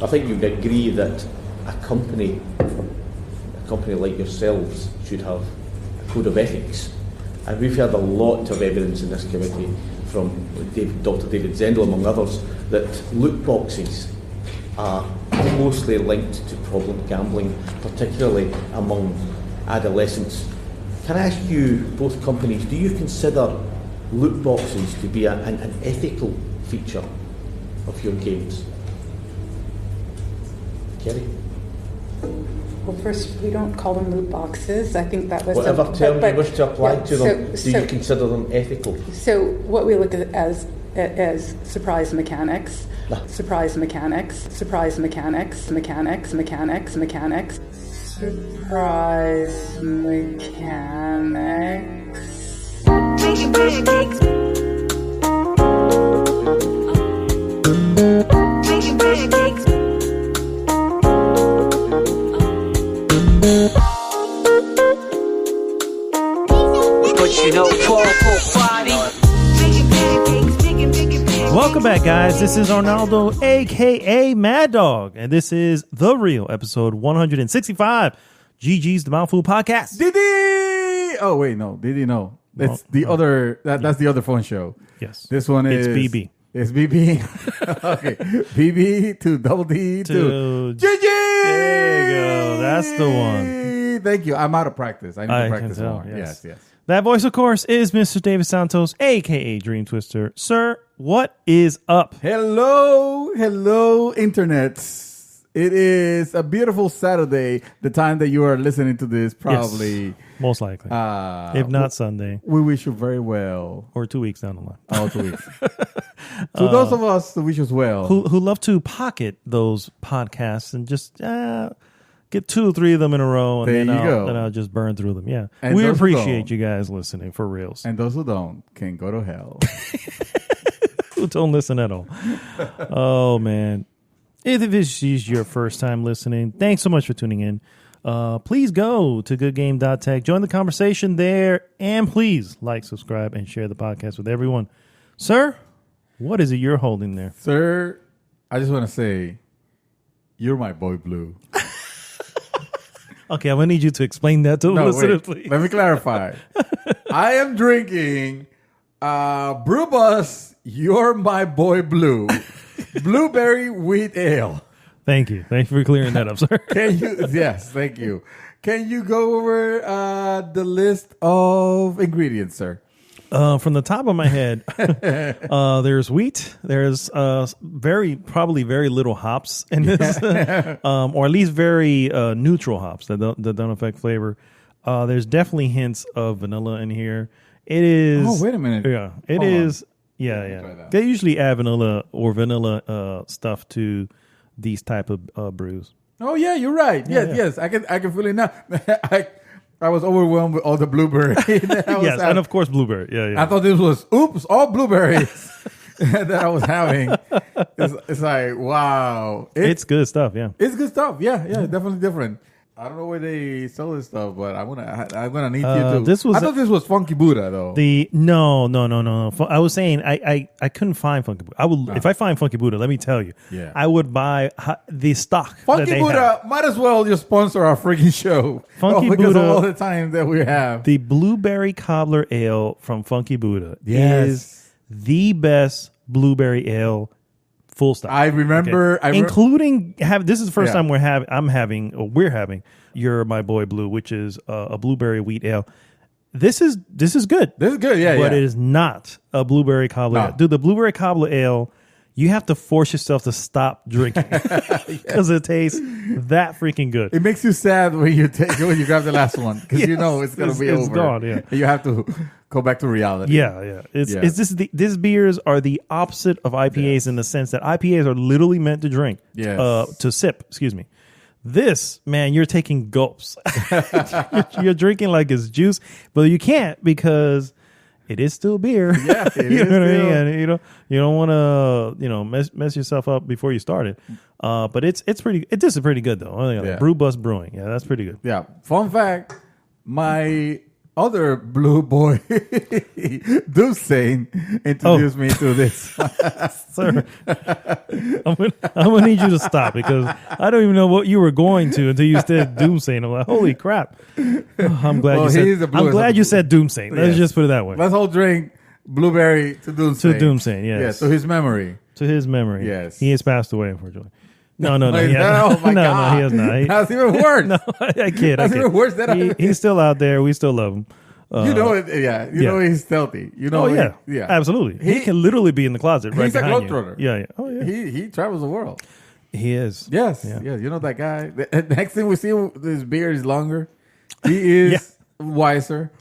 I think you'd agree that a company like yourselves should have a code of ethics. And we've heard a lot of evidence in this committee from Dr. David Zendel, among others, that loot boxes are closely linked to problem gambling, particularly among adolescents. Can I ask you, both companies, do you consider loot boxes to be an ethical feature of your games? Kerry? Well, first, we don't call them loot boxes. I think that was... Whatever term you wish to apply to them, do you consider them ethical? So what we look at as surprise mechanics, surprise mechanics, surprise mechanics, surprise mechanics. Making pancakes. Making pancakes. But you know, welcome back, guys. This is Arnaldo, aka Mad Dog, and this is The Real, episode 165. GG's The Mouthful Podcast. Didi! Oh, wait, no. Didi, no. That's the other, that's the other phone show. Yes. This one is... It's BB. It's BB. Okay. BB to double D to GG! There you go. That's the one. Thank you. I'm out of practice. I need to practice more. Yes. That voice, of course, is Mr. David Santos, a.k.a. Dream Twister. Sir, what is up? Hello, Internet. It is a beautiful Saturday, the time that you are listening to this, probably. Yes, most likely. If not Sunday. We wish you very well. Or 2 weeks down the line. Oh, 2 weeks. To those of us who wish us well. Who love to pocket those podcasts and just get 2 or 3 of them in a row, and then I'll just burn through them. Yeah. And we appreciate you guys listening, for reals. And those who don't can go to hell. Who don't listen at all. Oh, man. If this is your first time listening, thanks so much for tuning in. Please go to goodgame.tech, join the conversation there, and please like, subscribe, and share the podcast with everyone. Sir, what is it you're holding there? Sir, I just want to say, you're my boy blue. Okay, I'm going to need you to explain that to the listeners, please. Let me clarify. I am drinking Brewbus, You're My Boy Blue. Blueberry wheat ale. Thank you. Thank you for clearing that up, sir. Yes, thank you. Can you go over the list of ingredients, sir? From the top of my head, there's wheat. There's probably very little hops in this, or at least very neutral hops that don't affect flavor. There's definitely hints of vanilla in here. It is. Oh, wait a minute. Yeah, it is. Yeah. They usually add vanilla stuff to these type of brews. Oh yeah, you're right. Yes. I can feel it now. I was overwhelmed with all the blueberry. Yes, and of course blueberry. Yeah. I thought this was all blueberries that I was having. It's like, wow. It's good stuff. Yeah, it's good stuff. Yeah, definitely different. I don't know where they sell this stuff, but I'm gonna need you to. I thought this was Funky Buddha though. No. I was saying I couldn't find Funky Buddha. If I find Funky Buddha, let me tell you, I would buy the stock. Funky Buddha might as well just sponsor our freaking show. Funky because Buddha, of all the time that we have. The Blueberry Cobbler Ale from Funky Buddha is the best blueberry ale. Full stop. I remember, including this is the first time we're having You're My Boy Blue, which is a blueberry wheat ale. This is good. This is good, but it is not a blueberry cobbler ale. Dude, the blueberry cobbler ale, you have to force yourself to stop drinking because it tastes that freaking good. It makes you sad when you grab the last one because you know it's gonna be over. It's gone. Yeah, you have to go back to reality. Yeah. These beers are the opposite of IPAs in the sense that IPAs are literally meant to drink. Yes. To sip. Excuse me. This, man, you're taking gulps. you're drinking like it's juice, but you can't because it is still beer. Yeah, it you is know what still. I mean? And you don't want to mess yourself up before you start it. But this is pretty good though. Brew Bus Brewing. Yeah, that's pretty good. Yeah. Fun fact: my other blue boy, Doomsane, introduced me to this. Sir, I'm gonna need you to stop because I don't even know what you were going to until you said Doomsane. I'm like, holy crap! I'm glad you said Doomsane. Let's just put it that way. Let's all drink blueberry to Doomsane. To Doomsane, yes. Yeah, to his memory. To his memory. Yes. He has passed away, unfortunately. No. Oh my God. No, he has not. That's even worse. No, I kid. That's even worse than he's still out there. We still love him. You know it. Yeah. You know he's stealthy. You know. Yeah. Absolutely. He can literally be in the closet right behind you. He's a globetrotter. Yeah. Oh yeah. He travels the world. He is. Yes. Yeah. Yes. You know that guy. The next thing we see, his beard is longer. He is wiser.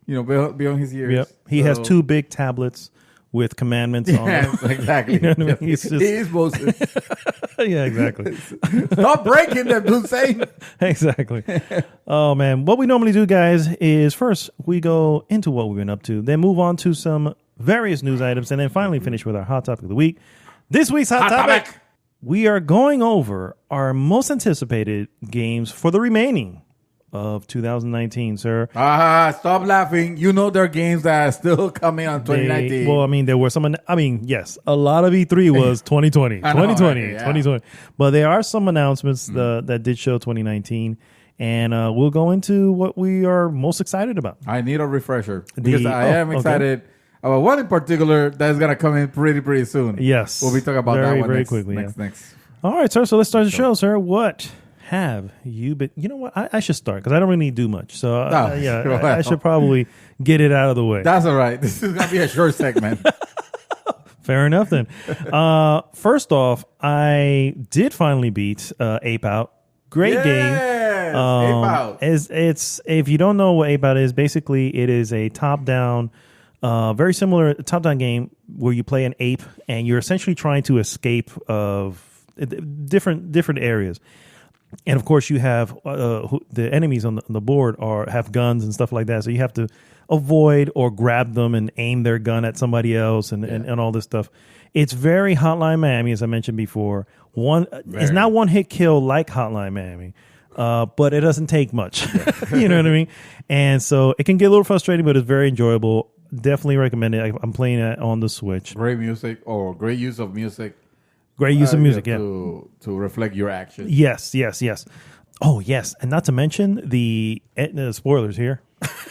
You know, beyond his years. Yep. He has 2 big tablets with commandments on them. Exactly. You know what I mean? He's He is Moses. Yeah, exactly. Stop breaking them, Hussein. Exactly. Oh, man. What we normally do, guys, is first we go into what we've been up to, then move on to some various news items, and then finally finish with our hot topic of the week. This week's hot topic. We are going over our most anticipated games for the remaining of 2019, sir. Stop laughing. You know there are games that are still coming on 2019. Well, I mean, there were some. I mean, yes, a lot of E3 was 2020, 2020. But there are some announcements that did show 2019, and we'll go into what we are most excited about. I need a refresher because I am excited about one in particular that is going to come in pretty soon. Yes, we'll be talking about that one very quickly. Next. All right, sir. So let's start the show, sir. What have you been? You know what? I should start because I don't really do much. So I should probably get it out of the way. That's all right. This is gonna be a short segment. Fair enough then. First off, I did finally beat Ape Out. Great game. Ape Out. It's if you don't know what Ape Out is, basically it is a top-down, very similar top-down game where you play an ape and you're essentially trying to escape of different areas. And of course, you have the enemies on the board have guns and stuff like that. So you have to avoid or grab them and aim their gun at somebody else and all this stuff. It's very Hotline Miami, as I mentioned before. It's not one hit kill like Hotline Miami, but it doesn't take much. You know what I mean? And so it can get a little frustrating, but it's very enjoyable. Definitely recommend it. I'm playing it on the Switch. Great music or great use of music. Great use of music, to reflect your actions. Yes. Oh, yes. And not to mention the spoilers here.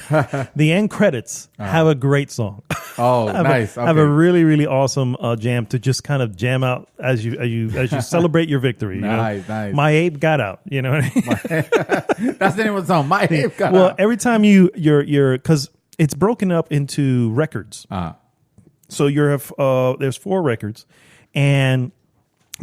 The end credits have a great song. Oh, nice. Have a really, really awesome jam to just kind of jam out as you celebrate your victory. Nice. My ape got out. You know what I mean? That's the name of the song. My ape got out. Well, every time you're because it's broken up into records. So there's 4 records, and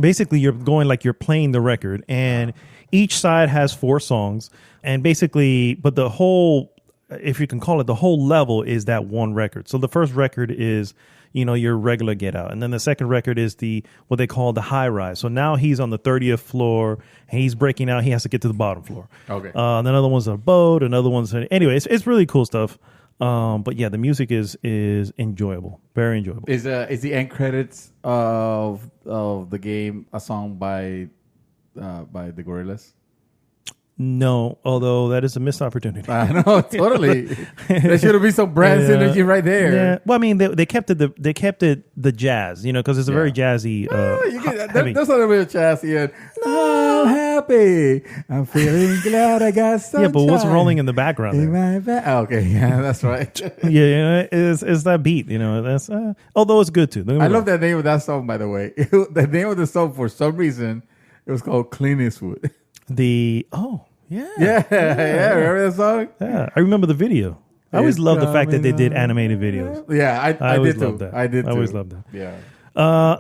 basically you're going like you're playing the record, and each side has 4 songs, and basically, but the whole, if you can call it, the whole level is that one record. So the first record is, your regular Get Out, and then the second record is what they call the high rise. So now he's on the 30th floor, and he's breaking out. He has to get to the bottom floor. Okay. And then another one's a boat. Another one's anyway. It's really cool stuff. But yeah, the music is enjoyable, very enjoyable. Is the end credits of the game a song by the Gorillaz? No, although that is a missed opportunity. I know, totally. There should have been some brand synergy right there. Yeah. Well, I mean, they kept it the jazz, because it's a very jazzy. That's not a real jazzy. I'm happy. I'm feeling glad I got sunshine. Yeah, but what's rolling in the background? Okay, yeah, that's right. Yeah, it's that beat. That's although it's good too. I love the name of that song, by the way. The name of the song, for some reason, it was called Clint Eastwood. Yeah. Remember that song? Yeah, I remember the video. I always loved the fact that they did animated videos. Yeah, I always did too. Loved that. I did too. I always loved that. Yeah.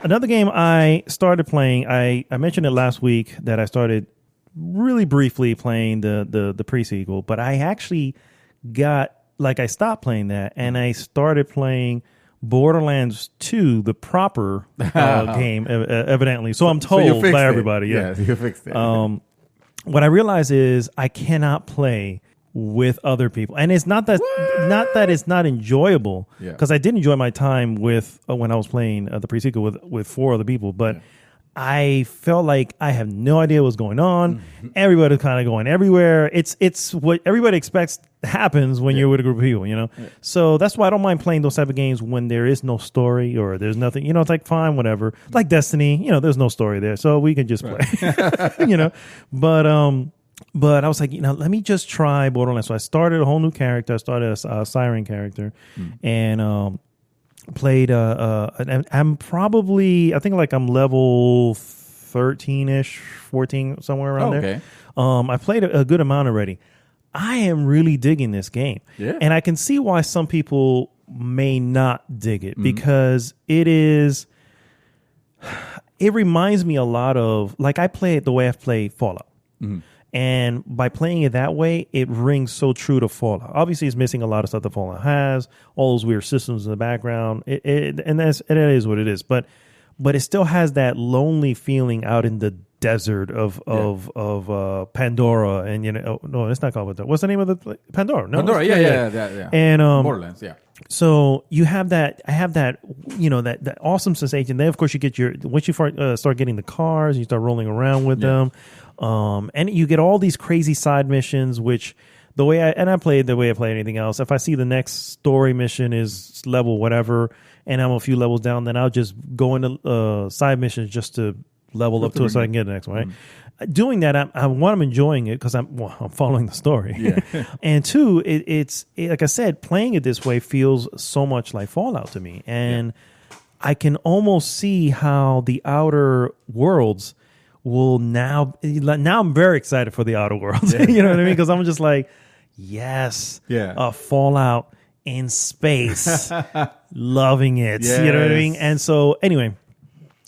Another game I started playing. I mentioned it last week that I started really briefly playing the pre-sequel, but I actually I stopped playing that and I started playing Borderlands 2, the proper game, evidently. So I'm told by everybody. Yeah, you fixed it. What I realize is I cannot play with other people, and it's not that it's not enjoyable, because I did enjoy my time with when I was playing the pre-sequel with 4 other people, but I felt like I have no idea what's going on. Everybody's kind of going everywhere. It's what everybody expects happens when you're with a group of people, So that's why I don't mind playing those type of games when there is no story or there's nothing. It's like fine, whatever. Like Destiny, there's no story there, so we can just play. But I was like, let me just try Borderlands. So I started a whole new character. I started a Siren character, and played and I'm probably, I think like I'm level 13ish, 14, somewhere around there. I played a good amount already. I am really digging this game. Yeah. And I can see why some people may not dig it, because it reminds me a lot of, like, I play it the way I've played Fallout. And by playing it that way, it rings so true to Fallout. Obviously, it's missing a lot of stuff that Fallout has, all those weird systems in the background. It is what it is. But it still has that lonely feeling out in the desert of Pandora. And no, it's not called Pandora. What's the name of the Pandora? No, Pandora. Yeah. And Borderlands. Yeah. So you have that. I have that. That awesome sensation. Then, of course, you get once you start getting the cars, you start rolling around with them. And you get all these crazy side missions, which I played the way I play anything else. If I see the next story mission is level whatever, and I'm a few levels down, then I'll just go into side missions just to level up to it so I can get the next one. Right? Doing that, I'm enjoying it because I'm following the story. Yeah. And two, it's like I said, playing it this way feels so much like Fallout to me, and I can almost see how the Outer Worlds will now I'm very excited for the Outer Worlds. You know what I mean? Because I'm just like, yes, Fallout in space, loving it. Yes. You know what I mean? And so anyway,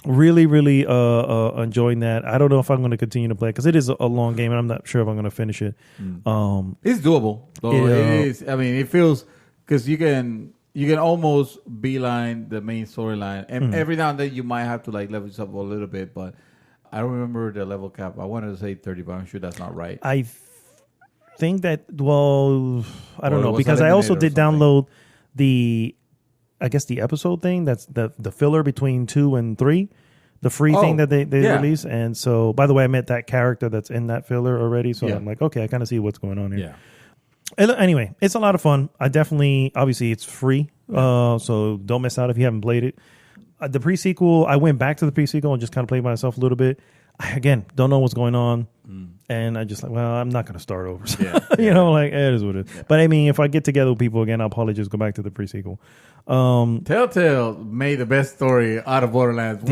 really, really enjoying that. I don't know if I'm going to continue to play because it is a long game and I'm not sure if I'm going to finish it. It's doable. It is. I mean, it feels, because you can almost beeline the main storyline, and every now and then you might have to like level yourself up a little bit, but I don't remember the level cap. I wanted to say 30, but I'm sure that's not right. I think that, I don't know, because I also did download the episode thing. That's the filler between 2 and 3, the free thing that they release. And so, by the way, I met that character that's in that filler already. So I'm like, okay, I kind of see what's going on here. Yeah. Anyway, it's a lot of fun. Obviously, it's free. So don't miss out if you haven't played it. The pre-sequel, I went back to the pre-sequel and just kind of played myself a little bit. Again, don't know what's going on. And I just like, I'm not going to start over. So, it is what it is. Yeah. But I mean, if I get together with people again, I'll probably just go back to the pre-sequel. Telltale made the best story out of Borderlands.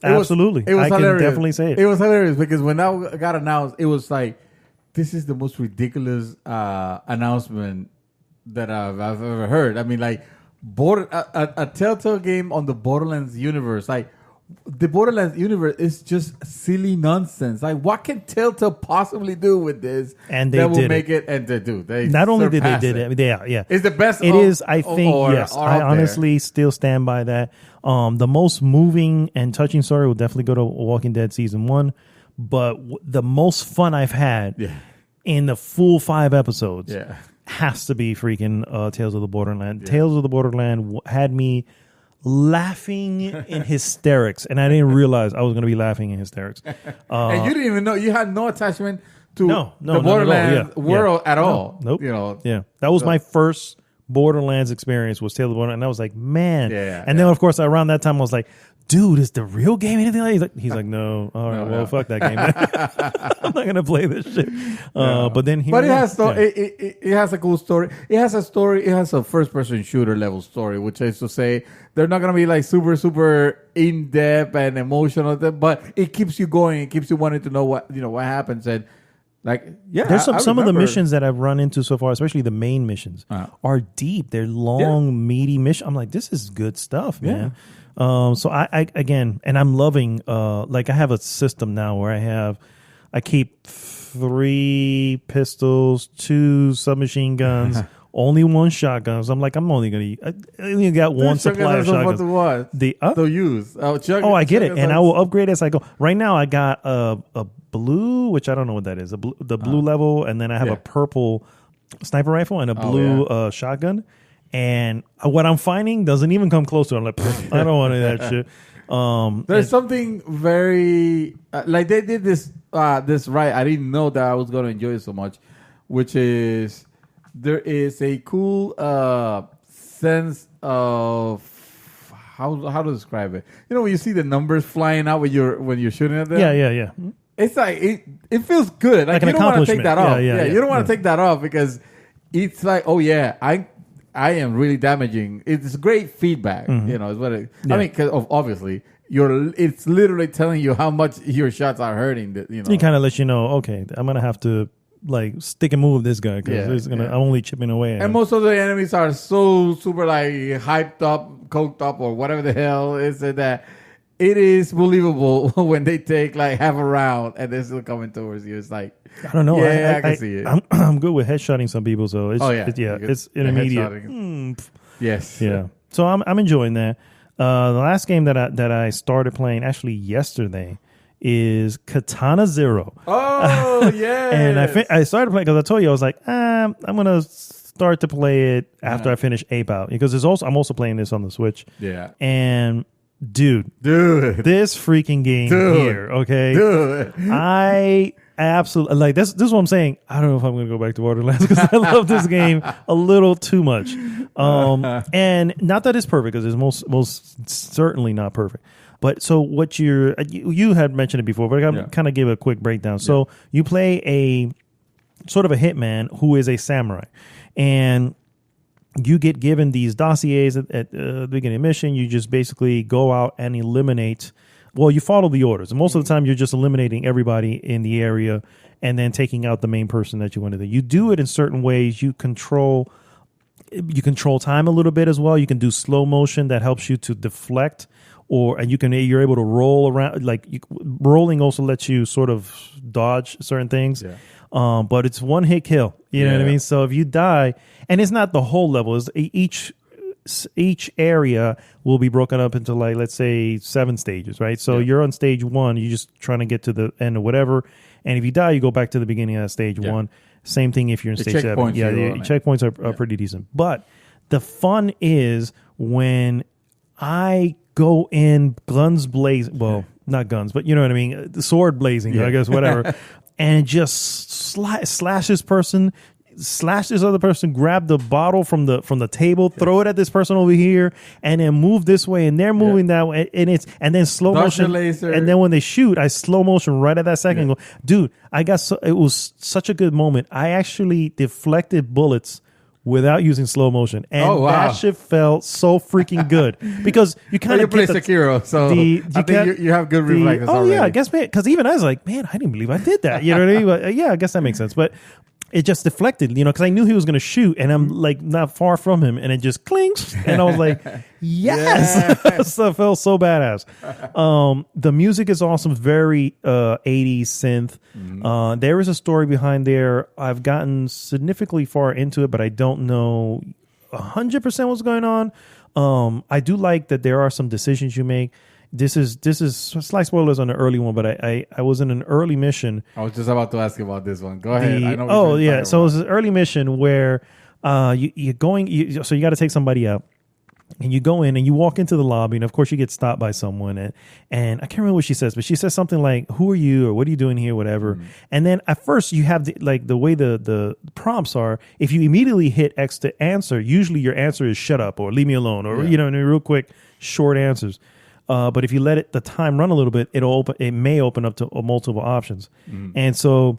Absolutely. It was I hilarious. Can definitely say it. It was hilarious because when that got announced, it was like, this is the most ridiculous announcement that I've ever heard. I mean, like, a Telltale game on the Borderlands universe. Like, the Borderlands universe is just silly nonsense. Like, what can Telltale possibly do with this? And they that will did make it. And they do. They not only did they did it. Yeah. It's the best. It is. I think. Yes, I honestly still stand by that. The most moving and touching story will definitely go to Walking Dead season 1. But the most fun I've had in the full 5 episodes. Yeah. Has to be freaking Tales of the Borderland. Yeah. Tales of the Borderland had me laughing in hysterics, and I didn't realize I was going to be laughing in hysterics. And you didn't even know, you had no attachment to the Borderlands world at all. Nope. Yeah, that was my first Borderlands experience was Tales of the Borderland, and I was like, man. And then of course around that time I was like, dude, is the real game anything like? He's like, no. All right, fuck that game. I'm not gonna play this shit. But then it has it has a cool story. It has a story. It has a first person shooter level story, which is to say they're not gonna be like super in depth and emotional, but it keeps you going. It keeps you wanting to know what happens. And like, there's some of the missions that I've run into so far, especially the main missions, are deep. They're long, meaty missions. I'm like, this is good stuff, man. So I again, and I'm loving, like I have a system now where I keep 3 pistols, 2 submachine guns, only 1 shotgun. So I'm like, I only got 1 supply of shotguns. What? They'll use. I get it. And I will upgrade as I go. Right now I got a blue, which I don't know what that is, the blue level. And then I have a purple sniper rifle and a blue shotgun. And what I'm finding doesn't even come close to it. I'm like, I don't want any of that shit. There's something very like they did this right. I didn't know that I was going to enjoy it so much, which is there is a cool sense of how to describe it. You know, when you see the numbers flying out when you're shooting at them. Yeah. It's like it feels good. Like an you don't want to take accomplishment. that off. Yeah, You don't want to take that off because it's like, oh yeah, I am really damaging. It's great feedback. You know, is what it. I mean, because obviously it's literally telling you how much your shots are hurting. You know, It kind of lets you know, okay, I'm gonna have to like stick and move this guy because I'm only chipping away. At and him. most of the enemies are so super like hyped up, coked up, or whatever the hell is it that. It is believable when they take like half a round and they're still coming towards you. It's like I don't know. Yeah, I can see it. I'm good with headshotting some people, so it's it's intermediate. Yes. Yeah. So I'm enjoying that. The last game that I started playing actually yesterday is Katana Zero. Oh yeah. And I started playing because I told you I was like, I'm gonna start to play it after I finish Ape Out because I'm also playing this on the Switch. Yeah. And dude, this freaking game here, okay? Dude. I absolutely like this. This is what I'm saying. I don't know if I'm going to go back to Borderlands because I love this game a little too much. And not that it's perfect because it's most certainly not perfect. But so what you had mentioned it before, but I'm kind of give a quick breakdown. So you play a sort of a hitman who is a samurai, and you get given these dossiers at the beginning of the mission. You just basically go out and eliminate. Well, you follow the orders. And most of the time, you're just eliminating everybody in the area and then taking out the main person that you want to do. You do it in certain ways. You control time a little bit as well. You can do slow motion that helps you to deflect, and you're able to roll around. Rolling also lets you sort of dodge certain things. Yeah. But it's one hit kill. You know what I mean? So if you die, and it's not the whole level, is each area will be broken up into like, let's say 7 stages, right? So you're on stage 1, you're just trying to get to the end or whatever. And if you die, you go back to the beginning of stage 1. Same thing if you're in stage 7. Yeah, the checkpoints are pretty decent. But the fun is when I go in guns blazing. Well, not guns, but you know what I mean? The sword blazing, I guess, whatever. And just slash this other person, grab the bottle from the table, throw it at this person over here, and then move this way, and they're moving that way, and then slow motion, and then when they shoot, I slow motion right at that second. Go, dude, it was such a good moment. I actually deflected bullets without using slow motion, and that shit felt so freaking good because you kind of play Sekiro, so I think you have good reflexes. I guess, man, because even I was like, man, I didn't believe I did that. You know what I mean? But I guess that makes sense. But it just deflected, because I knew he was going to shoot, and I'm like not far from him, and it just clinks, and I was like, yes, so it felt so badass. The music is awesome, very 80s synth. There is a story behind there. I've gotten significantly far into it, but I don't know 100% what's going on. I do like that there are some decisions you make. This is slight spoilers on the early one, but I was in an early mission. I was just about to ask you about this one. Go ahead. I know so it was an early mission where you're going. So you got to take somebody out, and you go in and you walk into the lobby, and of course you get stopped by someone, and I can't remember what she says, but she says something like, "Who are you?" or "What are you doing here?" Whatever. And then at first you have the way the prompts are. If you immediately hit X to answer, usually your answer is "shut up" or "leave me alone" or and real quick short answers. But if you let the time run a little bit, it may open up to multiple options. And so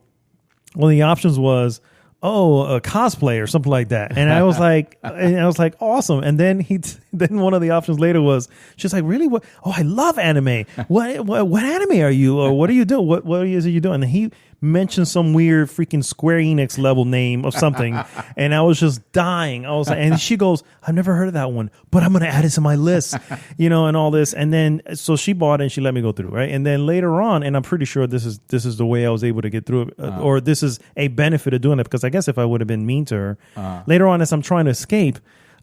one of the options was, a cosplay or something like that. And I was like, awesome. And then then one of the options later was, she's like, really? What? Oh, I love anime. What anime are you? Or what are you doing? What is it you doing? And he mentioned some weird freaking Square Enix level name of something. And I was just dying. I was like, and she goes, I've never heard of that one, but I'm going to add it to my list, and all this. And then, so she bought it and she let me go through, right? And then later on, and I'm pretty sure this is the way I was able to get through it, or this is a benefit of doing it, because I guess if I would have been mean to her, later on as I'm trying to escape,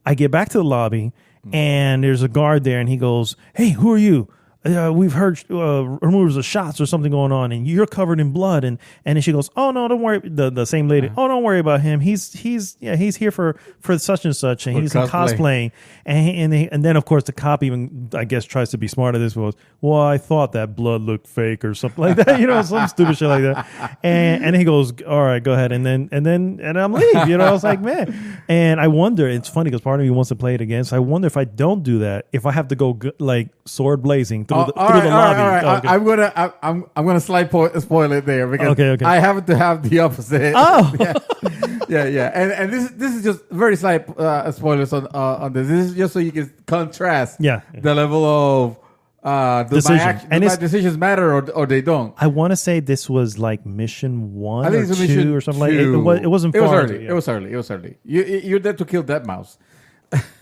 I get back to the lobby and there's a guard there and he goes, hey, who are you? we've heard rumors of shots or something going on, and you're covered in blood. And then she goes, oh no, don't worry. The same lady, oh, don't worry about him. He's here for such and such, and he's cosplaying. And then of course the cop even, I guess, tries to be smart at this. Was, well, I thought that blood looked fake or something like that. Some stupid shit like that. And he goes, all right, go ahead. And I'm leave. I was like, man. And I wonder. It's funny because part of me wants to play it again. So I wonder if I don't do that, if I have to go like sword blazing through the lobby. All right. I'm gonna spoil it there because okay. I happen to have the opposite. Oh, yeah. And this is just very slight spoilers on this. This is just so you can contrast the level of decisions matter or they don't. I want to say this was like mission 1 I think or it's 2 mission or something 2. like it. It wasn't. It was far early. It was early. You're there to kill that mouse.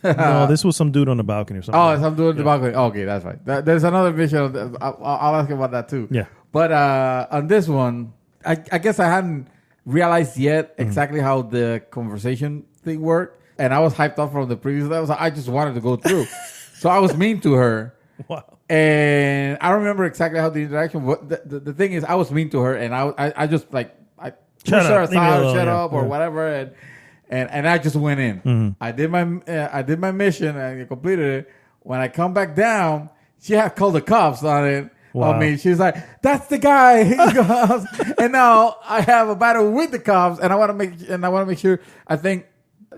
No, this was some dude on the balcony or something. Oh, some dude on the balcony. Okay, that's right. There's another mission. I'll ask you about that too. Yeah. But on this one, I guess I hadn't realized yet exactly how the conversation thing worked, and I was hyped up from the previous level. So I just wanted to go through, so I was mean to her. Wow. And I don't remember exactly how the interaction. The thing is, I was mean to her, and I just like I pushed her aside, shut up, or whatever, and I just went in. Mm-hmm. I did my mission and I completed it. When I come back down, she had called the cops on it. Wow. On me. She's like, "That's the guy." And now I have a battle with the cops, and I want to make sure. I think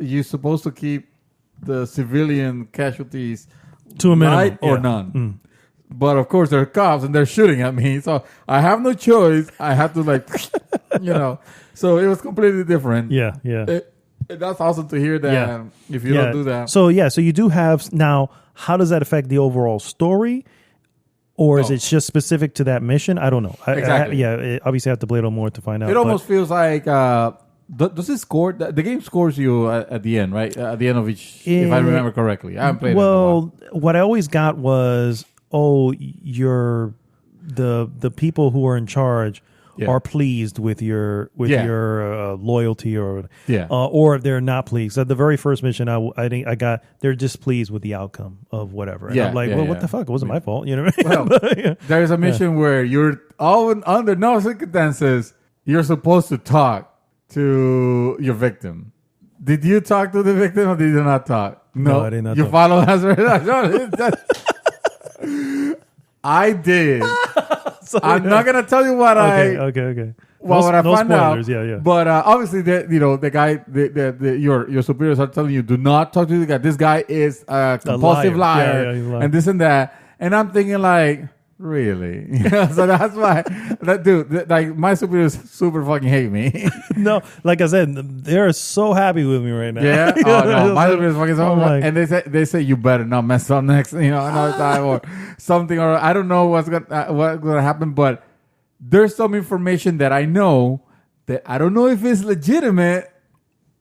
you're supposed to keep the civilian casualties to a minimum light or none. But of course, they're cops and they're shooting at me, so I have no choice. I have to So it was completely different. Yeah. That's awesome to hear that. If you don't do that, so you do have now. How does that affect the overall story, or is it just specific to that mission? I don't know. Exactly. Obviously, I have to play a little more to find out. It almost feels like does it score? The game scores you at the end, right? At the end of each, if I remember correctly. I haven't played it in a while. What I always got was, you're the people who are in charge are pleased with your loyalty or if they're not pleased. At the very first mission, I think I got, they're displeased with the outcome of whatever. And I'm like, what the fuck? It wasn't my fault. You know what I mean? Well, there's a mission where you're under no circumstances you're supposed to talk to your victim. Did you talk to the victim or did you not talk? No, I did not. You follow us right? I did. I'm not gonna tell you what Okay. What I found out. Yeah. But obviously, the guy, your superiors are telling you, do not talk to the guy. This guy is a compulsive liar, and this and that. And I'm thinking like, really? So that's why that dude, like my superiors, super fucking hate me. No, like I said, they're so happy with me right now. Yeah. Oh no, my superiors fucking so. And they say you better not mess up next, another time or something, or I don't know what's gonna happen, but there's some information that I know that I don't know if it's legitimate,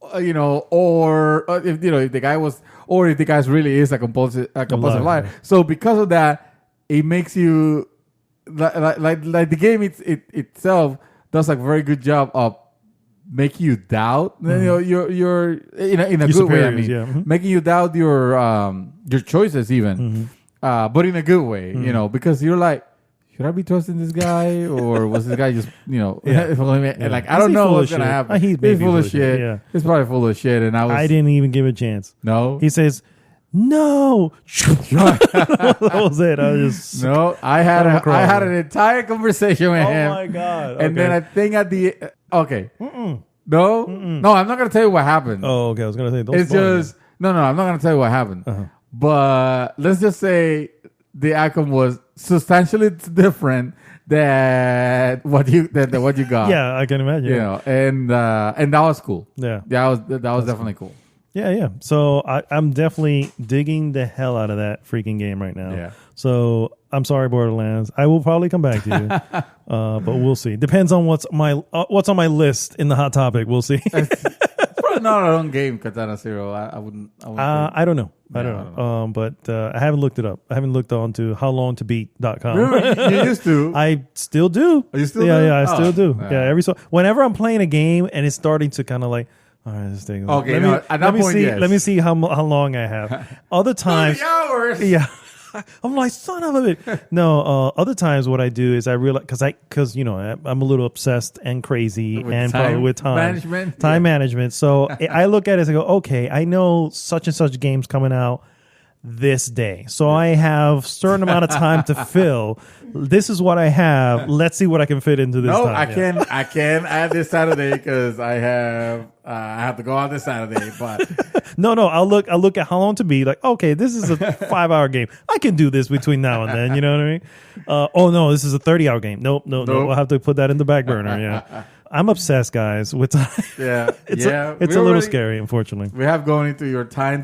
or if if the guy was, or if the guy really is a compulsive liar. So because of that, it makes you like the game itself does a very good job of making you doubt your in a good way. I mean, making you doubt your choices even, but in a good way. Because you're like, should I be trusting this guy or was this guy just like I don't know what's gonna happen. He's full of shit. Yeah. He's probably full of shit, and I didn't even give it a chance. No, he says. No, that was it. I had an entire conversation with him. Oh my god! And then I think at the no, I'm not gonna tell you what happened. Oh, okay. I was gonna say it's just no. I'm not gonna tell you what happened. But let's just say the outcome was substantially different than what you got. Yeah, I can imagine. And that was cool. Yeah, that was definitely cool. Yeah. So I'm definitely digging the hell out of that freaking game right now. Yeah. So I'm sorry, Borderlands. I will probably come back to you, but we'll see. Depends on what's on my list in the hot topic. We'll see. It's probably not our own game, Katana Zero. I wouldn't. I don't know. I don't know. But I haven't looked it up. I haven't looked on to howlongtobeat.com. Remember, you used to. I still do. You still do? Yeah, I still do. Yeah. Whenever I'm playing a game and it's starting to kind of like. All right, this thing. Okay, at that point, let me see how long I have. Other times, 30 hours. Yeah, I'm like, son of a bitch. No, other times what I do is I realize, because I'm a little obsessed and crazy With probably with time management. So I look at it and I go, okay, I know such and such games coming out this day. So I have certain amount of time to fill. This is what I have. Let's see what I can fit into this time. I can add this Saturday because I have to go out this Saturday, but No, I'll look at how long to be like, okay, this is a 5-hour game. I can do this between now and then, you know what I mean? Oh no, this is a 30-hour game. Nope. I'll have to put that in the back burner. Yeah. I'm obsessed, guys, with time. Yeah. It's a little scary, unfortunately. We have going into your time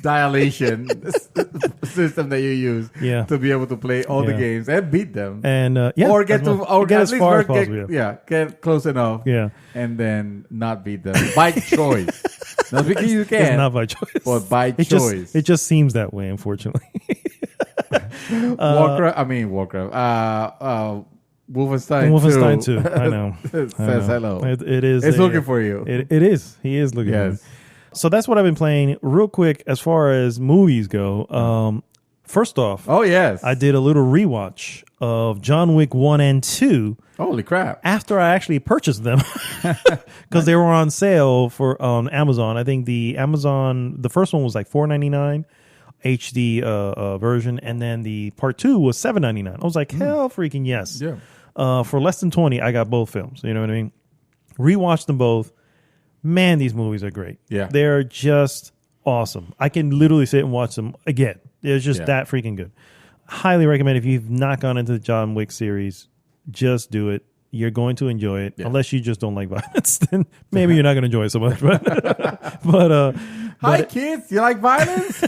dilation system that you use to be able to play all the games and beat them, and or get as far as possible. Get close enough, and then not beat them by choice. Not because you can, it's not by choice, but by choice. It just seems that way, unfortunately. Warcraft. Wolfenstein 2. I know. Says hello. It is. It's looking for you. It is. He is looking for me. So that's what I've been playing. Real quick, as far as movies go, first off, I did a little rewatch of John Wick 1 and 2. Holy crap. After I actually purchased them because they were on sale on Amazon. I think the first one was like $4.99 HD version, and then the part 2 was $7.99. I was like, hell freaking yes. Yeah. For less than 20, I got both films. You know what I mean? Rewatched them both. Man, these movies are great. Yeah. They're just awesome. I can literally sit and watch them again. They're just that freaking good. Highly recommend if you've not gone into the John Wick series, just do it. You're going to enjoy it. Yeah. Unless you just don't like violence, then maybe you're not going to enjoy it so much. But hi, kids. You like violence?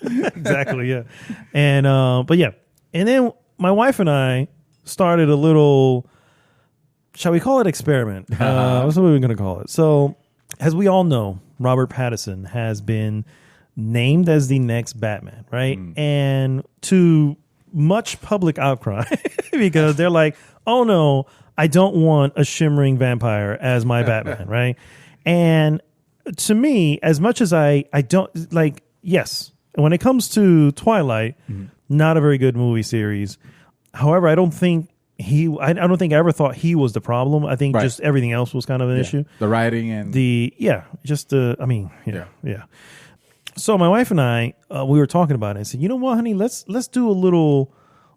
Exactly, yeah. And but yeah. And then my wife and I started a little, shall we call it experiment? What's what we're going to call it? So, as we all know, Robert Pattinson has been named as the next Batman, right? And to much public outcry, because they're like, oh no, I don't want a shimmering vampire as my Batman, right? And to me, as much as I don't like, yes, when it comes to Twilight, not a very good movie series. However, I don't think I don't think I ever thought he was the problem. I think just everything else was kind of an issue. The writing and yeah. So my wife and I, we were talking about it. I said, you know what, honey, let's do a little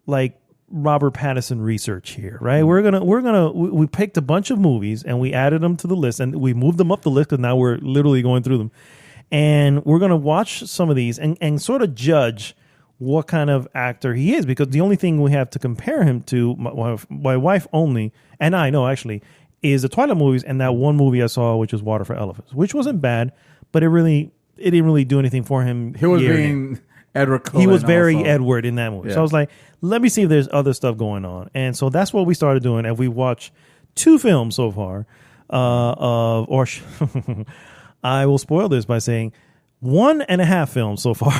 like Robert Pattinson research here, right? We picked a bunch of movies and we added them to the list and we moved them up the list because now we're literally going through them. And we're gonna watch some of these and sort of judge what kind of actor he is, because the only thing we have to compare him to, my wife only, and I know actually, is the Twilight movies and that one movie I saw, which was Water for Elephants, which wasn't bad, but it didn't really do anything for him. He was being Edward Cullen. He was very also Edward in that movie. Yeah. So I was like, let me see if there's other stuff going on. And so that's what we started doing, and we watched 2 films so far. I will spoil this by saying 1.5 films so far.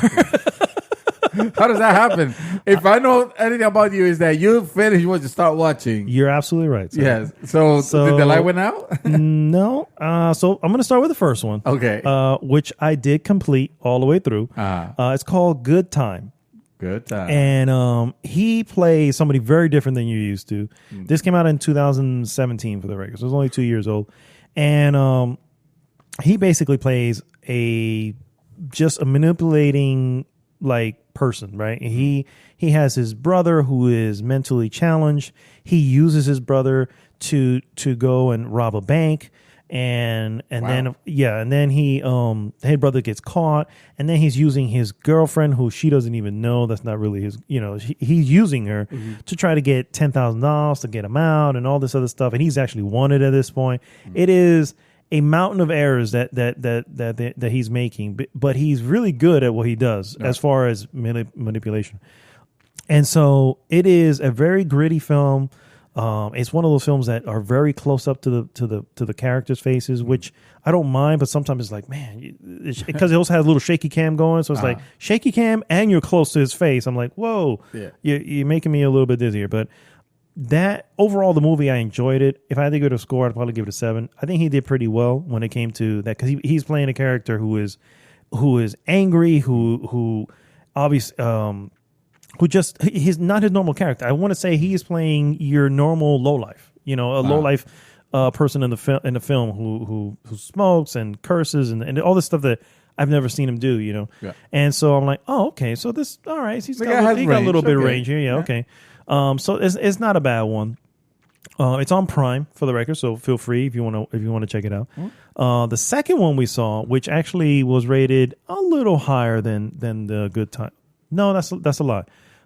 How does that happen? If I know anything about you, is that you finish what you start watching. You're absolutely right. Yes. So did the light went out? No. So I'm going to start with the first one. Okay. Which I did complete all the way through. It's called Good Time. Good Time. And he plays somebody very different than you used to. This came out in 2017 for the record. So it's only 2 years old. And he basically plays just a manipulating person, right? He has his brother who is mentally challenged. He uses his brother to go and rob a bank, and then he his brother gets caught, and then he's using his girlfriend who she doesn't even know. That's not really his. He's using her to try to get $10,000 to get him out and all this other stuff. And he's actually wanted at this point. It is a mountain of errors that he's making, but he's really good at what he does as far as manipulation. And so it is a very gritty film. It's one of those films that are very close up to the characters' faces, which I don't mind, but sometimes it's like, man, because it also has a little shaky cam going, so it's like shaky cam and you're close to his face. I'm like, whoa, you're making me a little bit dizzier, but. That overall, the movie, I enjoyed it. If I had to give it a score, I'd probably give it a 7. I think he did pretty well when it came to that, because he's playing a character who is angry, who obviously who just he's not his normal character. I want to say he is playing your normal lowlife, lowlife person in the film who smokes and curses and all this stuff that I've never seen him do, Yeah. And so I'm like, oh, okay, so this, all right, he got a little bit of range here, yeah, okay. So it's not a bad one. It's on Prime for the record, so feel free if you want to check it out. The second one we saw, which actually was rated a little higher than the Good Time. No, that's a lie.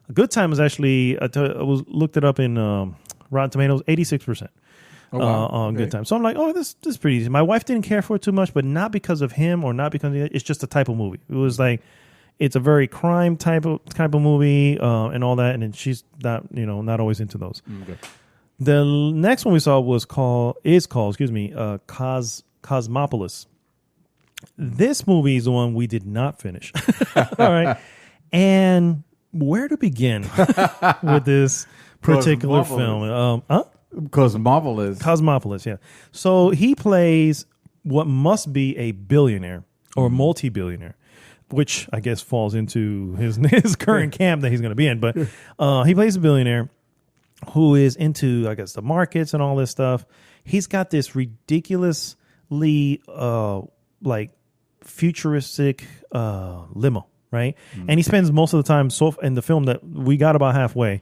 A Good Time was actually looked it up in Rotten Tomatoes, 86%. Oh, wow. On Good Time. So I'm like, oh, this is pretty easy. My wife didn't care for it too much, but not because of him or not because of it. It's just the type of movie. It was like, it's a very crime type of movie and all that, and then she's not always into those. Okay. The next one we saw is called Cosmopolis. This movie is the one we did not finish. All right, and where to begin with this particular film? Cosmopolis, yeah. So he plays what must be a billionaire or multi-billionaire, which I guess falls into his current camp that he's going to be in. But he plays a billionaire who is into, I guess, the markets and all this stuff. He's got this ridiculously futuristic limo, right? And he spends most of the time in the film that we got about halfway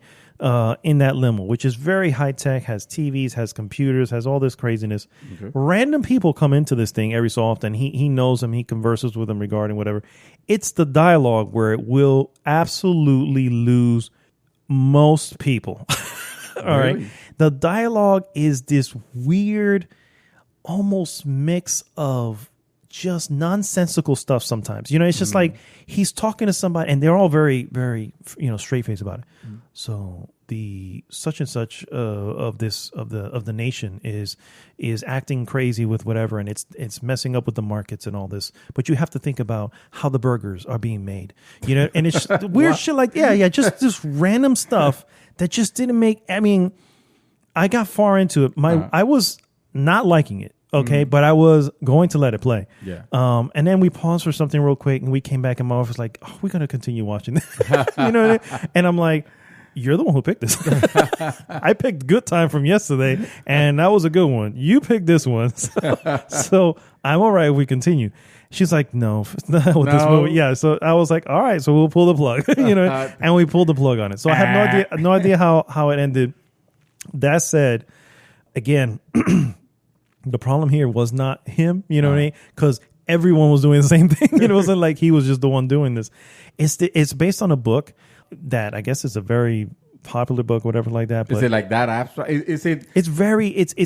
in that limo, which is very high tech, has TVs, has computers, has all this craziness. Okay. Random people come into this thing every so often. He knows them. He converses with them regarding whatever. It's the dialogue where it will absolutely lose most people. All right. The dialogue is this weird, almost mix of just nonsensical stuff sometimes. It's just like he's talking to somebody and they're all very, very, straight face about it. So the such and such of the nation is acting crazy with whatever, and it's messing up with the markets and all this. But you have to think about how the burgers are being made, and it's weird shit like just this random stuff that just didn't make. I mean, I got far into it. I was not liking it. Okay, but I was going to let it play. Yeah. And then we paused for something real quick, and we came back, and my wife was like, "Oh, we're gonna continue watching this." You know what I mean? And I'm like, "You're the one who picked this. I picked Good Time from yesterday, and that was a good one. You picked this one, so I'm all right if we continue." She's like, "No, not with this movie." Yeah. So I was like, "All right, so we'll pull the plug," and we pulled the plug on it. So I have no idea how it ended. That said, again. The problem here was not him, what I mean? Because everyone was doing the same thing. It wasn't like he was just the one doing this. It's based on a book that I guess is a very popular book, whatever like that. But is it like that abstract? Is it? It's very. It's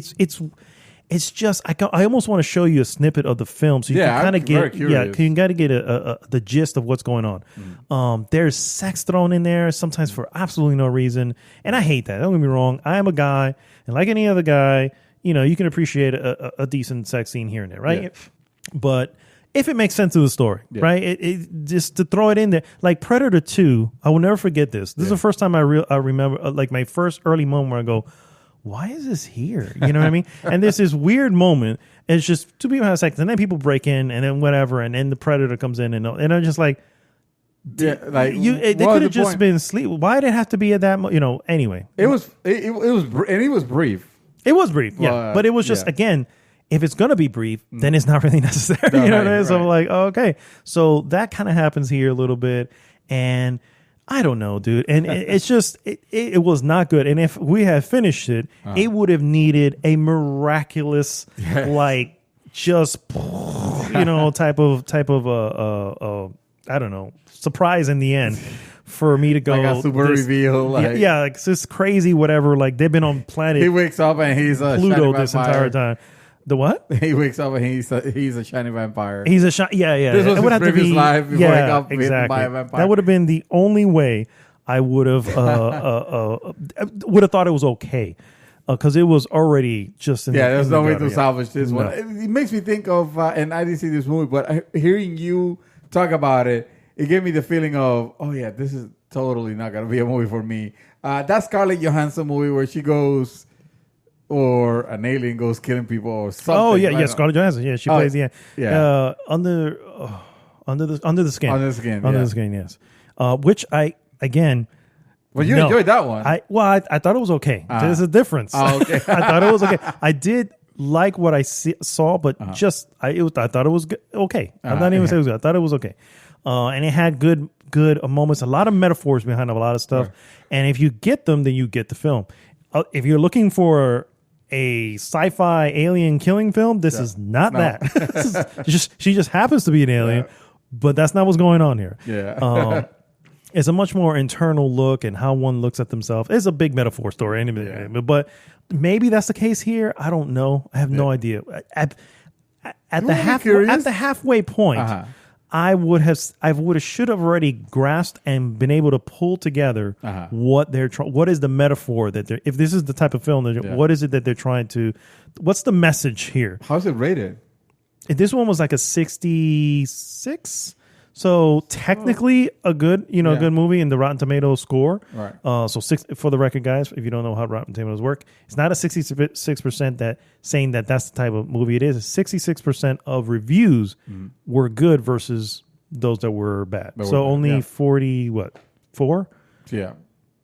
just. I almost want to show you a snippet of the film so you can kind of get. Yeah, you can kind of get the gist of what's going on. There's sex thrown in there sometimes for absolutely no reason, and I hate that. Don't get me wrong. I am a guy, and like any other guy. You can appreciate a decent sex scene here and there, right? Yeah. But if it makes sense to the story, right? It just to throw it in there, like Predator 2. I will never forget this. This is the first time I remember, like my first early moment where I go, "Why is this here?" You know what I mean? And there's this weird moment. It's just two people have sex, and then people break in, and then whatever, and then the Predator comes in, and I'm just like. They could have just been asleep. Why did it have to be at that? Anyway, it was brief. It was brief, but it was just again, if it's gonna be brief, then it's not really necessary. You know what I mean? So I'm like, oh, okay, so that kind of happens here a little bit, and I don't know, dude, and it's just it was not good. And if we had finished it, it would have needed a miraculous, like just type of I don't know, surprise in the end. For me to go, like a super reveal, like it's just crazy. Whatever, like they've been on planet. He wakes up and he's a Pluto this entire time. The what? He wakes up and he's a shiny vampire. He's a shiny. Yeah. This was his previous life before he got bitten by a vampire. That would have been the only way I would have thought it was okay. Because it was already just in there's no way to salvage this one. It makes me think of, and I didn't see this movie, but hearing you talk about it. It gave me the feeling of, oh yeah, this is totally not going to be a movie for me. That Scarlett Johansson movie where she goes, or an alien goes killing people or something. Oh yeah, Scarlett Johansson. Yeah, she plays under the skin. Under the skin. Under the skin. Yes. Which I again, Well, you No. enjoyed that one. I thought it was okay. There's a difference. Oh, okay. I thought it was okay. I did like what I saw, but I thought it was okay. I'm not even saying it was good. I thought it was okay, and it had good moments. A lot of metaphors behind a lot of stuff, and if you get them, then you get the film. If you're looking for a sci-fi alien killing film, this is not that. She just happens to be an alien, but that's not what's going on here. Yeah. It's a much more internal look and how one looks at themselves. It's a big metaphor story, but maybe that's the case here. I don't know. I have no idea. At the halfway point, I should have already grasped and been able to pull together what what is the metaphor that they're. If this is the type of film, what is it that they're trying to? What's the message here? How's it rated? This one was like a 66. So technically a good, good movie in the Rotten Tomatoes score. Right. So for the record, guys, if you don't know how Rotten Tomatoes work, it's not a 66% that saying that that's the type of movie it is. 66% of reviews were good versus those that were bad. Only 4? Yeah.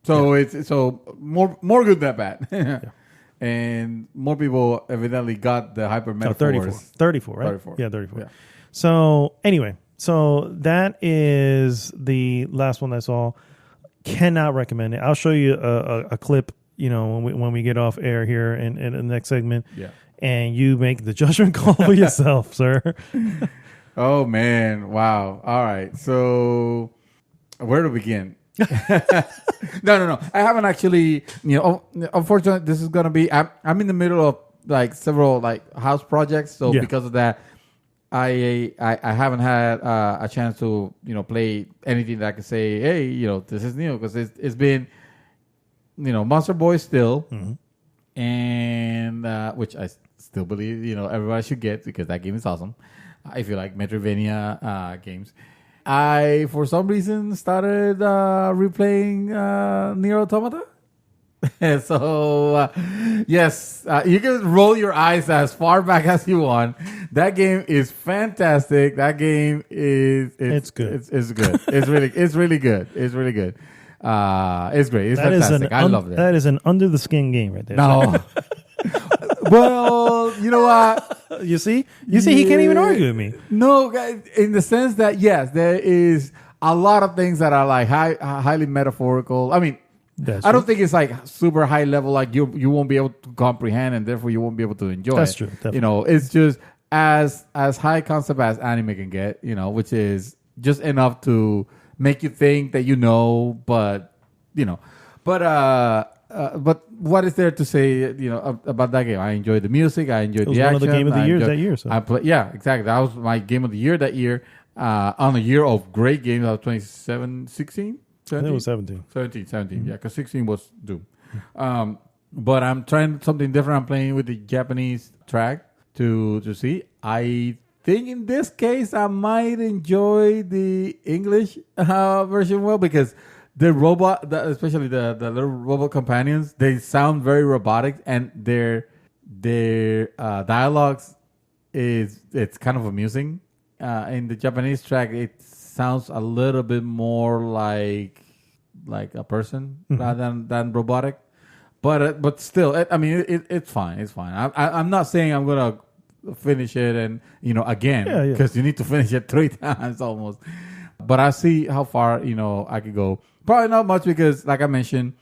So it's more good than bad. And more people evidently got the hyper metaphors. 34, right? 34. Yeah, 34. Yeah. So anyway. So that is the last one I saw. Cannot recommend it. I'll show you a clip, when we get off air here in the next segment. Yeah. And you make the judgment call for yourself, sir. Oh, man. Wow. All right. So where to begin? No. I haven't actually, unfortunately, this is going to be, I'm in the middle of several house projects. So because of that, I haven't had a chance to play anything that I could say, hey, this is new, because it's been Monster Boy still, and which I still believe everybody should get, because that game is awesome. I feel like Metroidvania games. I for some reason started replaying Nier Automata. So, yes, you can roll your eyes as far back as you want. That game is fantastic. That game it's good. It's good. It's really good. It's really good. It's great. It's fantastic. I love that. That is an under the skin game right there. No. Well, you know what? You see, he can't even argue with me. No, in the sense that yes, there is a lot of things that are highly metaphorical. I mean. I don't think it's super high level, you won't be able to comprehend, and therefore you won't be able to enjoy. That's it. true. Definitely. It's just as high concept as anime can get, which is just enough to make you think that but what is there to say, about that game? I enjoyed the music. I enjoyed the action. It was one of the game of the year that year. So. Yeah, exactly. That was my game of the year that year. On a year of great games of 2016. 17? I think it was 17. 17, yeah, because 16 was Doom. But I'm trying something different. I'm playing with the Japanese track to see. I think in this case, I might enjoy the English version well, because the robot, especially the little robot companions, they sound very robotic, and their dialogues it's kind of amusing. In the Japanese track, it sounds a little bit more like a person rather than robotic, but still, it's fine. It's fine. I'm not saying I'm gonna finish it and again, because you need to finish it 3 times almost. But I see how far I could go. Probably not much, because like I mentioned,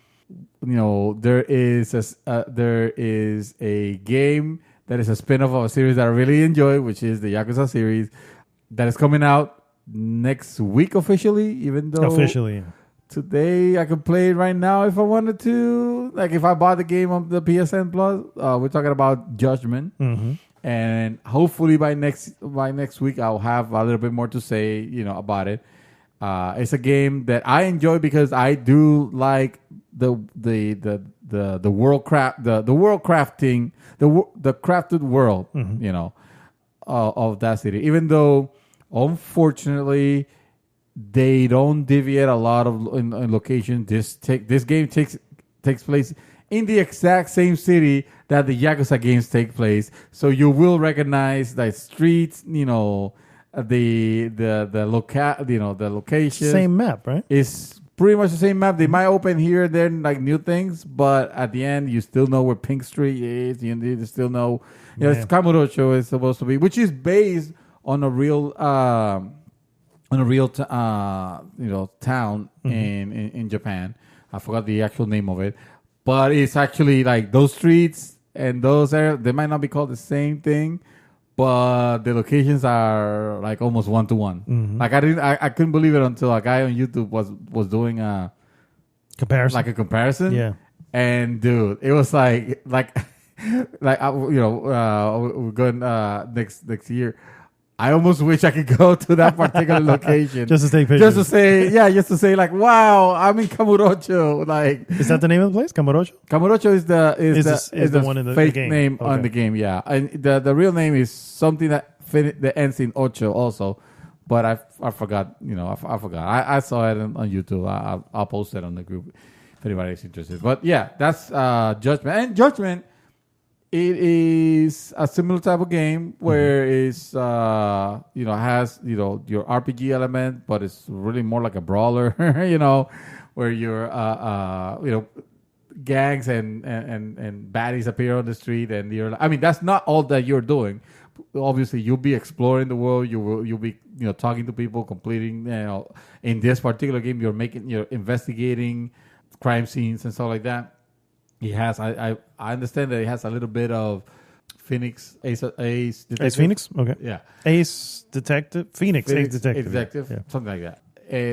there is a game that is a spin-off of a series that I really enjoy, which is the Yakuza series, that is coming out next week officially, even though today I could play it right now if I wanted to. If I bought the game on the PSN Plus, we're talking about Judgment, and hopefully by next week I'll have a little bit more to say, about it. It's a game that I enjoy because I do like the world craft, the world crafting, the crafted world, of that city, even though. Unfortunately, they don't deviate a lot in location. This game takes place in the exact same city that the Yakuza games take place. So you will recognize the streets, the location. Same map, right? It's pretty much the same map. They might open here and there like new things, but at the end, you still know where Pink Street is. You still know, it's Kamurocho is supposed to be, which is based on a real, town in Japan. I forgot the actual name of it, but it's actually like those streets and those areas. They might not be called the same thing, but the locations are like almost 1-to-1. Like I couldn't believe it until a guy on YouTube was doing a comparison, like a comparison. Yeah, and dude, it was like we're going next year. I almost wish I could go to that particular location just to take pictures. Just to say like, wow, I'm in Kamurocho. Like, is that the name of the place? Kamurocho? Kamurocho is the one in the fake game name on the game. Yeah, and the real name is something that ends in Ocho also, but I forgot. I forgot. I saw it on YouTube. I'll post it on the group if anybody's interested. But yeah, that's Judgment. And Judgment, it is a similar type of game where it's has your RPG element, but it's really more like a brawler. Where you're gangs and baddies appear on the street, and that's not all that you're doing. Obviously, you'll be exploring the world. You'll be talking to people, completing. In this particular game, you're investigating crime scenes and stuff like that. It has. I understand that it has a little bit of Phoenix Ace Detective. Ace Phoenix. Okay. Yeah. Ace Detective. Phoenix Ace Detective. Yeah. Something like that.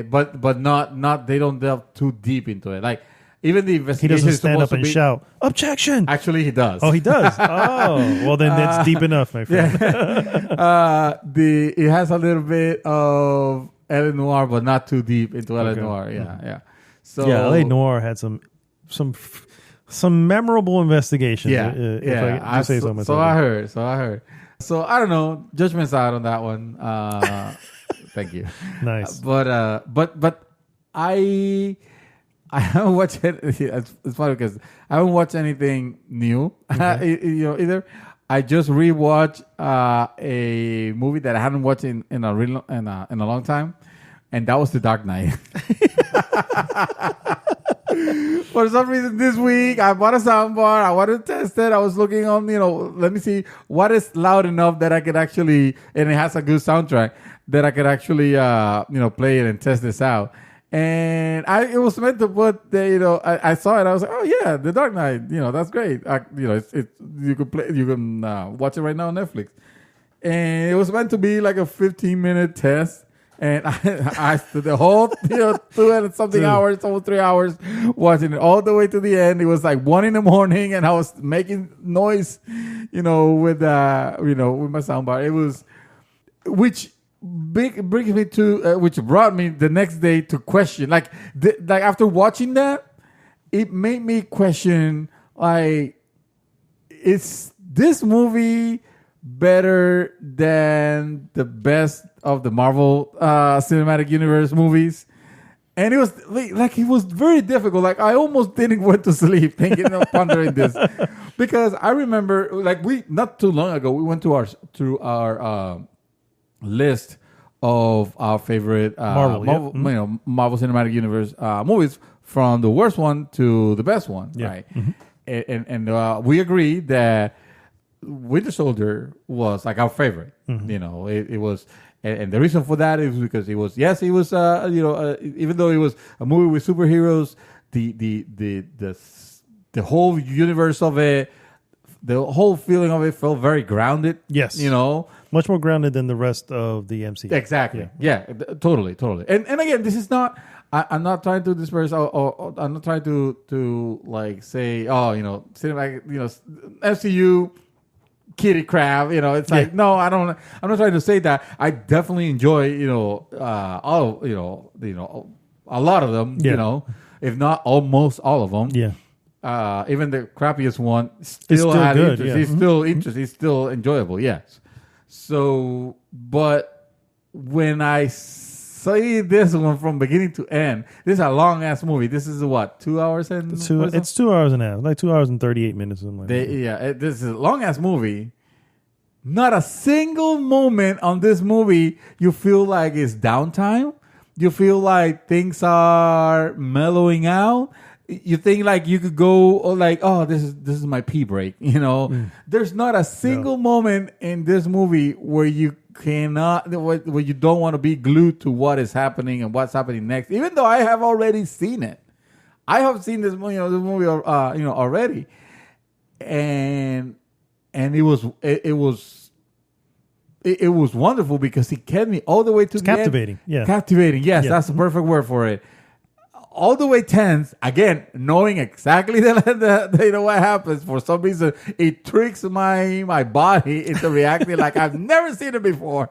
But not. They don't delve too deep into it. Like even the investigation. He doesn't stand up and shout objection. Actually, he does. Oh, he does. Oh, well then that's deep enough, my friend. Yeah. It has a little bit of L.A. Noire, but not too deep into L.A. Noire. Yeah, yeah. So L.A. Noire had some memorable investigations. Yeah, if I say so myself. So I heard. So I don't know. Judgment's out on that one. Thank you. Nice. But I haven't watched it. It's funny because I haven't watched anything new. Okay. Either. I just rewatched a movie that I hadn't watched in a long time, and that was The Dark Knight. For some reason this week I bought a soundbar. I wanted to test it. I was looking on, let me see what is loud enough that I could actually, and it has a good soundtrack that I could actually, play it and test this out. And it was meant to put I saw it. I was like, oh yeah, The Dark Knight. That's great. You can play. You can watch it right now on Netflix. And it was meant to be like a 15-minute test. And I stood the whole 2 and something hours, almost 3 hours, watching it all the way to the end. It was like 1 a.m, and I was making noise, with my soundbar. It was, which brought me the next day to question, like after watching that, it made me question, like, is this movie better than the best of the Marvel Cinematic Universe movies? And it was like it was very difficult. Like I almost didn't went to sleep thinking of pondering this, because I remember not too long ago we went to our list of our favorite Marvel Cinematic Universe movies, from the worst one to the best one, right? Mm-hmm. And we agreed that Winter Soldier was like our favorite. Mm-hmm. It was, and the reason for that is because even though it was a movie with superheroes, the whole universe of it, the whole feeling of it felt very grounded. Yes, much more grounded than the rest of the MCU. Exactly. Yeah, totally. And again, this is not. I'm not trying to disperse, or I'm not trying to like say, cinematic, MCU. Kitty crap, it's like, no, I'm not trying to say that. I definitely enjoy, a lot of them, if not almost all of them. Yeah. Even the crappiest one still had good, interest. Yeah. He's still interesting. He's still enjoyable. Yes. So, but when I see this one from beginning to end, this is a long ass movie. This is what, 2 hours and it's 2 hours and a half, like 2 hours and 38 minutes. Something like that. Yeah, this is a long ass movie. Not a single moment on this movie you feel like it's downtime. you feel like things are mellowing out. You think like you could go like, oh, this is my pee break. There's not a single moment in this movie where you where you don't want to be glued to what is happening and what's happening next. Even though I have already seen it, I have seen this movie, already, and it was wonderful because he kept me all the way to the captivating. end. Yeah, captivating. Yes, that's the perfect word for it. All the way tense. Again, knowing exactly what happens. For some reason, it tricks my body into reacting like I've never seen it before,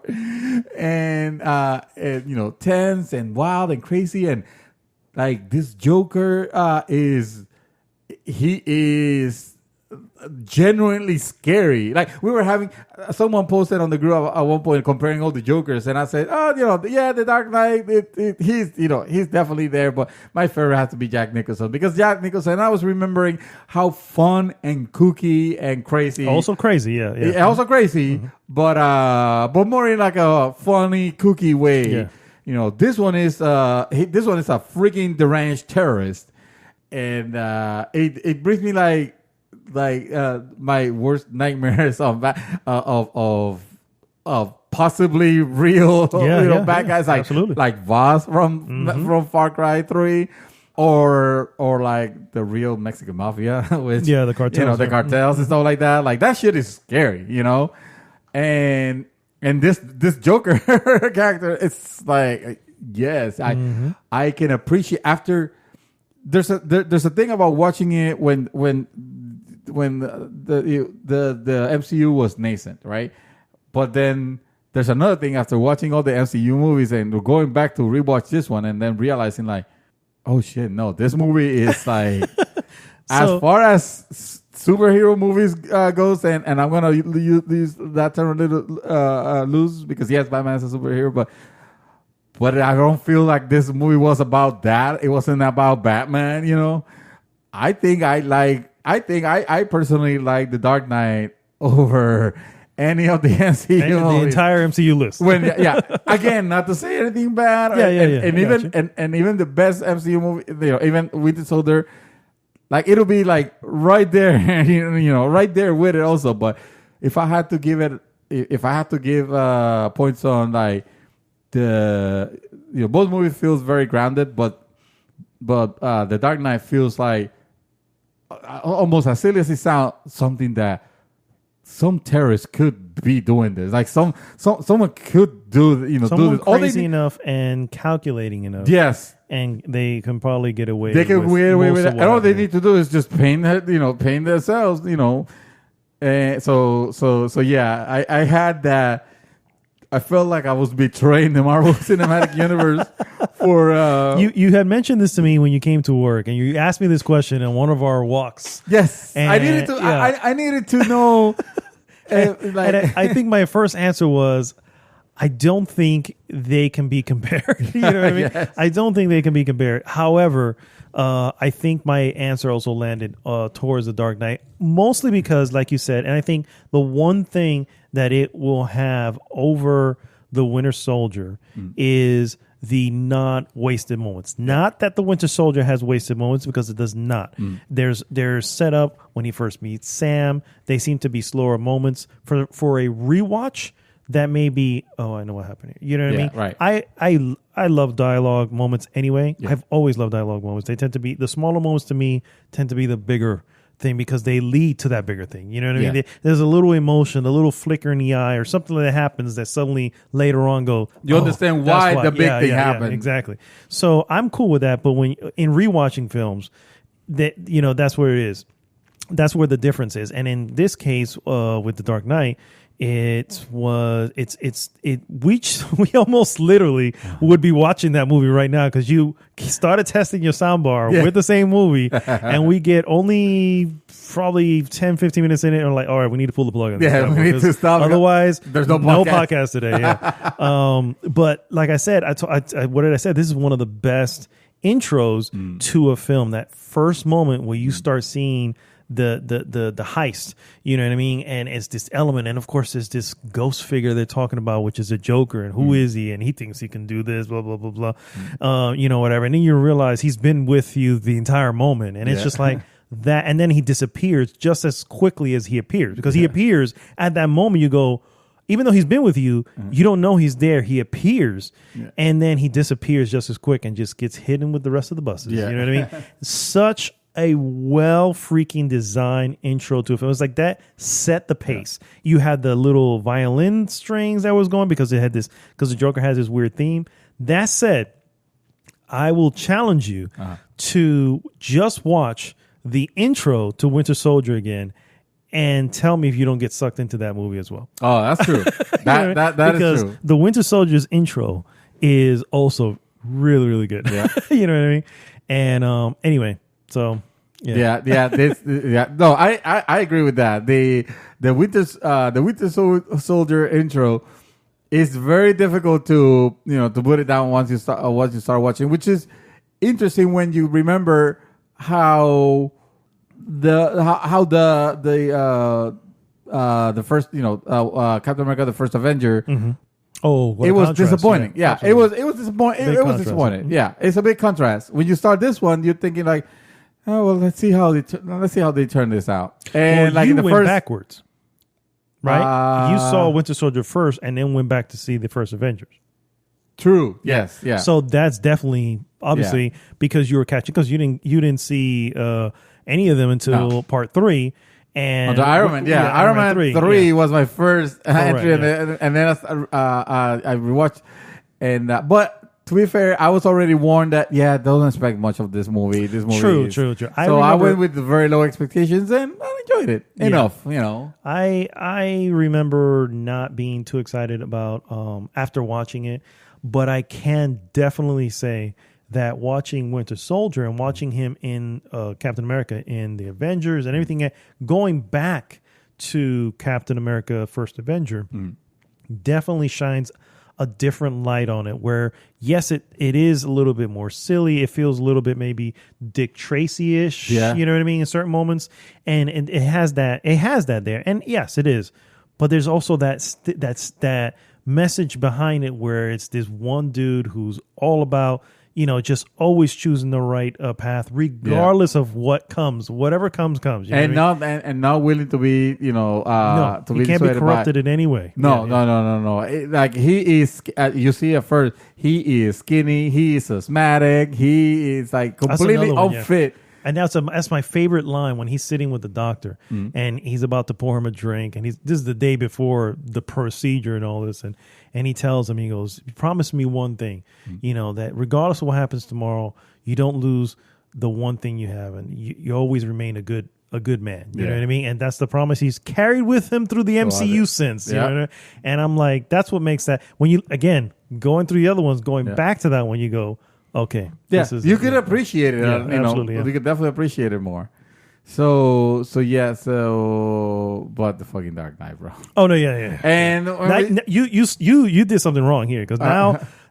and tense and wild and crazy, and like this Joker is genuinely scary. Like we were having someone posted on the group at one point comparing all the Jokers, and I said, the Dark Knight, he's definitely there, but my favorite has to be Jack Nicholson, because Jack Nicholson, I was remembering how fun and kooky and crazy, also crazy, also crazy, but more in like a funny kooky way. This one is a freaking deranged terrorist, and it brings me like my worst nightmares of possibly real bad guys, like Voss from Far Cry 3, or like the real Mexican mafia, which the cartels, the cartels and stuff like that. Like that shit is scary, and this Joker character, it's like, yes, I can appreciate after. There's a thing about watching it when the MCU was nascent, right? But then there's another thing after watching all the MCU movies and going back to rewatch this one and then realizing like, oh shit, no, this movie is like as far as superhero movies goes, and I'm gonna use that term a little loose because yes, Batman is a superhero, but I don't feel like this movie was about that. It wasn't about Batman, I think I personally like The Dark Knight over any of the MCU the entire MCU list. Again, not to say anything bad. And even the best MCU movie, even Winter Soldier, like it'll be like right there, right there with it also. But if I had to give points on like both movies feels very grounded, but The Dark Knight feels like almost as silly as it sounds, something that some terrorist could be doing this. Like someone could do, someone do this. Crazy enough and calculating enough. Yes, and they can probably get away. They can get away with it. And all they need to do is just paint themselves. And so yeah, I had that. I felt like I was betraying the Marvel Cinematic Universe for... You had mentioned this to me when you came to work, and you asked me this question in one of our walks. Yes. And, I needed to I needed to know... and I think my first answer was, I don't think they can be compared. You know what I mean? Yes. I don't think they can be compared. However, I think my answer also landed towards The Dark Knight, mostly because, like you said, and I think the one thing that it will have over the Winter Soldier is the not wasted moments. Not that the Winter Soldier has wasted moments, because it does not. There's set up when he first meets Sam. They seem to be slower moments. For a rewatch, that may be, oh, I know what happened here. You know what I mean? Right. I love dialogue moments anyway. Yeah. I've always loved dialogue moments. They tend to be, the smaller moments to me tend to be the bigger thing, because they lead to that bigger thing. You know what I mean? There's a little emotion, a little flicker in the eye, or something that happens that suddenly later on you understand why the big thing happened. Exactly. So I'm cool with that. But when in rewatching films, that's where it is. That's where the difference is. And in this case, with The Dark Knight, we almost literally would be watching that movie right now, because you started testing your soundbar with the same movie, and we get only probably 10-15 minutes in it, and we're like, all right, we need to pull the plug on this. We need to stop. Otherwise, there's no podcast today. Yeah. But like I said, what did I say? This is one of the best intros to a film. That first moment where you start seeing the heist. You know what I mean? And it's this element, and of course there's this ghost figure they're talking about, which is a Joker, and who is he? And he thinks he can do this, blah blah blah blah. You know, whatever. And then you realize he's been with you the entire moment, and it's just like that. And then he disappears just as quickly as he appears, because he appears at that moment. You go. Even though he's been with you, you don't know he's there. He appears, and then he disappears just as quick and just gets hidden with the rest of the buses. You know what I mean? Such a well freaking design intro to it. It was like that set the pace. You had the little violin strings that was going because the Joker has this weird theme. That said, I will challenge you to just watch the intro to Winter Soldier again and tell me if you don't get sucked into that movie as well. Oh, that's true. That because is true. The Winter Soldier's intro is also really, really good. Yeah. You know what I mean? And anyway, so yeah. No, I agree with that. The Winter Soldier intro is very difficult to put it down once you start watching, which is interesting when you remember how the first Captain America, the first Avenger. Mm-hmm. Oh, it was disappointing. Yeah, it was disappointing. It was contrast. disappointing. Mm-hmm. Yeah, it's a big contrast. When you start this one, you're thinking like, oh well, let's see how they turn this out. And well, like you the went first backwards, right? You saw Winter Soldier first, and then went back to see the first Avengers. True. Yes. Yeah. So that's definitely obviously because you were catching, because you didn't see any of them until part 3. And the Iron Man, Iron Man 3 was my first entry, and then I rewatched. And but to be fair, I was already warned that don't expect much of this movie. True. I went with very low expectations, and I enjoyed it enough. I remember not being too excited about after watching it, but I can definitely say that watching Winter Soldier and watching him in Captain America in the Avengers and everything, going back to Captain America First Avenger, definitely shines a different light on it, where yes, it is a little bit more silly. It feels a little bit maybe Dick Tracy-ish, you know what I mean, in certain moments. And it has that there. And yes, it is. But there's also that message behind it, where it's this one dude who's all about, just always choosing the right path, regardless of what comes, whatever comes. And not willing to be, no, he can't be corrupted in any way. No. Like he is, you see at first, he is skinny, he is asthmatic, he is like completely unfit. And that's my favorite line, when he's sitting with the doctor and he's about to pour him a drink, and this is the day before the procedure and all this, and he tells him, he goes, "You promise me one thing, that regardless of what happens tomorrow, you don't lose the one thing you have, and you always remain a good man." You know what I mean? And that's the promise he's carried with him through the MCU since. You know what I mean? And I'm like, that's what makes that, when you again going through the other ones, going back to that one, you go, okay. You could appreciate it. Absolutely. You could definitely appreciate it more. But the fucking Dark Knight, bro. Oh no, yeah. And you did something wrong here, because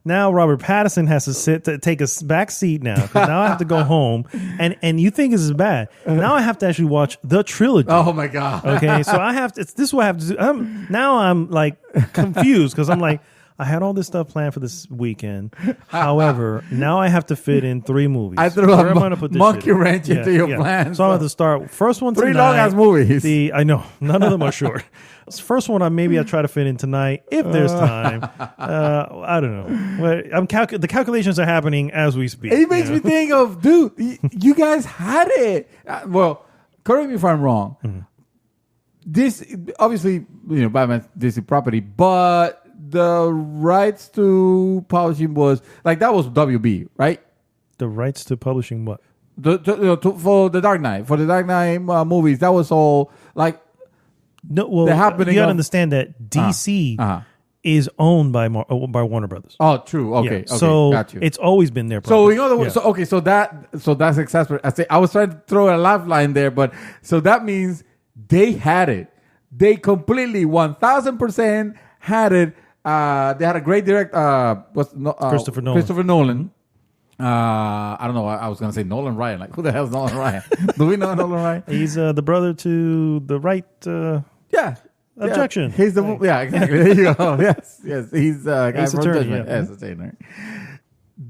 now Robert Pattinson has to take a back seat now, because now I have to go home, and you think this is bad. Now I have to actually watch the trilogy. Oh my god. Okay, so I have to. This is what I have to do. I'm like confused, because I'm like, I had all this stuff planned for this weekend. However, now I have to fit in 3 movies. I threw a monkey wrench into your plans. So I'm going to start. First one tonight. 3 long-ass movies. I know. None of them are short. First one, I try to fit in tonight if there's time. I don't know. The calculations are happening as we speak. It makes me think of, dude, you guys had it. Well, correct me if I'm wrong. Mm-hmm. This, obviously, Batman's Disney property, but the rights to publishing was like, that was WB, right? The rights to publishing what? For the Dark Knight, movies, that was all like. No, well, you got to understand that DC is owned by Warner Brothers. Oh, true. Okay, so got you. It's always been their property. So in other words, so that's exasperating. I was trying to throw a lifeline there, but so that means they had it. They completely 1,000% had it. They had a great director, Christopher Nolan. I don't know. I was going to say Nolan Ryan. Like, who the hell is Nolan Ryan? Do we know Nolan Ryan? He's the brother to the right. Yeah. Objection. He's the yeah, exactly. There you go. Yes. He's guy Ace from Attorney, Judgment. yeah. Yes, attorney.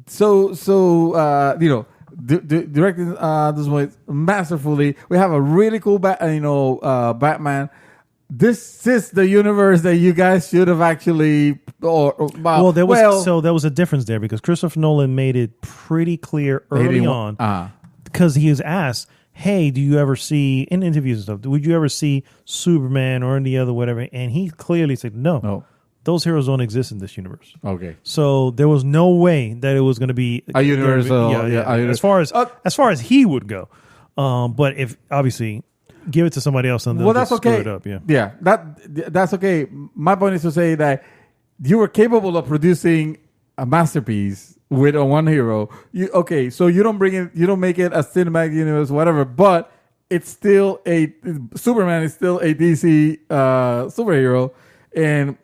So you know, directing this way masterfully. We have a really cool Batman. This is the universe that you guys should have actually Well, there was a difference there because Christopher Nolan made it pretty clear early on because he was asked, hey, do you ever see, in interviews and stuff, would you ever see Superman or any other whatever? And he clearly said, no. Those heroes don't exist in this universe. Okay. So there was no way that it was going to be a universal. As far as he would go. But if, obviously, give it to somebody else and they'll that's just okay. screw it up. Yeah, that's okay. My point is to say that you were capable of producing a masterpiece with a one hero. So you don't make it a cinematic universe, whatever, but it's still Superman is still a DC superhero, and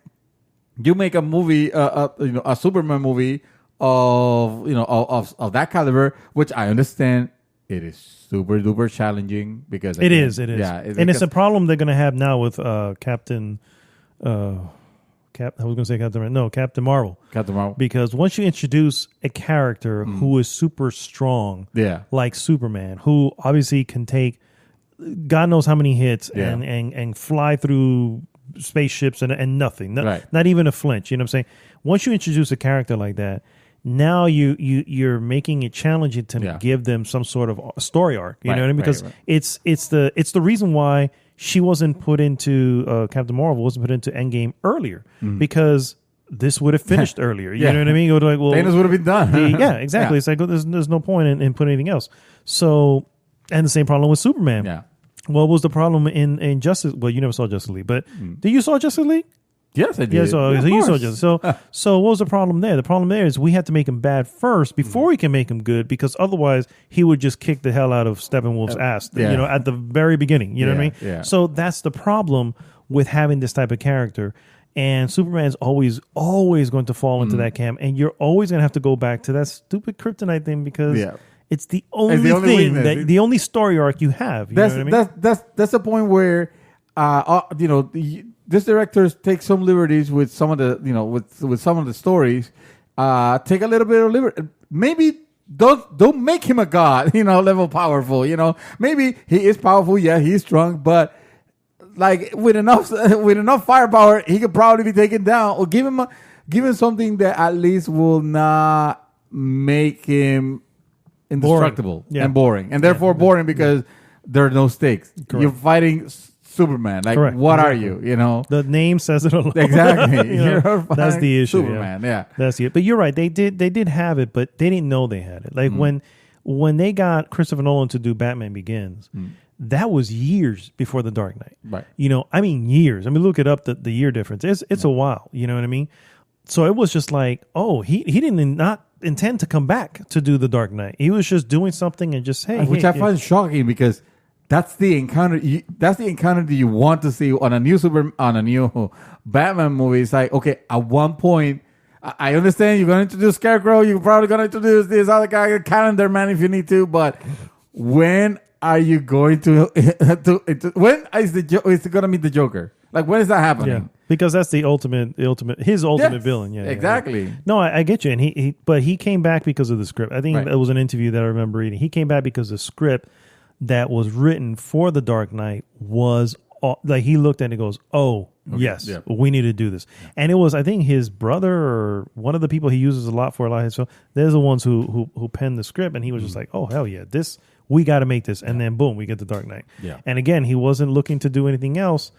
you make a movie, a Superman movie of that caliber, which I understand it is super duper challenging because it is. Yeah, it's a problem they're going to have now with Captain. Captain Marvel. Captain Marvel. Because once you introduce a character who is super strong, like Superman, who obviously can take God knows how many hits and fly through spaceships and nothing, not even a flinch. You know what I'm saying? Once you introduce a character like that, now you're making it challenging to give them some sort of story arc. You know what I mean? Because it's the reason why she wasn't put into Captain Marvel wasn't put into Endgame earlier because this would have finished earlier. You know what I mean? It like, well, Thanos would have been done. Exactly. It's like there's no point in putting anything else. So, and the same problem with Superman. Yeah. What was the problem in Justice? Well, you never saw Justice League, but did you saw Justice League? Yes, I did. Yeah, so you saw Justice. So what was the problem there? The problem there is we had to make him bad first before we can make him good, because otherwise he would just kick the hell out of Steppenwolf's ass, at the very beginning. You know what I mean? Yeah. So that's the problem with having this type of character. And Superman's always going to fall into that camp, and you're always going to have to go back to that stupid kryptonite thing because it's the only thing the only story arc you have. You know what I mean? That's the point where this director takes some liberties with some of the with some of the stories. Take a little bit of liberty. Maybe don't make him a god. Level powerful. Maybe he is powerful. Yeah, he's strong, but like with enough firepower, he could probably be taken down. Or give him something that at least will not make him indestructible and boring, and therefore boring because there are no stakes. Correct. You're fighting Superman. Like, Correct. What Exactly. are you? The name says it alone. Exactly. That's the issue. Superman. Yeah. That's it. But you're right. They did have it, but they didn't know they had it. Like when they got Christopher Nolan to do Batman Begins, that was years before The Dark Knight. Right. Years. Look it up, the year difference. It's a while. You know what I mean? So it was just like, he didn't not intend to come back to do The Dark Knight. He was just doing something and just, which I find shocking because that's the encounter. That's the encounter that you want to see on a new Batman movie. It's like, okay, at one point, I understand you're going to introduce Scarecrow. You're probably going to introduce this other guy, Calendar Man, if you need to. But when are you going to? When is it going to meet the Joker? Like, when is that happening? Yeah, because that's his ultimate villain. Yeah, exactly. Yeah. No, I get you. And but he came back because of the script. I think it was an interview that I remember reading. He came back because the script that was written for The Dark Knight was like, he looked at it and goes, yes, we need to do this. And it was, I think, his brother or one of the people he uses a lot for a lot of his films. They're the ones who penned the script, and he was just like, oh, hell yeah, we got to make this. And then boom, we get The Dark Knight. Yeah. And again, he wasn't looking to do anything else,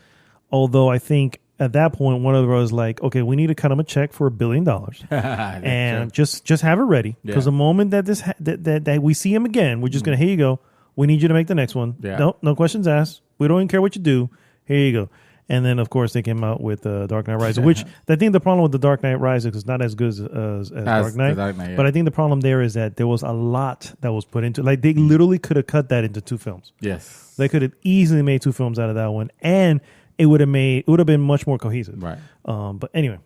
although I think at that point, one of the brothers like, okay, we need to cut him a check for $1 billion and just have it ready. Because the moment that that we see him again, we're just going to, here you go. We need you to make the next one. Yeah. No questions asked. We don't even care what you do. Here you go. And then, of course, they came out with Dark Knight Rises, which I think the problem with The Dark Knight Rises is not as good as Dark Knight. But I think the problem there is that there was a lot that was put into it. Like, they literally could have cut that into 2 films. Yes. They could have easily made 2 films out of that one. And it would have been much more cohesive. Right. But anyway.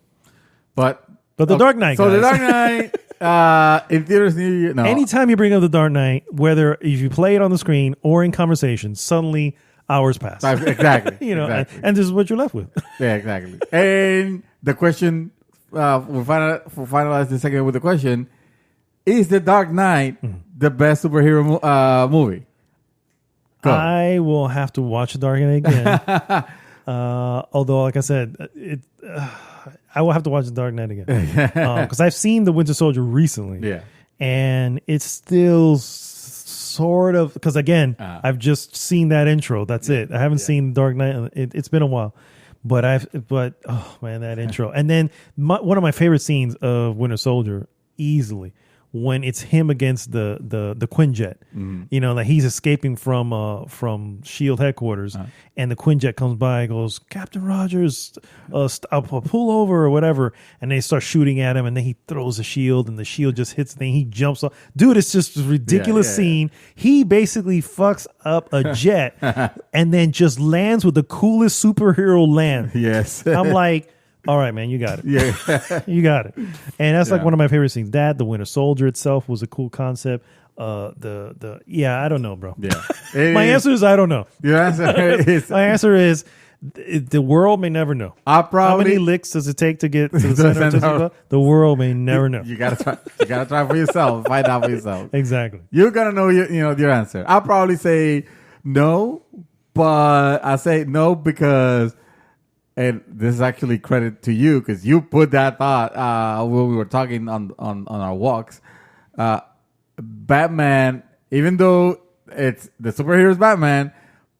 But The Dark Knight, so guys. The Dark Knight, In theaters near you, no. Anytime you bring up The Dark Knight, whether if you play it on the screen or in conversation, suddenly hours pass. Exactly. Exactly. And this is what you're left with. Yeah, exactly. And the question, we'll finalize the second with the question: is The Dark Knight the best superhero movie? Go. I will have to watch The Dark Knight again. Although, like I said, I will have to watch The Dark Knight again because I've seen The Winter Soldier recently. Yeah, and it's still sort of because again, I've just seen that intro. That's it. I haven't seen The Dark Knight. It's been a while, but oh man, that intro. And then one of my favorite scenes of Winter Soldier, easily, when it's him against the Quinjet, like he's escaping from Shield headquarters, and the Quinjet comes by and goes, Captain Rogers, I'll pull over or whatever, and they start shooting at him, and then he throws a shield, and the shield just hits the thing. He jumps off. Dude, it's just a ridiculous scene. He basically fucks up a jet, and then just lands with the coolest superhero land. Yes, I'm like, all right, man, you got it. Yeah, you got it. And that's like one of my favorite things. That, the Winter Soldier itself was a cool concept. I don't know, bro. Yeah, my answer is I don't know. Your answer is my answer is the world may never know. How many licks does it take to get to the center of Tootsie Pop? The world may never know. You gotta try. You gotta try for yourself. Find out for yourself. Exactly. You're gonna know your answer. I'll probably say no, but I say no because. And this is actually credit to you because you put that thought when we were talking on our walks. Batman, even though it's the superhero is Batman,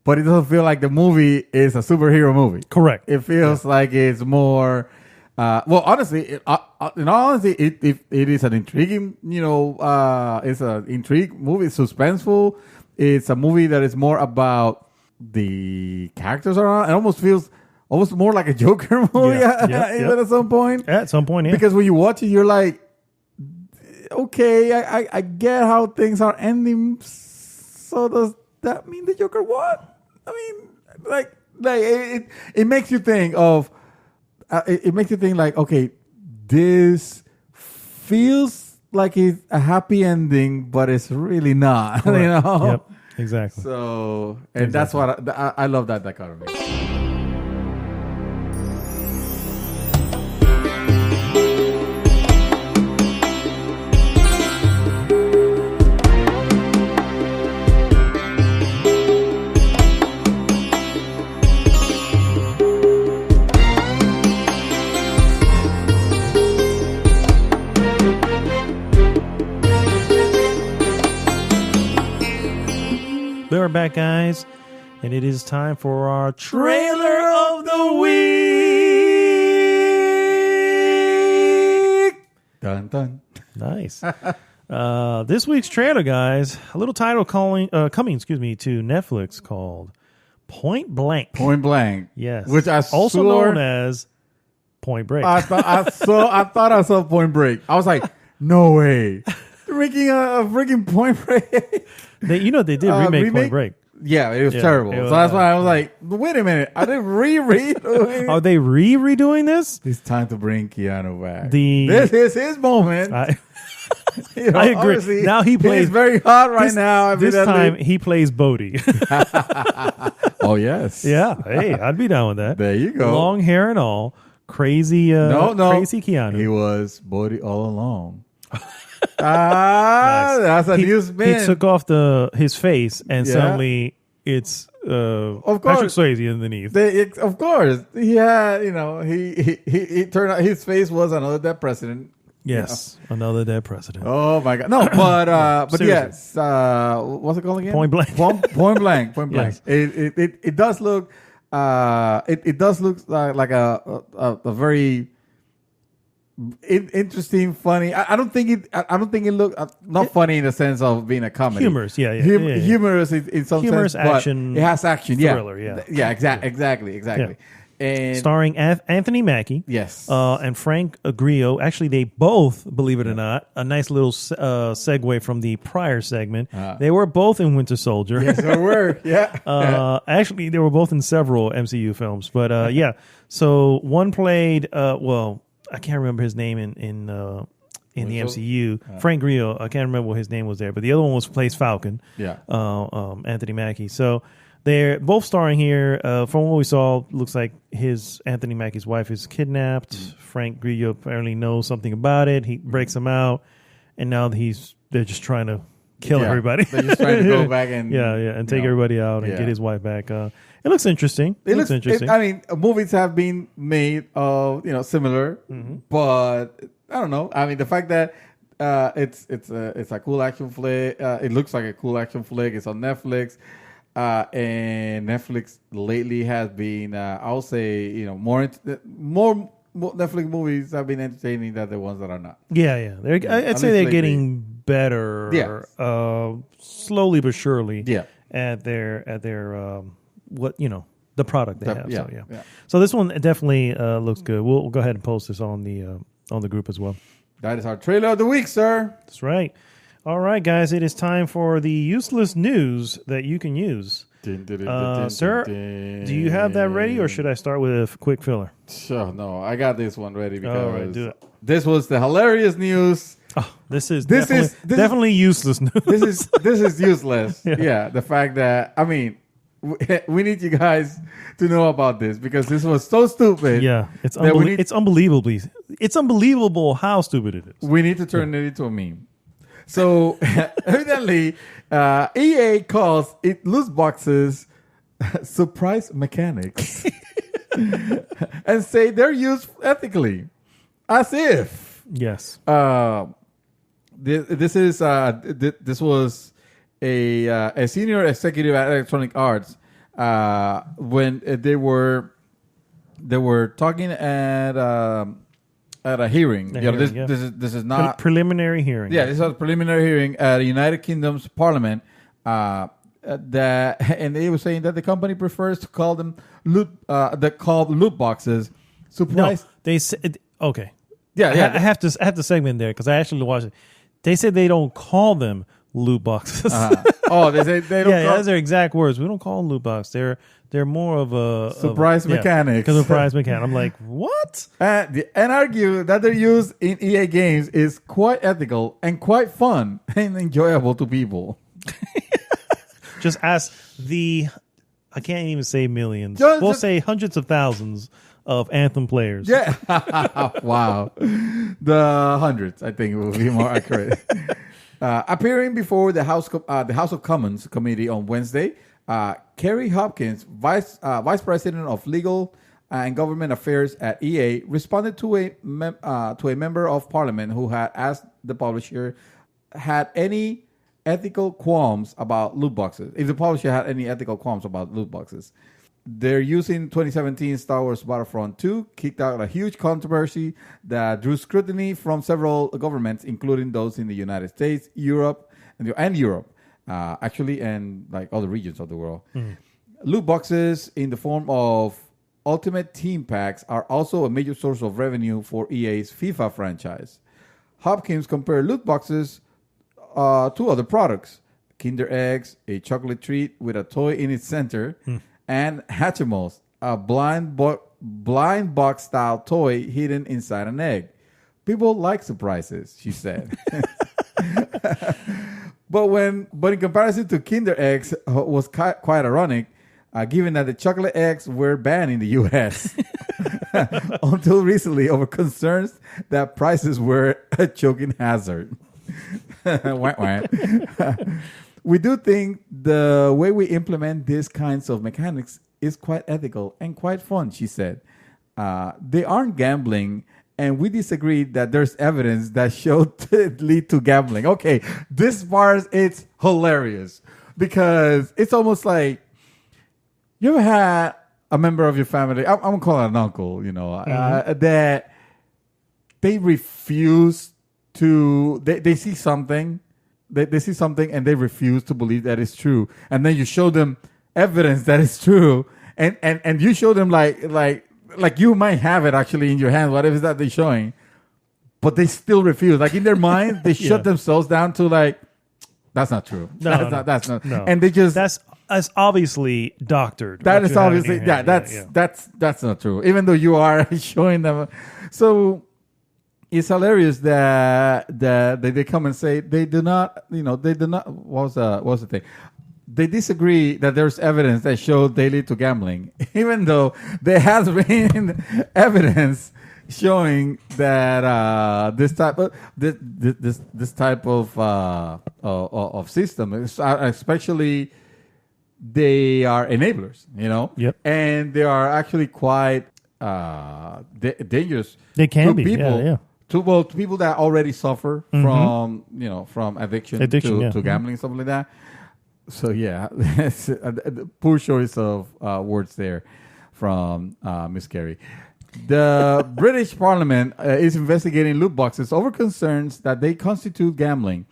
but it doesn't feel like the movie is a superhero movie. Correct. It feels like it's more. Honestly, in all honesty, it is an intriguing. It's an intrigue movie. It's suspenseful. It's a movie that is more about the characters around. It almost feels. Almost more like a Joker movie, even at some point. At some point, yeah. Because when you watch it, you're like, okay, I get how things are ending. So does that mean the Joker won? I mean, like it makes you think of. It makes you think like, okay, this feels like it's a happy ending, but it's really not. Correct. Yep, exactly. So, and that's what I love that dichotomy. We're back, guys, and it is time for our trailer of the week. Dun dun. Nice. This week's trailer, guys, a little title coming to Netflix called Point Blank. Point Blank. Yes. Which I also known as Point Break. I thought I saw Point Break. I was like, no way. They're making a freaking Point Break. They did remake Point Break. Yeah, it was terrible. So that's why I was like, wait a minute. Are they redoing? Are they redoing this? It's time to bring Keanu back. This is his moment. I agree. Now he plays. He's very hot right now. This time he plays Bodhi. Oh, yes. Yeah. Hey, I'd be down with that. There you go. Long hair and all. Crazy crazy Keanu. He was Bodhi all along. Nice. That's a new spin. He took off his face, and suddenly it's of course Patrick Swayze underneath. Of course, he had he turned out his face was another dead president. Yes, another dead president. Oh my God, no, but yes, what's it called again? Point Blank. Point Blank. Point Blank. Yes. It does look it does look like a very interesting, funny. I don't think it looked not funny in the sense of being a comedy. Humorous, humorous in some humorous sense. action. It has action, thriller, exactly. Yeah. And starring Anthony Mackie, yes, and Frank Grillo. Actually, they both, believe it or not, a nice little segue from the prior segment. They were both in Winter Soldier. Yes, they were. Yeah. Actually, they were both in several MCU films. But yeah, so one played. I can't remember his name in in the MCU. Frank Grillo, I can't remember what his name was there, but the other one plays Falcon. Yeah. Anthony Mackie. So they're both starring here. From what we saw, looks like Anthony Mackie's wife is kidnapped. Frank Grillo apparently knows something about it. He breaks him out, and now they're just trying to kill everybody. They're just trying to go back and and take everybody out and get his wife back. It looks interesting. It looks interesting. I mean, movies have been made of similar, but I don't know. I mean, the fact that it's a cool action flick. It looks like a cool action flick. It's on Netflix, and Netflix lately has been, I'll say, more Netflix movies have been entertaining than the ones that are not. Yeah. I'd say they're getting better, slowly but surely. Yeah. At their the product they have. Yeah, so So this one definitely looks good. We'll go ahead and post this on the group as well. That is our trailer of the week, sir. That's right. All right, guys, it is time for the useless news that you can use. Sir, do you have that ready, or should I start with a quick filler? Sure, no, I got this one ready because All right, do it. This was the hilarious news. Oh, this is definitely useless news. This is useless. Yeah, the fact that we need you guys to know about this because this was so stupid. Yeah, it's unbelievable how stupid it is. We need to turn it into a meme. So evidently, EA calls it loot boxes surprise mechanics and say they're used ethically, as if. Yes. This was a senior executive at Electronic Arts when they were talking at a hearing. This is not preliminary hearing. Yeah, this was a preliminary hearing at the United Kingdom's Parliament. And they were saying that the company prefers to call them loot boxes. Surprise! No, they said okay. Yeah. I have to segment there because I actually watched it. They said they don't call them loot boxes. Oh, they say they don't. Yeah, that's their exact words. We don't call them loot boxes. They're more of a surprise mechanics. A surprise mechanic. I'm like, what? And argue that their use in EA games is quite ethical and quite fun and enjoyable to people. Just ask I can't even say millions. We'll say hundreds of thousands of Anthem players. Yeah. Wow. The hundreds, I think, will be more accurate. Appearing before the House of Commons committee on Wednesday, Kerry Hopkins, vice president of legal and government affairs at EA, responded to a member of parliament who had asked the publisher had any ethical qualms about loot boxes. If the publisher had any ethical qualms about loot boxes. Their use in 2017 Star Wars Battlefront 2 kicked out a huge controversy that drew scrutiny from several governments, including those in the United States, Europe, actually, and like other regions of the world. Loot boxes in the form of Ultimate Team Packs are also a major source of revenue for EA's FIFA franchise. Hopkins compared loot boxes to other products: Kinder Eggs, a chocolate treat with a toy in its center, and Hatchimals, a blind box style toy hidden inside an egg. People like surprises, she said. But in comparison to Kinder Eggs, was quite ironic, given that the chocolate eggs were banned in the U.S. until recently over concerns that prices were a choking hazard. We do think the way we implement these kinds of mechanics is quite ethical and quite fun, she said. They aren't gambling, and we disagree that there's evidence that showed it lead to gambling. Okay, this part, it's hilarious because it's almost like you ever had a member of your family, I'm going to call it an uncle, that they refuse to, they see something. They see something and they refuse to believe that it's true, and then you show them evidence that it's true, and you show them like you might have it actually in your hand, whatever it is that they're showing, but they still refuse. Like in their mind, they shut themselves down to like, that's not true. That's not. And they just that's obviously doctored. That is obviously that's not true. Even though you are showing them, so it's hilarious that they come and say they do not. What was the thing? They disagree that there's evidence that shows they lead to gambling, even though there has been evidence showing that this type of system, especially they are enablers, Yep. and they are actually quite dangerous. They can to be, people, yeah. to people that already suffer from addiction to gambling, something like that. So yeah, poor choice of words there from Miss Carey. The British Parliament is investigating loot boxes over concerns that they constitute gambling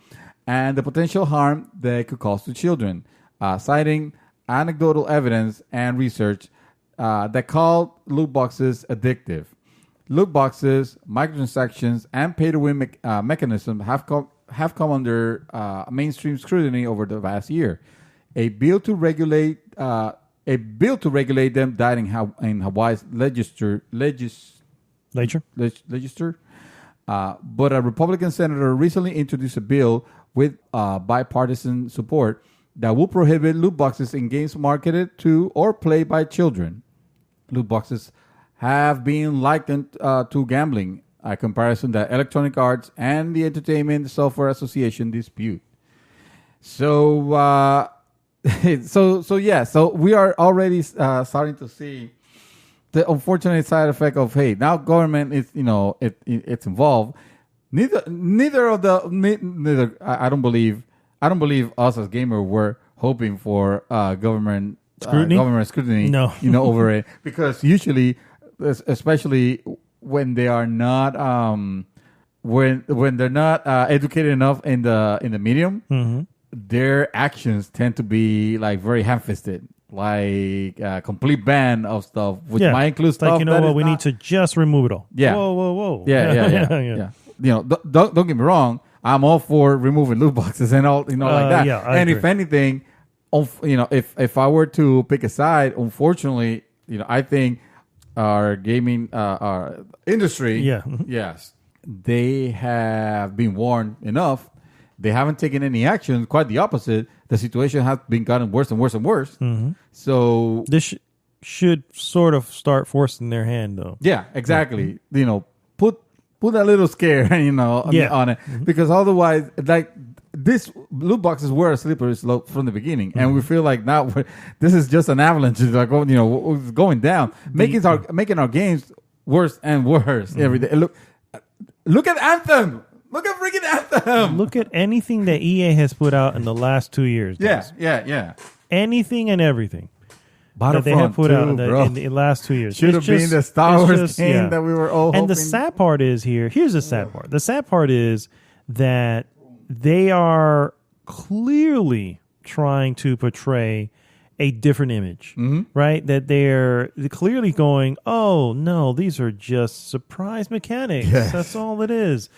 and the potential harm they could cause to children, citing anecdotal evidence and research that called loot boxes addictive. Loot boxes, microtransactions, and pay-to-win mechanisms have come under mainstream scrutiny over the past year. A bill to regulate them died in Hawaii's legislature. But a Republican senator recently introduced a bill with bipartisan support that will prohibit loot boxes in games marketed to or played by children. Loot boxes have been likened to gambling, a comparison that Electronic Arts and the Entertainment Software Association dispute. So we are already starting to see the unfortunate side effect of now government is it's involved. Neither I don't believe us as gamers were hoping for government scrutiny. No. Over it, because usually, especially when they are not when they're not educated enough in the medium, Mm-hmm. their actions tend to be like very ham-fisted, like a complete ban of stuff, which might include stuff. Like, we need to just remove it all. Yeah. Whoa. Yeah. Don't get me wrong. I'm all for removing loot boxes and all, like that. Yeah, I and agree. if anything, if I were to pick a side, unfortunately, I think our gaming our industry, yes, they have been warned enough. They haven't taken any action. Quite the opposite. The situation has been gotten worse and worse and worse. Mm-hmm. So this should sort of start forcing their hand, though. yeah, exactly. Put a little scare, on it, Mm-hmm. because otherwise, like, this loot boxes were a slippery slope from the beginning, and we feel like now this is just an avalanche. It's like, it's going down, making our games worse and worse every day. Look at Anthem. Look at freaking Anthem. Look at anything that EA has put out in the last 2 years. guys. Yeah. Anything and everything that they have Battlefront put 2, out in bro. the last 2 years. Should have been the Star Wars just, game that we were all hoping. And the sad part is here's the sad part. The sad part is that they are clearly trying to portray a different image, right? That they're clearly going, oh, no, these are just surprise mechanics. Yes. That's all it is.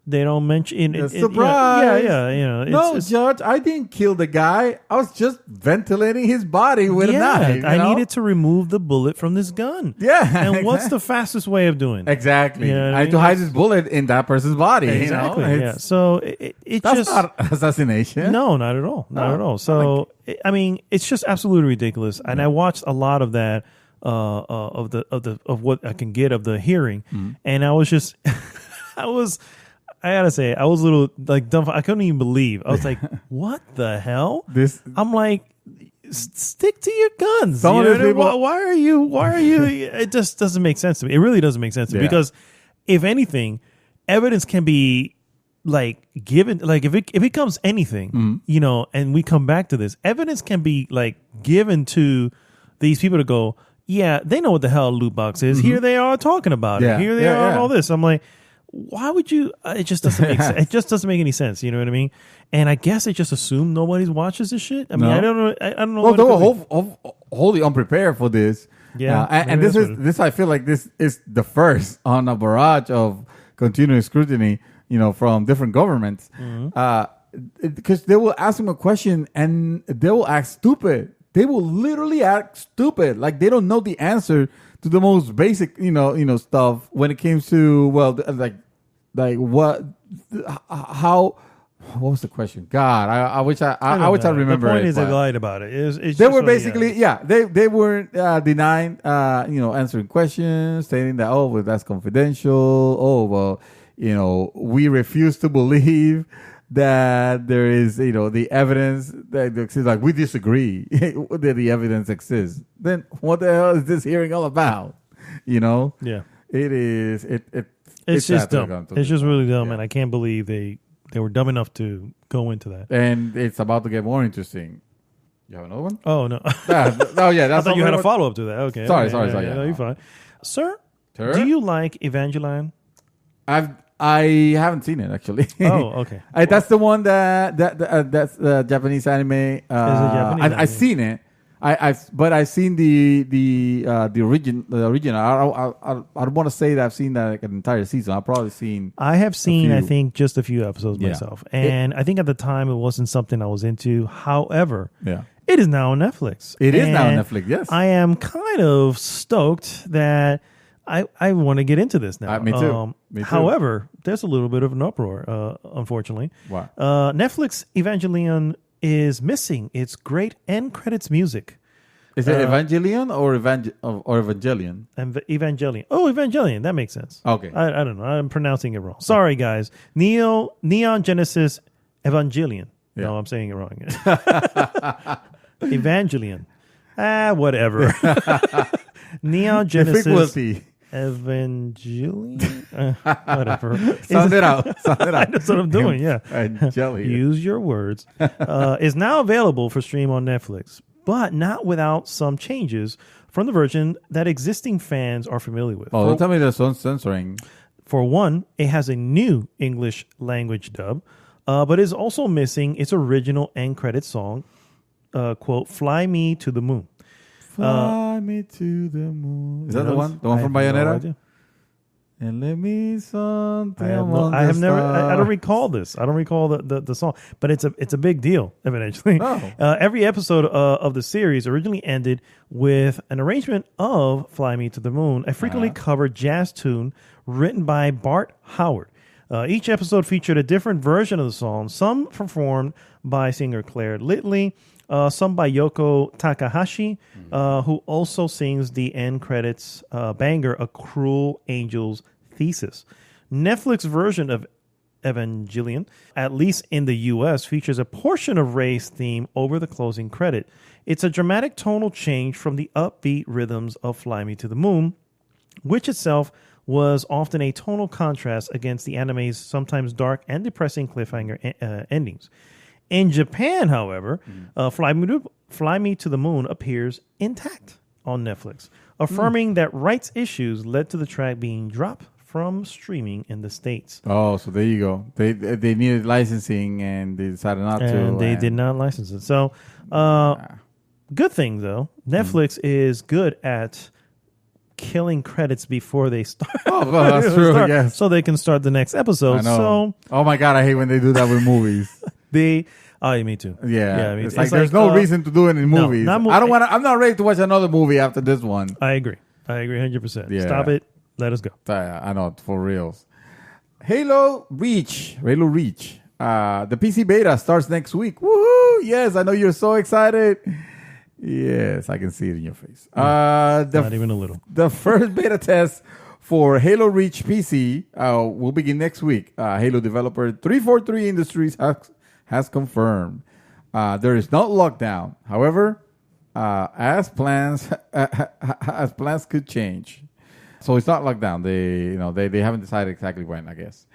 They don't mention it. Surprise! Yeah. No, Judge, I didn't kill the guy. I was just ventilating his body with a knife. I needed to remove the bullet from this gun. Yeah, And what's the fastest way of doing it? Exactly. You know what I had to hide this bullet in that person's body. Exactly. Yeah. So it That's just not assassination. no, not at all, not at all. So it's just absolutely ridiculous. And I watched a lot of that of what I can get of the hearing, and I was just I gotta say, I was a little like dumb. I couldn't even believe. I was like, "What the hell?" I'm like, "Stick to your guns." Some of these people- Why are you? It just doesn't make sense to me. It really doesn't make sense to me because, if anything, evidence can be like given. Like if it becomes anything, and we come back to this, evidence can be like given to these people to go, "Yeah, they know what the hell a loot box is. Here they are talking about it. Here they are, all this." I'm like, why would you? It just doesn't make sense. It just doesn't make any sense. You know what I mean? And I guess they just assume nobody watches this shit. I mean, I don't know. I don't know. Well, they were wholly unprepared for this. Yeah, and this I feel like this is the first on a barrage of continuous scrutiny. From different governments, because they will ask them a question and they will act stupid. They will literally act stupid, like they don't know the answer to the most basic, stuff when it comes to like like what, how. What was the question? God, I wish I remember. The point it, is they but lied about it. It's they just were so, basically they weren't denying answering questions, stating that well, that's confidential. Oh well, we refuse to believe that there is the evidence that exists. Like we disagree that the evidence exists. Then what the hell is this hearing all about? Yeah. It is. It's just dumb. It's just really dumb, Yeah. and I can't believe they were dumb enough to go into that. And it's about to get more interesting. You have another one? Oh no! That's I thought you had a follow up to that. Okay. Sorry. Yeah, no, you're fine. Sir, do you like Evangelion? I haven't seen it actually. Oh, okay. That's the one that's the Japanese anime. I've seen it. But I've seen the original. I don't want to say that I've seen that like an entire season. I've probably seen. I have seen, I think, just a few episodes myself, and I think at the time it wasn't something I was into. However, it is now on Netflix. It is now on Netflix. Yes, I am kind of stoked that I want to get into this now. Me too. However, there's a little bit of an uproar, unfortunately. What? Netflix Evangelion is missing its great end credits music. Is it Evangelion or Evangelion? Evangelion. Oh, Evangelion. That makes sense. Okay. I don't know. I'm pronouncing it wrong. Sorry, guys. Neon Genesis Evangelion. Yeah. No, I'm saying it wrong. Evangelion. Whatever. Neon Genesis Evangelion? Whatever. Sound it out. That's what I'm doing, yeah. Evangelion. Use your words. Is now available for stream on Netflix, but not without some changes from the version that existing fans are familiar with. Oh, don't tell me there's some censoring. For one, it has a new English language dub, but is also missing its original end credit song, quote, Fly Me to the Moon. Fly me to the moon. Is that the one? The one from Bayonetta? No, and let me something. I have never. I don't recall this. I don't recall the song, but it's a big deal. Evidently, every episode of the series originally ended with an arrangement of "Fly Me to the Moon," a frequently covered jazz tune written by Bart Howard. Each episode featured a different version of the song. Some performed by singer Claire Litley. Some by Yoko Takahashi, who also sings the end credits banger, A Cruel Angel's Thesis. Netflix version of Evangelion, at least in the U.S., features a portion of Ray's theme over the closing credit. It's a dramatic tonal change from the upbeat rhythms of Fly Me to the Moon, which itself was often a tonal contrast against the anime's sometimes dark and depressing cliffhanger endings. In Japan, however, Fly Me to the Moon appears intact on Netflix, affirming that rights issues led to the track being dropped from streaming in the States. Oh, so there you go. They needed licensing and they decided not to. And they did not license it. So, good thing, though. Netflix is good at killing credits before they start. Oh, well, that's true, yes. So they can start the next episode. I know. Oh, my God, I hate when they do that with movies. Me too. Yeah, it's like there's no reason to do it in movies. I'm not ready to watch another movie after this one. I agree 100%. Yeah. Stop it. Let us go. I know, for reals. Halo Reach. The PC beta starts next week. Woohoo! Yes, I know you're so excited. Yes, I can see it in your face. Not even a little. The first beta test for Halo Reach PC will begin next week. Halo developer 343 Industries has confirmed there is no lockdown. However, as plans could change, so it's not lockdown. They haven't decided exactly when. I guess.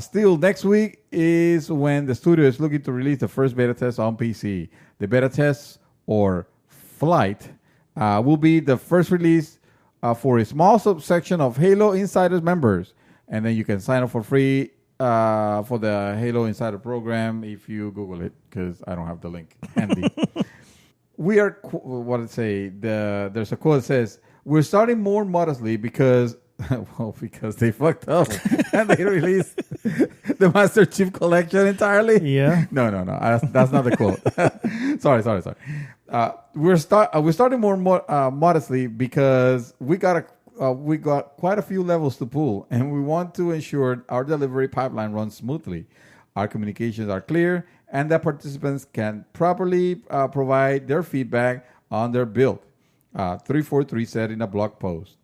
Still, next week is when the studio is looking to release the first beta test on PC. The beta test or flight will be the first release for a small subsection of Halo Insiders members, and then you can sign up for free for the Halo Insider program if you Google it, because I don't have the link handy. We are, what did it say? There's a quote that says, "We're starting more modestly because they fucked up and they released the Master Chief Collection entirely." Yeah. No. That's not the quote. Sorry. We're starting more modestly because we got we got quite a few levels to pull, and we want to ensure our delivery pipeline runs smoothly, our communications are clear, and that participants can properly provide their feedback on their build. 343 said in a blog post.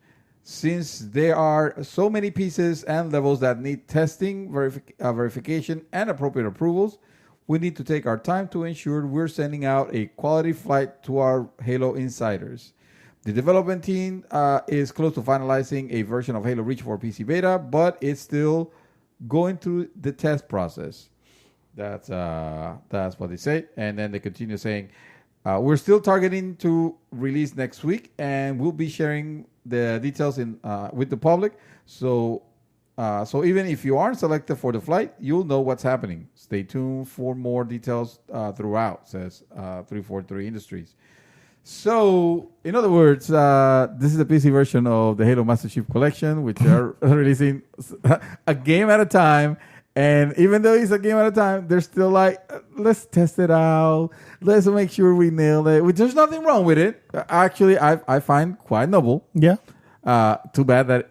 Since there are so many pieces and levels that need testing, verification, and appropriate approvals, we need to take our time to ensure we're sending out a quality flight to our Halo insiders. The development team is close to finalizing a version of Halo Reach for PC beta, but it's still going through the test process. That's what they say. And then they continue saying, we're still targeting to release next week, and we'll be sharing the details with the public. So even if you aren't selected for the flight, you'll know what's happening. Stay tuned for more details throughout, says 343 Industries. So, in other words, this is the PC version of the Halo Master Chief Collection, which are releasing a game at a time. And even though it's a game at a time, they're still like, let's test it out. Let's make sure we nail it. There's nothing wrong with it. Actually, I find quite noble. Yeah. Too bad that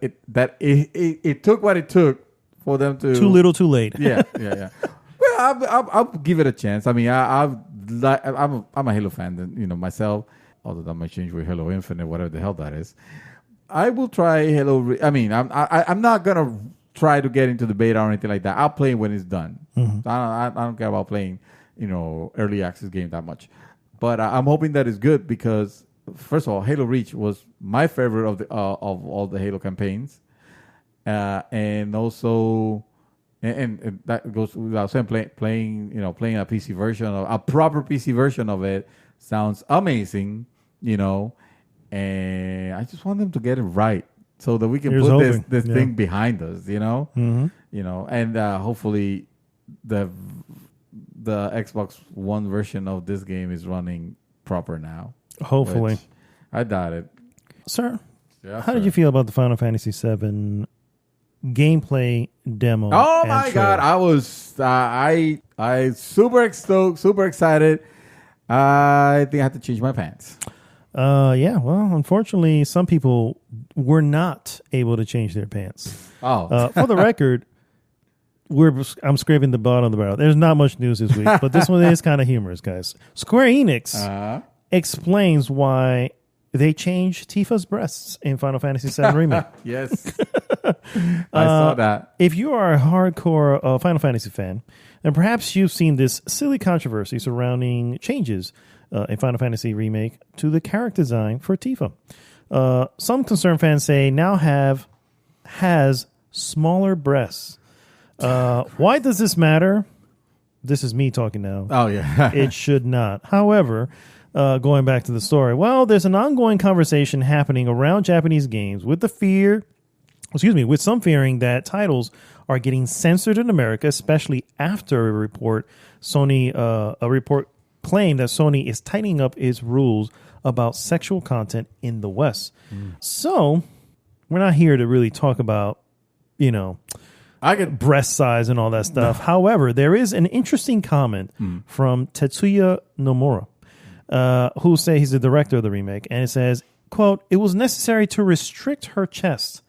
it took what it took for them to. Too little, too late. Yeah. Well, I'll give it a chance. I mean, I'm a Halo fan, myself. Although that might change with Halo Infinite, whatever the hell that is. I will try Halo. I'm not gonna try to get into the beta or anything like that. I'll play it when it's done. Mm-hmm. I don't care about playing, early access game that much. But I'm hoping that it's good because, first of all, Halo Reach was my favorite of all the Halo campaigns, and also, and that goes without saying, playing a PC version of a proper PC version of it sounds amazing, and I just want them to get it right so that we can put this thing behind us, mm-hmm. And hopefully the Xbox One version of this game is running proper now. Hopefully. I doubt it. Sir, how did you feel about the Final Fantasy VII gameplay demo? Oh my God, I was I super stoked, super excited. I think I had to change my pants. Yeah, well, unfortunately, some people were not able to change their pants. Oh. For the record, I'm scraping the bottom of the barrel. There's not much news this week, but this one is kind of humorous, guys. Square Enix explains why they changed Tifa's breasts in Final Fantasy VII Remake. Yes. I saw that. If you are a hardcore Final Fantasy fan, then perhaps you've seen this silly controversy surrounding changes in Final Fantasy Remake to the character design for Tifa. Some concerned fans say now has smaller breasts. Why does this matter? This is me talking now. Oh, yeah. It should not. However, going back to the story, well, there's an ongoing conversation happening around Japanese games with some fearing that titles are getting censored in America, especially after a report claimed that Sony is tightening up its rules about sexual content in the West. So we're not here to really talk about, breast size and all that stuff. However, there is an interesting comment from Tetsuya Nomura, who say he's the director of the remake, and it says, quote, "It was necessary to restrict her chest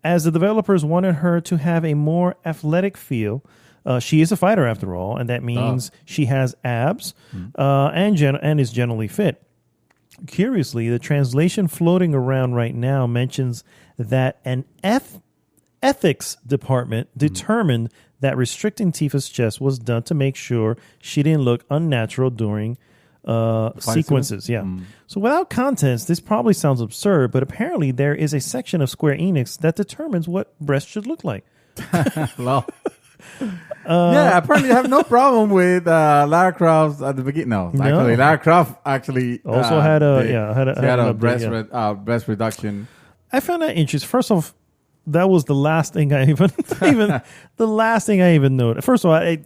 as the developers wanted her to have a more athletic feel. She is a fighter after all, and that means she has abs and is generally fit." Curiously, the translation floating around right now mentions that an ethics department determined that restricting Tifa's chest was done to make sure she didn't look unnatural during sequences. Yeah. So without context, this probably sounds absurd, but apparently there is a section of Square Enix that determines what breasts should look like. Well, yeah, apparently I have no problem with Lara Croft at the beginning. No, actually, Lara Croft actually also had a breast reduction. I found that interesting. First off, that was the last thing I even noted. First of all,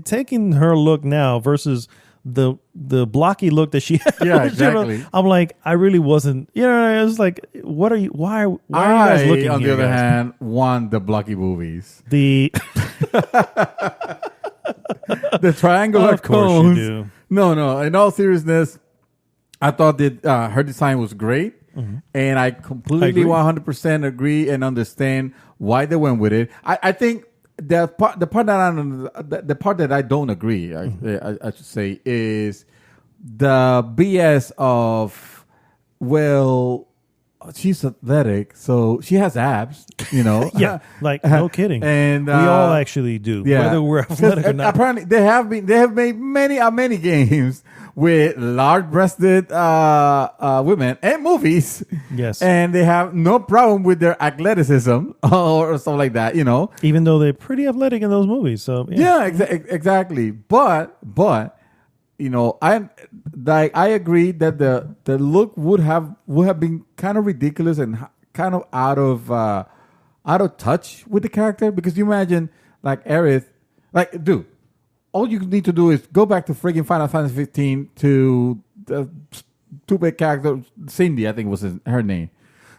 taking her look now versus the blocky look that she had. Yeah, exactly. I'm like, I really wasn't. It was like, what are you? Why are you guys looking? On the other hand, want the blocky movies. The triangular of course cones. You do. No. In all seriousness, I thought that her design was great. and I completely 100% agree and understand why they went with it. I think the part that I don't agree, I should say, is the BS of, well, she's athletic, so she has abs, Yeah, like no kidding. And we all actually do, whether we're athletic or not. Apparently, they have made many games with large-breasted women and movies. Yes, and they have no problem with their athleticism or something like that. Even though they're pretty athletic in those movies. So exactly. But I agree that the look would have been kind of ridiculous and kind of out of touch with the character, because you imagine like Aerith, like, dude, all you need to do is go back to freaking Final Fantasy 15 to the stupid character Cindy, I think was her name.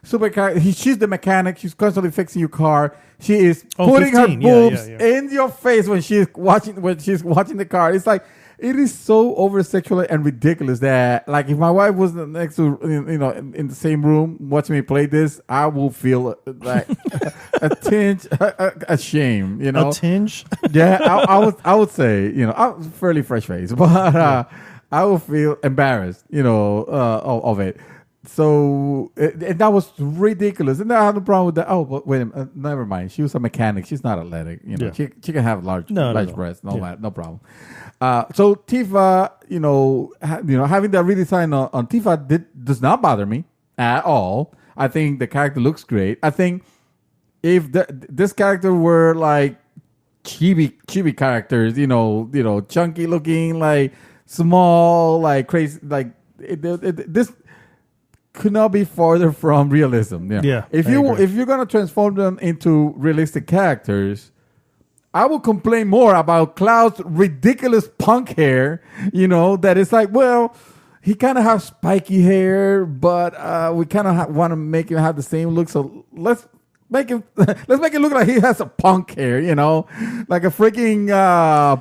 Super character. She's the mechanic. She's constantly fixing your car. She is putting 15. Her boobs in your face when she's watching the car. It's like, it is so over sexual and ridiculous that, like, if my wife was next to, in the same room watching me play this, I will feel like a tinge, a shame, A tinge? Yeah, I would say, I'm fairly fresh faced, but I will feel embarrassed, of it. So and that was ridiculous, and I had no problem with that. Oh, but wait a minute, never mind. She was a mechanic. She's not athletic. She can have large breasts. No problem. So Tifa, having that redesign on Tifa does not bother me at all. I think the character looks great. I think if this character were like chibi characters, chunky looking, like small, like crazy, like this could not be farther from realism. Yeah. If you're gonna transform them into realistic characters, I will complain more about Cloud's ridiculous punk hair. That it's like, well, he kind of has spiky hair, but we kind of want to make him have the same look. So let's make it look like he has a punk hair. Like a freaking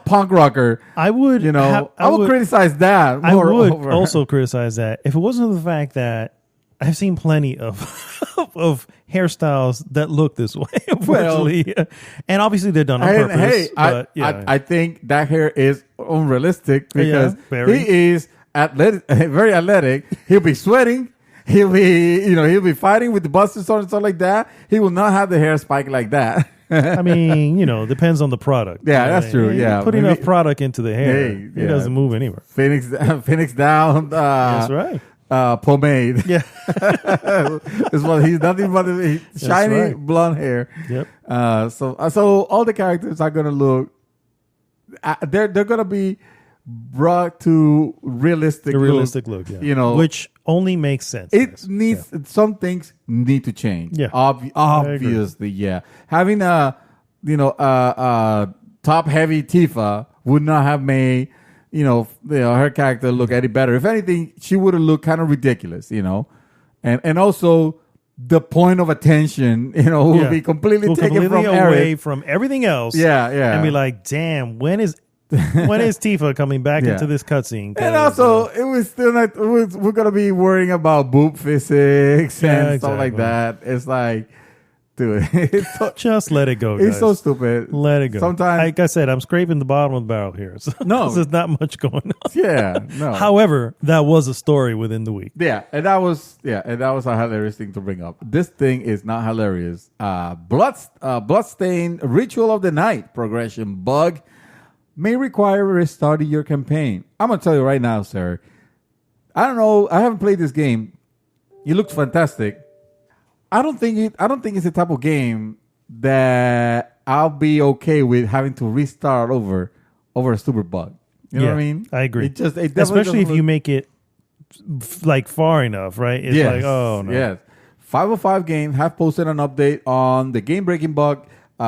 punk rocker. I would, I would criticize that. I would also criticize that if it wasn't for the fact that I've seen plenty of hairstyles that look this way, unfortunately. And obviously they're done on purpose. I think that hair is unrealistic because he is athletic, very athletic. He'll be sweating. He'll be fighting with the Buster Sword and stuff like that. He will not have the hair spike like that. I mean, depends on the product. Yeah, that's true. Yeah, put enough product into the hair, it doesn't move anywhere. Phoenix down. That's right. Pomade. Yeah. It's what he's nothing but shiny blonde hair. Yep. So all the characters are gonna look. They're gonna be brought to realistic. The realistic look. Yeah. Which only makes sense. It needs some things need to change. Yeah. Obviously. Yeah. Having a top heavy Tifa would not have made her character look any better. If anything, she would have looked kind of ridiculous, and also the point of attention, will be completely taken from away from everything else. Yeah, and be like, damn, when is Tifa coming back into this cutscene? And also, it was still not. We're gonna be worrying about boob physics and stuff like that. It's like, dude, just let it go. It's guys. So stupid. Let it go. Sometimes, like I said, I'm scraping the bottom of the barrel here. So no, there's not much going on. Yeah, no. However, that was a story within the week. Yeah, and that was a hilarious thing to bring up. This thing is not hilarious. Bloodstain Ritual of the Night progression bug may require restarting your campaign. I'm gonna tell you right now, sir. I don't know. I haven't played this game. It looked fantastic. I don't think it's the type of game that I'll be okay with having to restart over a stupid bug. You know what I mean? I agree. It especially if you make it like far enough, right? It's like, oh no. Yes. 505 Games have posted an update on the game-breaking bug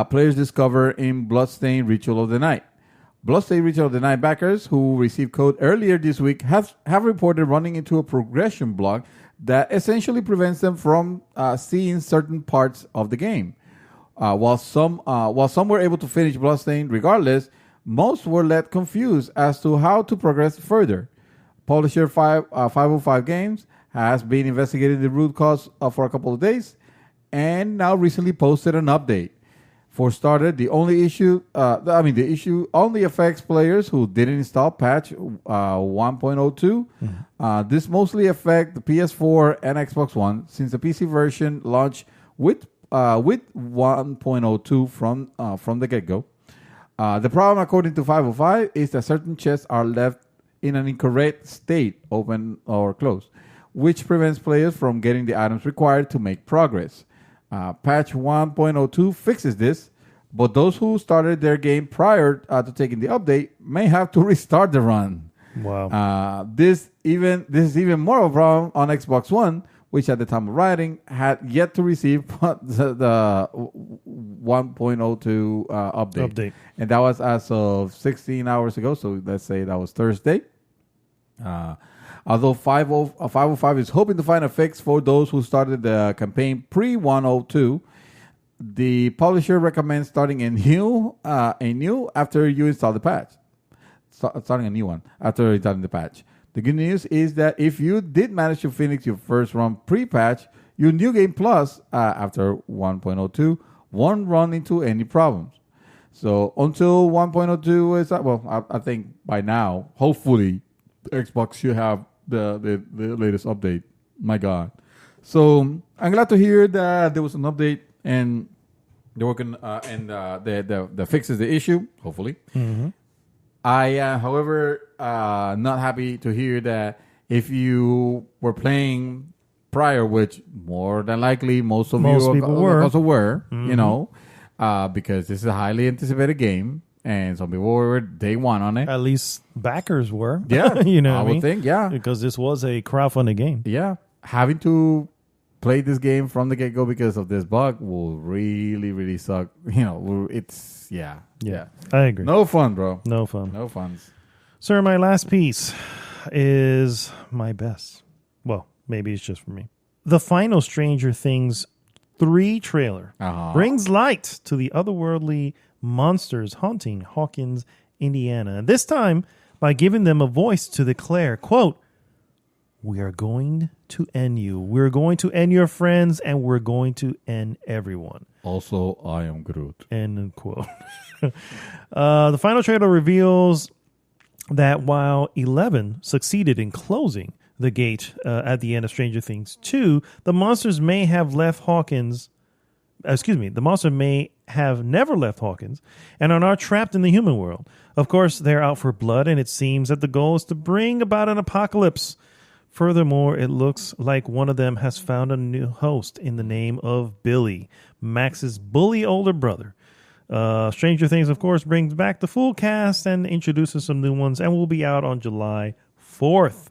players discover in Bloodstained Ritual of the Night. Bloodstained Ritual of the Night backers who received code earlier this week have reported running into a progression block that essentially prevents them from seeing certain parts of the game. While some were able to finish Bloodstained regardless, most were left confused as to how to progress further. Publisher 505 Games has been investigating the root cause for a couple of days, and now recently posted an update. For starters, the issue only affects players who didn't install patch 1.02. This mostly affects the PS4 and Xbox One, since the PC version launched with 1.02 from the get-go. The problem, according to 505, is that certain chests are left in an incorrect state, open or closed, which prevents players from getting the items required to make progress. Patch 1.02 fixes this, but those who started their game prior to taking the update may have to restart the run. Wow. This is even more of a problem on Xbox One, which at the time of writing had yet to receive the 1.02 update. And that was as of 16 hours ago, so let's say that was Thursday. Although 505 is hoping to find a fix for those who started the campaign pre-102, the publisher recommends starting a new after you install the patch. Starting a new one after installing the patch. The good news is that if you did manage to finish your first run pre-patch, your New Game Plus after 1.02 won't run into any problems. So until 1.02 is I think by now, hopefully, Xbox should have the latest update. My God. So I'm glad to hear that there was an update and they're working and the fixes the issue, hopefully. Mm-hmm. I am, however, not happy to hear that if you were playing prior, which more than likely most people were, mm-hmm. Because this is a highly anticipated game, and some people were day one on it. At least backers were. Yeah, I would think, yeah. Because this was a crowdfunded game. Yeah. Having to play this game from the get-go because of this bug will really, really suck. It's, yeah. I agree. No fun, bro. No fun. No fun. Sir, my last piece is my best. Well, maybe it's just for me. The final Stranger Things 3 trailer brings light to the otherworldly monsters haunting Hawkins, Indiana. And this time, by giving them a voice to declare, quote, "We are going to end you. We're going to end your friends, and we're going to end everyone. Also, I am Groot." End quote. The final trailer reveals that while 11 succeeded in closing the gate at the end of Stranger Things 2, the monsters may have left Hawkins. The monster may have never left Hawkins and are now trapped in the human world. Of course, they're out for blood, and it seems that the goal is to bring about an apocalypse. Furthermore, it looks like one of them has found a new host in the name of Billy, Max's bully older brother. Stranger Things, of course, brings back the full cast and introduces some new ones, and will be out on July 4th.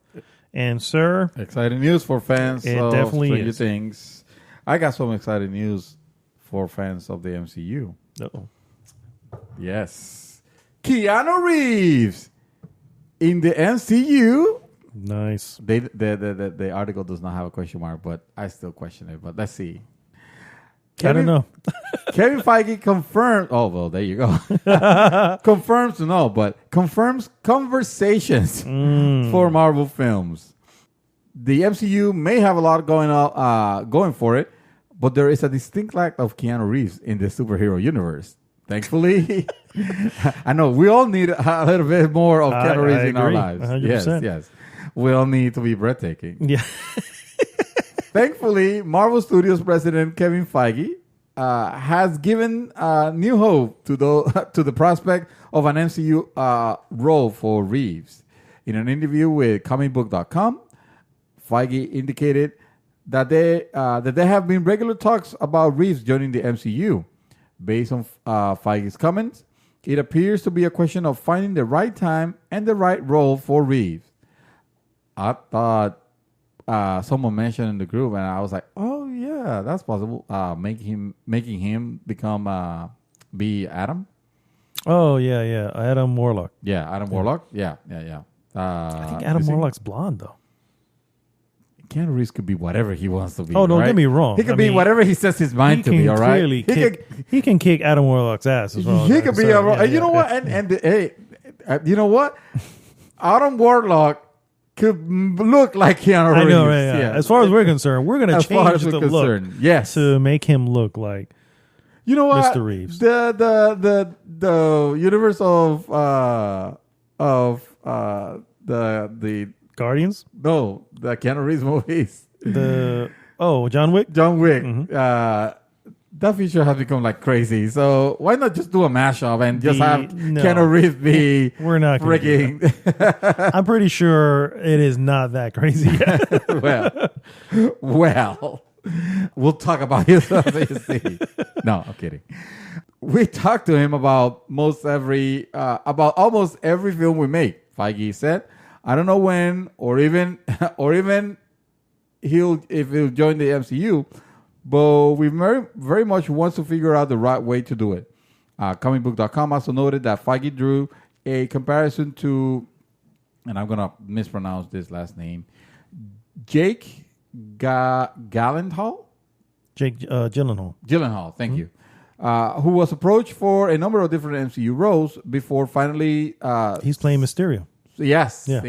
And, sir... exciting news for fans of Stranger Things. I got some exciting news for fans of the MCU. Uh-oh. Yes. Keanu Reeves in the MCU... Nice. The article does not have a question mark, but I still question it. But let's see. I don't know. Kevin Feige confirmed. Oh, well, there you go. Confirms conversations for Marvel films. The MCU may have a lot going for it, but there is a distinct lack of Keanu Reeves in the superhero universe. Thankfully, I know we all need a little bit more of Keanu Reeves in our lives. 100%. Yes. We all need to be breathtaking. Yeah. Thankfully, Marvel Studios president Kevin Feige has given new hope to the prospect of an MCU role for Reeves. In an interview with comicbook.com, Feige indicated that there have been regular talks about Reeves joining the MCU. Based on Feige's comments, it appears to be a question of finding the right time and the right role for Reeves. I thought someone mentioned in the group, and I was like, "Oh yeah, that's possible." Making him become be Adam. Oh yeah, Adam Warlock. Yeah, Adam Warlock. Yeah. I think Adam Warlock's blonde though. Keanu Reeves could be whatever he wants to be. Oh, don't right? get me wrong. He could be whatever he sets his mind to be. All right. He can kick Adam Warlock's ass as well. He could be. You know what? And hey, you know what? Adam Warlock could look like Keanu Reeves. I know, right? Yeah. As far as we're concerned, we're going to change the look yes. to make him look like you know what? Mr. Reeves. The universe of the Guardians? no, the Keanu Reeves movies. John Wick? John Wick. Mm-hmm. That feature has become like crazy. So why not just do a mashup and just have Keanu Reeves be we're not freaking. I'm pretty sure it is not that crazy yet. well, we'll talk about it after you see. No, I'm kidding. We talked to him about almost every film we make. Feige said, I don't know when or even if he'll join the MCU. But we very, very much want to figure out the right way to do it. Comicbook.com also noted that Feige drew a comparison to, and I'm going to mispronounce this last name, Jake Gyllenhaal? Jake Gyllenhaal. Gyllenhaal, thank you. Who was approached for a number of different MCU roles before finally... he's playing Mysterio. Yes. Yeah.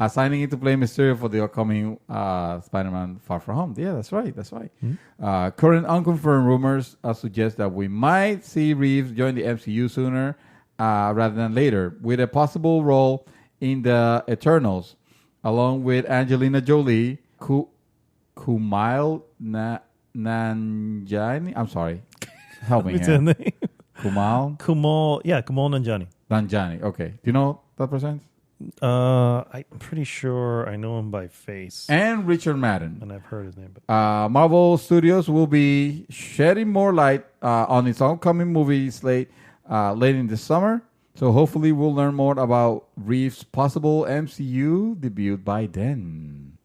Signing in to play Mysterio for the upcoming Spider-Man Far From Home. Yeah, that's right. Mm-hmm. Current unconfirmed rumors suggest that we might see Reeves join the MCU sooner rather than later, with a possible role in the Eternals, along with Angelina Jolie, Kumail Nanjiani. I'm sorry. Help me here. Name? Kumail Nanjiani. Nanjiani. Okay. Do you know that person? I'm pretty sure I know him by face. And Richard Madden. And I've heard his name. But Marvel Studios will be shedding more light on its upcoming movie slate late in the summer. So hopefully we'll learn more about Reeves' possible MCU debut by then.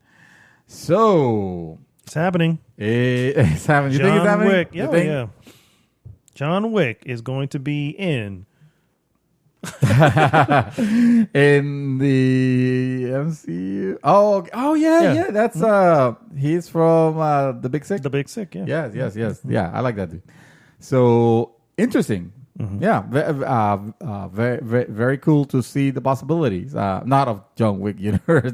So... It's happening. It's happening. You think it's happening? Wick. Yeah. John Wick is going to be in... in the MCU. Oh yeah. That's he's from The Big Sick. The Big Sick, yeah. Yes. Yeah, I like that dude. So interesting. Mm-hmm. Yeah, very, very, very cool to see the possibilities. Not of John Wick universe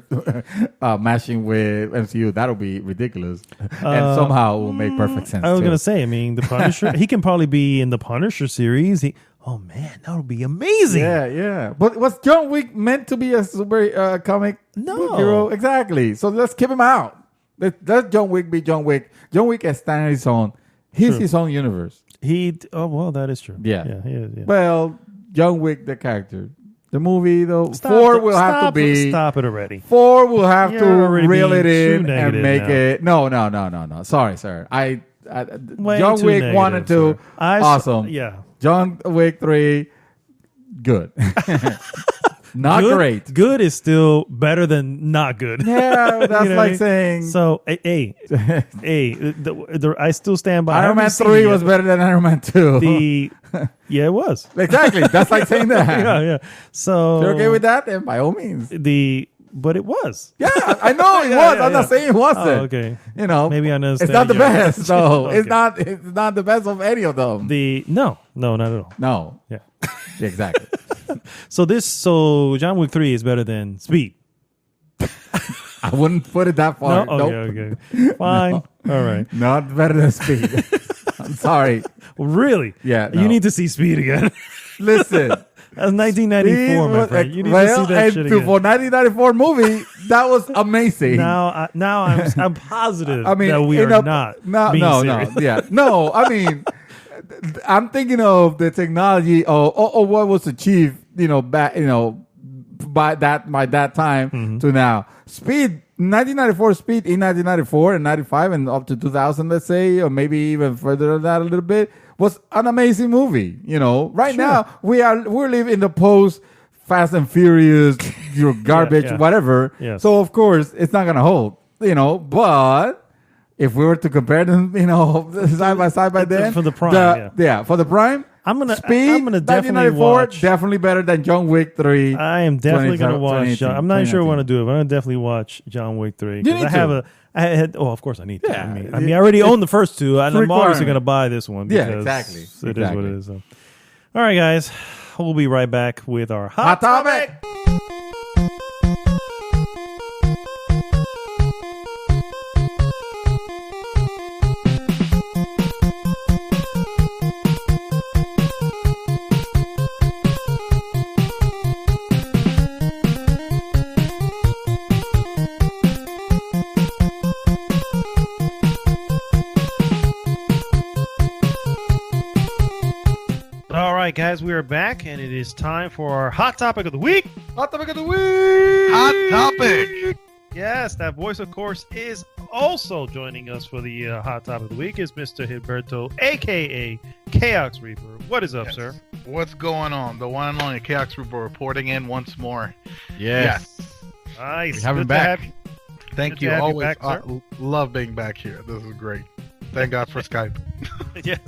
mashing with MCU. That'll be ridiculous, and somehow it will make perfect sense. I was gonna say, I mean, the Punisher. He can probably be in the Punisher series. Oh man, that would be amazing. Yeah. But was John Wick meant to be a super comic hero? Exactly. So let's keep him out. Let John Wick be John Wick. John Wick can stand on his own. He's his own universe. That is true. Yeah. He is, yeah. Well, John Wick, the character. The movie, though, 4 will have to be... Stop it already. 4 will have to reel it in and make now. It... No. Sorry, sir. John Wick 1 and 2, awesome. Yeah. John Wick 3, good. Not great. Good is still better than not good. Yeah, that's like saying... So, I still stand by... Iron Man 3 was better than Iron Man 2. Yeah, it was. Exactly. That's like saying that. Yeah. So... If you're okay with that, then by all means. But it was. Yeah, I know it was. I'm not saying it wasn't. Oh, okay. You know, maybe I understand. It's not the best. So okay. It's not the best of any of them. No, not at all. No. Yeah. Exactly. So John Wick 3 is better than Speed. I wouldn't put it that far. No? Okay. Fine. No. All right. Not better than Speed. I'm sorry. Really? Yeah. No. You need to see Speed again. Listen. That's 1994, my friend. You need to see that shit again. For 1994 movie, that was amazing. Now I'm positive that we are not. No. Yeah. No, I mean, I'm thinking of the technology or what was achieved, back, by that time to now. Speed, 1994 Speed in 1994 and 95 and up to 2000, let's say, or maybe even further than that a little bit, was an amazing movie. Right now we're living in the post Fast and Furious, garbage, whatever. Yes. So of course it's not gonna hold, but if we were to compare them, side by side by then for the prime, for the prime. I'm gonna definitely watch. Definitely better than John Wick 3. I am definitely gonna watch. I'm not sure I want to do it, but I'm gonna definitely watch John Wick 3. You need to. Of course I need to. Yeah, I mean, I already own the first two, and I'm obviously gonna buy this one. Yeah, because exactly. It is what it is. So. All right, guys, we'll be right back with our hot topic. All right, guys, we are back, and it is time for our hot topic of the week. Hot topic of the week. Hot topic. Yes, that voice, of course, is also joining us for the hot topic of the week is Mr. Gilberto, a.k.a. Chaos Reaper. What is up, sir? What's going on? The one and only Chaos Reaper reporting in once more. Yes. Nice. We have him Good to back. have you. Thank Good you. to have you Always back, sir. love being back here. This is great. Thank God for Skype. Yes.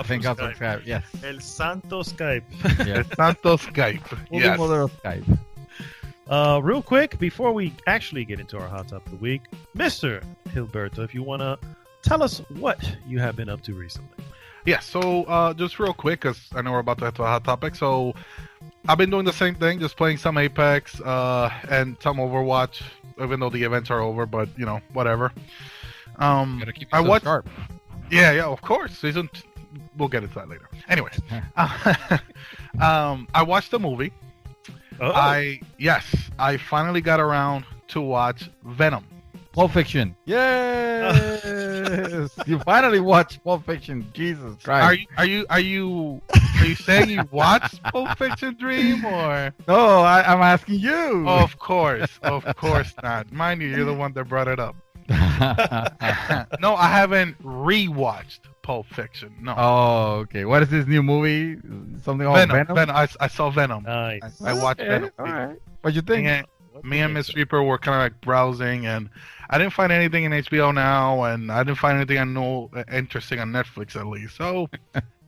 Thank God for Skype. Yes. El Santo Skype. Yes. Santo Skype. Holy Yes. mother of Skype. Real quick, before we actually get into our hot topic of the week, Mr. Gilberto, if you want to tell us what you have been up to recently. Yeah, so just real quick, because I know we're about to head to a hot topic. So I've been doing the same thing, just playing some Apex and some Overwatch, even though the events are over, but, you know, whatever. Gotta keep I yourself watched. sharp. Yeah, of course. We'll get into that later. Anyway, I watched the movie. Oh, I finally got around to watch Venom. Pulp Fiction. Yes. You finally watched Pulp Fiction. Jesus Christ. Are you saying you watched Pulp Fiction, Dream, or? No, I'm asking you. Of course not. Mind you, you're the one that brought it up. No, I haven't rewatched Pulp Fiction. No. Oh, okay. What is this new movie? Something called Venom? Venom. I saw Venom. nice. I watched Venom. All right. What'd you think? Me and Miss Reaper were kind of like browsing, and I didn't find anything in HBO Now, and I didn't find anything I know interesting on Netflix at least. So,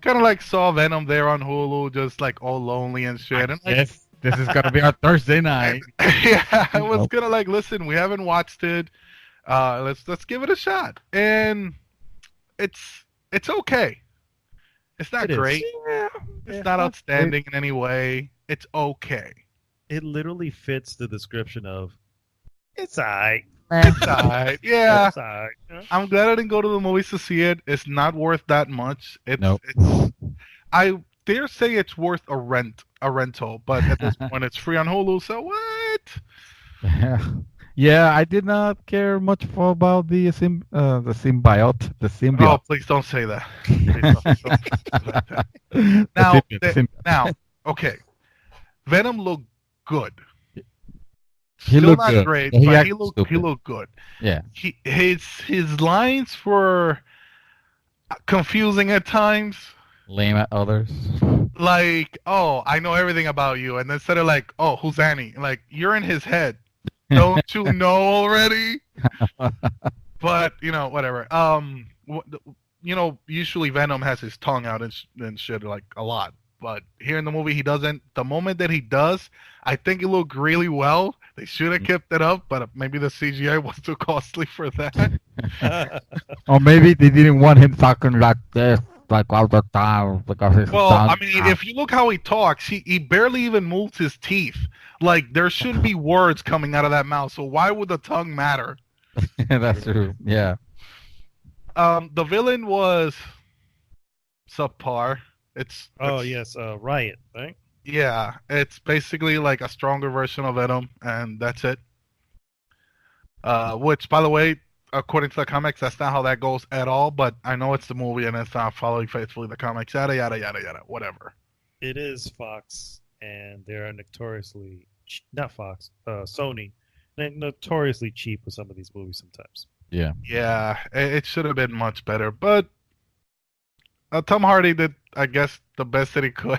kind of like saw Venom there on Hulu, just like all lonely and shit. And like, Yes. This is gonna be our Thursday night. yeah, I was gonna like, listen, we haven't watched it. Let's give it a shot, and it's okay. It's not great. It's not outstanding in any way. It's okay. It literally fits the description of it's alright. It's alright. Yeah. It's alright. I'm glad I didn't go to the movies to see it. It's not worth that much. Nope. I dare say it's worth a rental, but at this point it's free on Hulu. So what? Yeah, I did not care much about the symbiote. The Oh, symbiote. please don't say that. Please don't say that. Now, now, okay. Venom looked good. He Still looked not good. great, Yeah, he but he acted looked stupid. good. Yeah. His lines were confusing at times. Lame at others. Like, oh, I know everything about you, and instead of like, oh, who's Annie? Like, you're in his head. Don't you know already? But you know, whatever. Usually Venom has his tongue out and shit like a lot, but here in the movie he doesn't. The moment that he does, I think it looked really well. They should have kept it up, but maybe the CGI was too costly for that. Or maybe they didn't want him talking like this, like all the time, because his Well, tongue- I mean, if you look how he talks, he barely even moves his teeth. Like, there shouldn't be words coming out of that mouth, so why would the tongue matter? That's true. Yeah. The villain was subpar. Yes, Riot, right? Yeah, it's basically like a stronger version of Venom, and that's it. Which, by the way, according to the comics, that's not how that goes at all, but I know it's the movie and it's not following faithfully the comics, yada, yada, yada, yada, whatever. It is Fox, and they're notoriously not Fox, Sony. They're notoriously cheap with some of these movies sometimes. Yeah. Yeah, it should have been much better, but Tom Hardy did, I guess, the best that he could.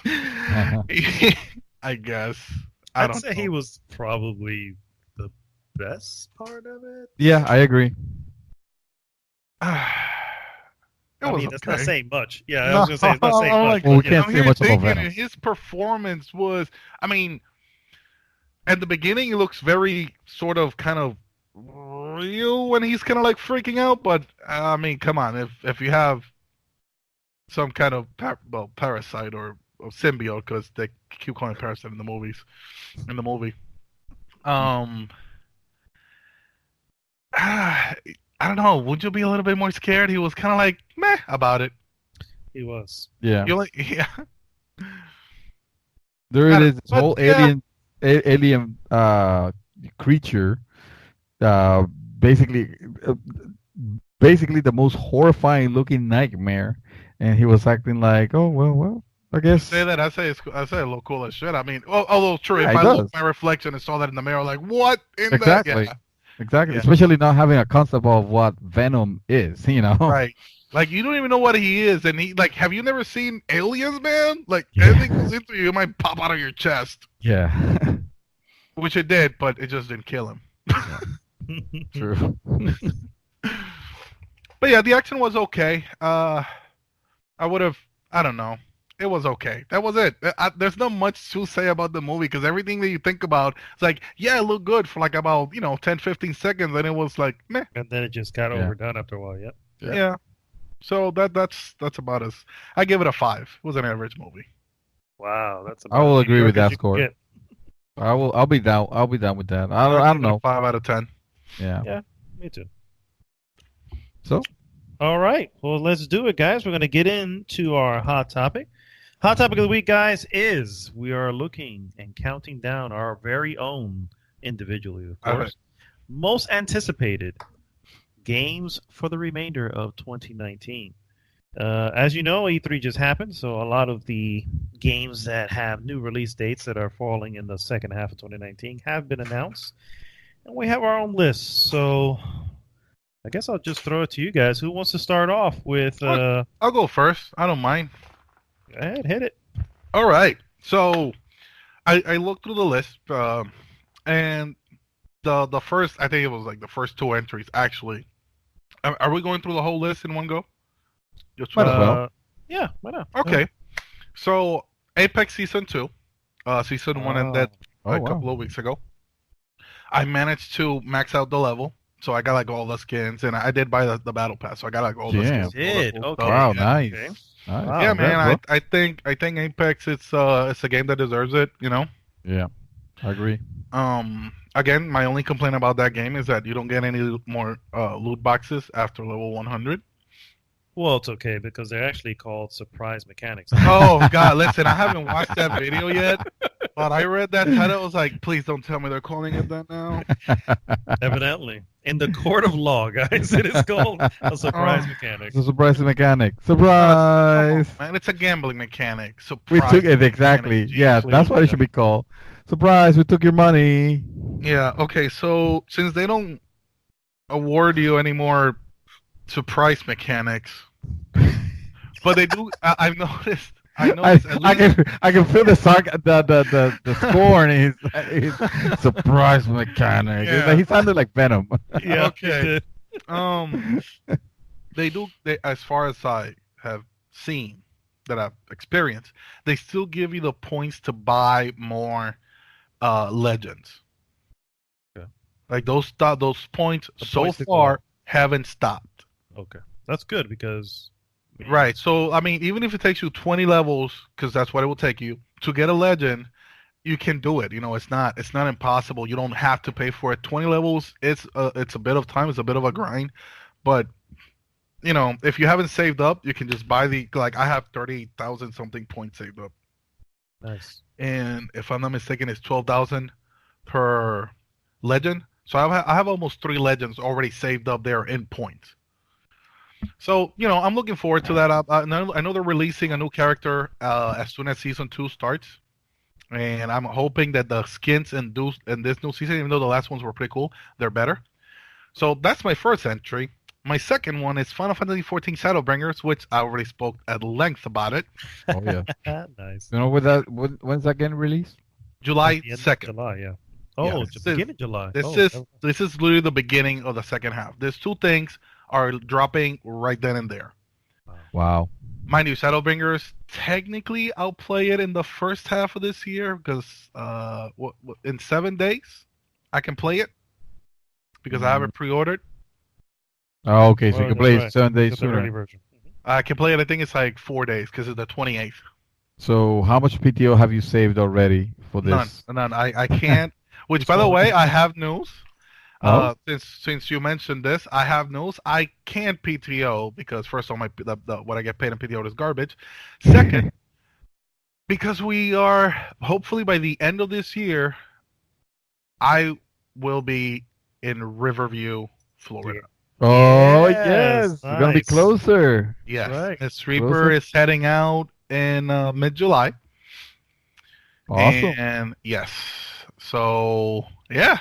I guess. I I'd don't say know. he was probably the best part of it. Yeah, I agree. It was that's okay. not saying much. Yeah, I was gonna say it's not saying much. Well, we but yeah. can't I'm say here much about thinking Venom. his performance was, I mean, at the beginning he looks very sort of kind of real when he's kind of like freaking out, but I mean, come on, if you have some kind of parasite or symbiote, because they keep calling it parasite in the movie, I don't know, would you be a little bit more scared? He was kind of like meh about it. He was. Yeah. You're like, yeah. There it is. This But, whole yeah. alien creature, basically the most horrifying looking nightmare and he was acting like, "Oh well, I guess." Say that. I say a little cool as shit. I mean, although true, Yeah, if he I look does. at my reflection and saw that in the mirror, like what in Exactly. that? Exactly. Yeah. Especially not having a concept of what Venom is, Yeah, right. Like you don't even know what he is, and he like. Have you never seen Aliens, man? Like Yeah. anything goes into you, it might pop out of your chest, Yeah. which it did, but it just didn't kill him. True. But yeah, the action was okay. I would have. I don't know. It was okay. That was it. There's not much to say about the movie because everything that you think about, it's like, yeah, it looked good for like about 10, 15 seconds, and it was like, meh. And then it just got overdone after a while. Yep. Yeah. So that's about us. I give it a 5. It was an average movie. Wow, that's. I will agree with that you score. get. I'll be down. I'll be down with that. I don't know. 5 out of 10. Yeah. Yeah, me too. So. All right. Well, let's do it, guys. We're going to get into our hot topic. Hot topic of the week, guys, is we are looking and counting down our very own, individually, of course, right. most anticipated games for the remainder of 2019. As you know, E3 just happened, so a lot of the games that have new release dates that are falling in the second half of 2019 have been announced, and we have our own list. So I guess I'll just throw it to you guys. Who wants to start off with? I'll go first. I don't mind. Go ahead, hit it. All right. So I looked through the list, and the first, I think it was like the first 2 entries actually. Are we going through the whole list in one go? Just Might as well. Yeah, why not? Okay. So Apex Season 2, Season 1 ended a couple of weeks ago. I managed to max out the level, so I got like all the skins, and I did buy the battle pass, so I got like all the skins. Did all the cool okay? stuff. Wow, Yeah, nice. okay. Nice. Wow. Yeah, man. Congrats, I think Apex it's a game that deserves it. bro. Yeah, I agree. Again, my only complaint about that game is that you don't get any more loot boxes after level 100. Well, it's okay because they're actually called surprise mechanics. Oh God, listen, I haven't watched that video yet, but I read that title. I was like, please don't tell me they're calling it that now. Evidently, in the court of law, guys, it is called a surprise mechanic. It's a surprise mechanic. Surprise! Oh, man, it's a gambling mechanic. We Surprise took it exactly. mechanic. Yeah, Jeez, that's what it should be called. Surprise! We took your money. Yeah. Okay. So since they don't award you any more surprise mechanics, but they do. I've noticed. I can feel the scorn in his surprise mechanic. Yeah. It's like, he sounded like Venom. Yeah. Okay. They do. As far as I have seen, that I've experienced, they still give you the points to buy more legends. Okay. Like those points The so points to far go. haven't stopped. Okay, that's good because. Right. So I mean, even if it takes you 20 levels, because that's what it will take you to get a legend, you can do it. It's not impossible. You don't have to pay for it. 20 levels, it's a bit of time. It's a bit of a grind, but if you haven't saved up, you can just buy I have 30,000 something points saved up. Nice. And if I'm not mistaken, it's 12,000 per legend. So I have almost 3 legends already saved up there in points. So I'm looking forward to that. I know they're releasing a new character as soon as season 2 starts, and I'm hoping that the skins in this new season, even though the last ones were pretty cool, they're better. So that's my first entry. My second one is Final Fantasy XIV Shadowbringers, which I already spoke at length about it. Oh yeah. Nice. You know when's that getting released? July At the end of 2nd. July, yeah. Oh, Yeah, it's the beginning of July. This is literally the beginning of the second half. There's 2 things are dropping right then and there. Wow. Mind you, Shadowbringers, technically I'll play it in the first half of this year because in 7 days I can play it because I have it pre-ordered. Oh, okay. So you Oh, can play right. it 7 days It's the early sooner. version. I can play it, I think it's like 4 days because it's the 28th. So how much PTO have you saved already for this? None. I can't. Which, by the way, I have news. Oh? Since you mentioned this, I have news. I can't PTO because first of all, what I get paid in PTO is garbage. Second, because we are hopefully by the end of this year, I will be in Riverview, Florida. Oh Yes, yes, we're gonna be nice. closer. Yes, Right. Miss Reaper Closer. is heading out in mid-July, Awesome. and yes, so yeah,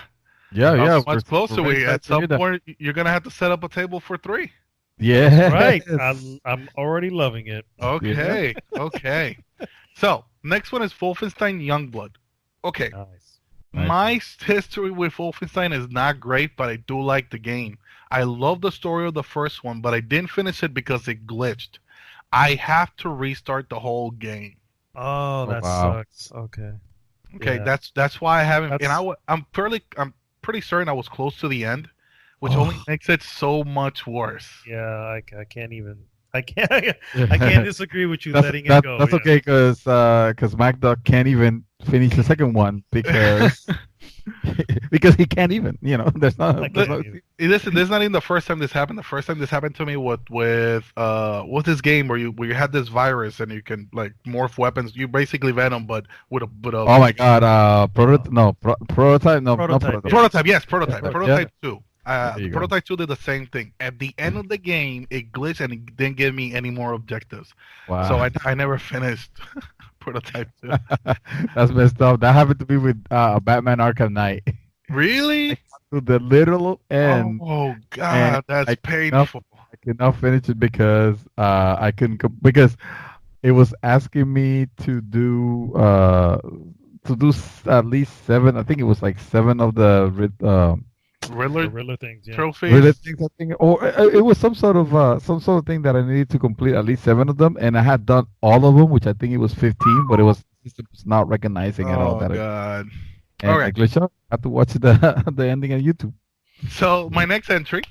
Yeah, how yeah. much We're closer very we? excited At to hear some that. point, you're gonna have to set up a table for three. Yes. Right. I'm already loving it. Yeah. Okay, okay. So next one is Wolfenstein Youngblood. Okay, Nice. my history with Wolfenstein is not great, but I do like the game. I love the story of the first one, but I didn't finish it because it glitched. I have to restart the whole game. Oh, that wow. sucks. Okay. Okay, Yeah. that's why I haven't. And That's I'm pretty certain I was close to the end, which Oh. only makes it so much worse. yeah. I can't even. I can't. I can't disagree with you letting it go. That's yeah. okay because MacDuck can't even finish the second one because because he can't even. There's not. I There's can't not even. Listen, this is not even the first time this happened. The first time this happened to me with this game where you had this virus and you can like morph weapons. You basically Venom, but with a Oh my God! Prototype. No, not Prototype, prototype. Prototype, yes, prototype. Yeah. Prototype 2. There you go. Prototype 2 did the same thing. At the end of the game, it glitched and it didn't give me any more objectives. Wow. So I never finished Prototype 2. That's messed up. That happened to me with Batman Arkham Knight. Really? To the literal end, Oh, God, and that's I painful. I could not finish it because I couldn't because it was asking me to do at least 7. I think it was like 7 of the Riddler Gorilla things. Yeah. trophies? really things. I think, or it was some sort of thing that I needed to complete at least 7 of them, and I had done all of them, which I think it was 15, but the system was not recognizing at all Oh, that. God. And Okay. I glitched out. I had to watch the the ending on YouTube. So my next entry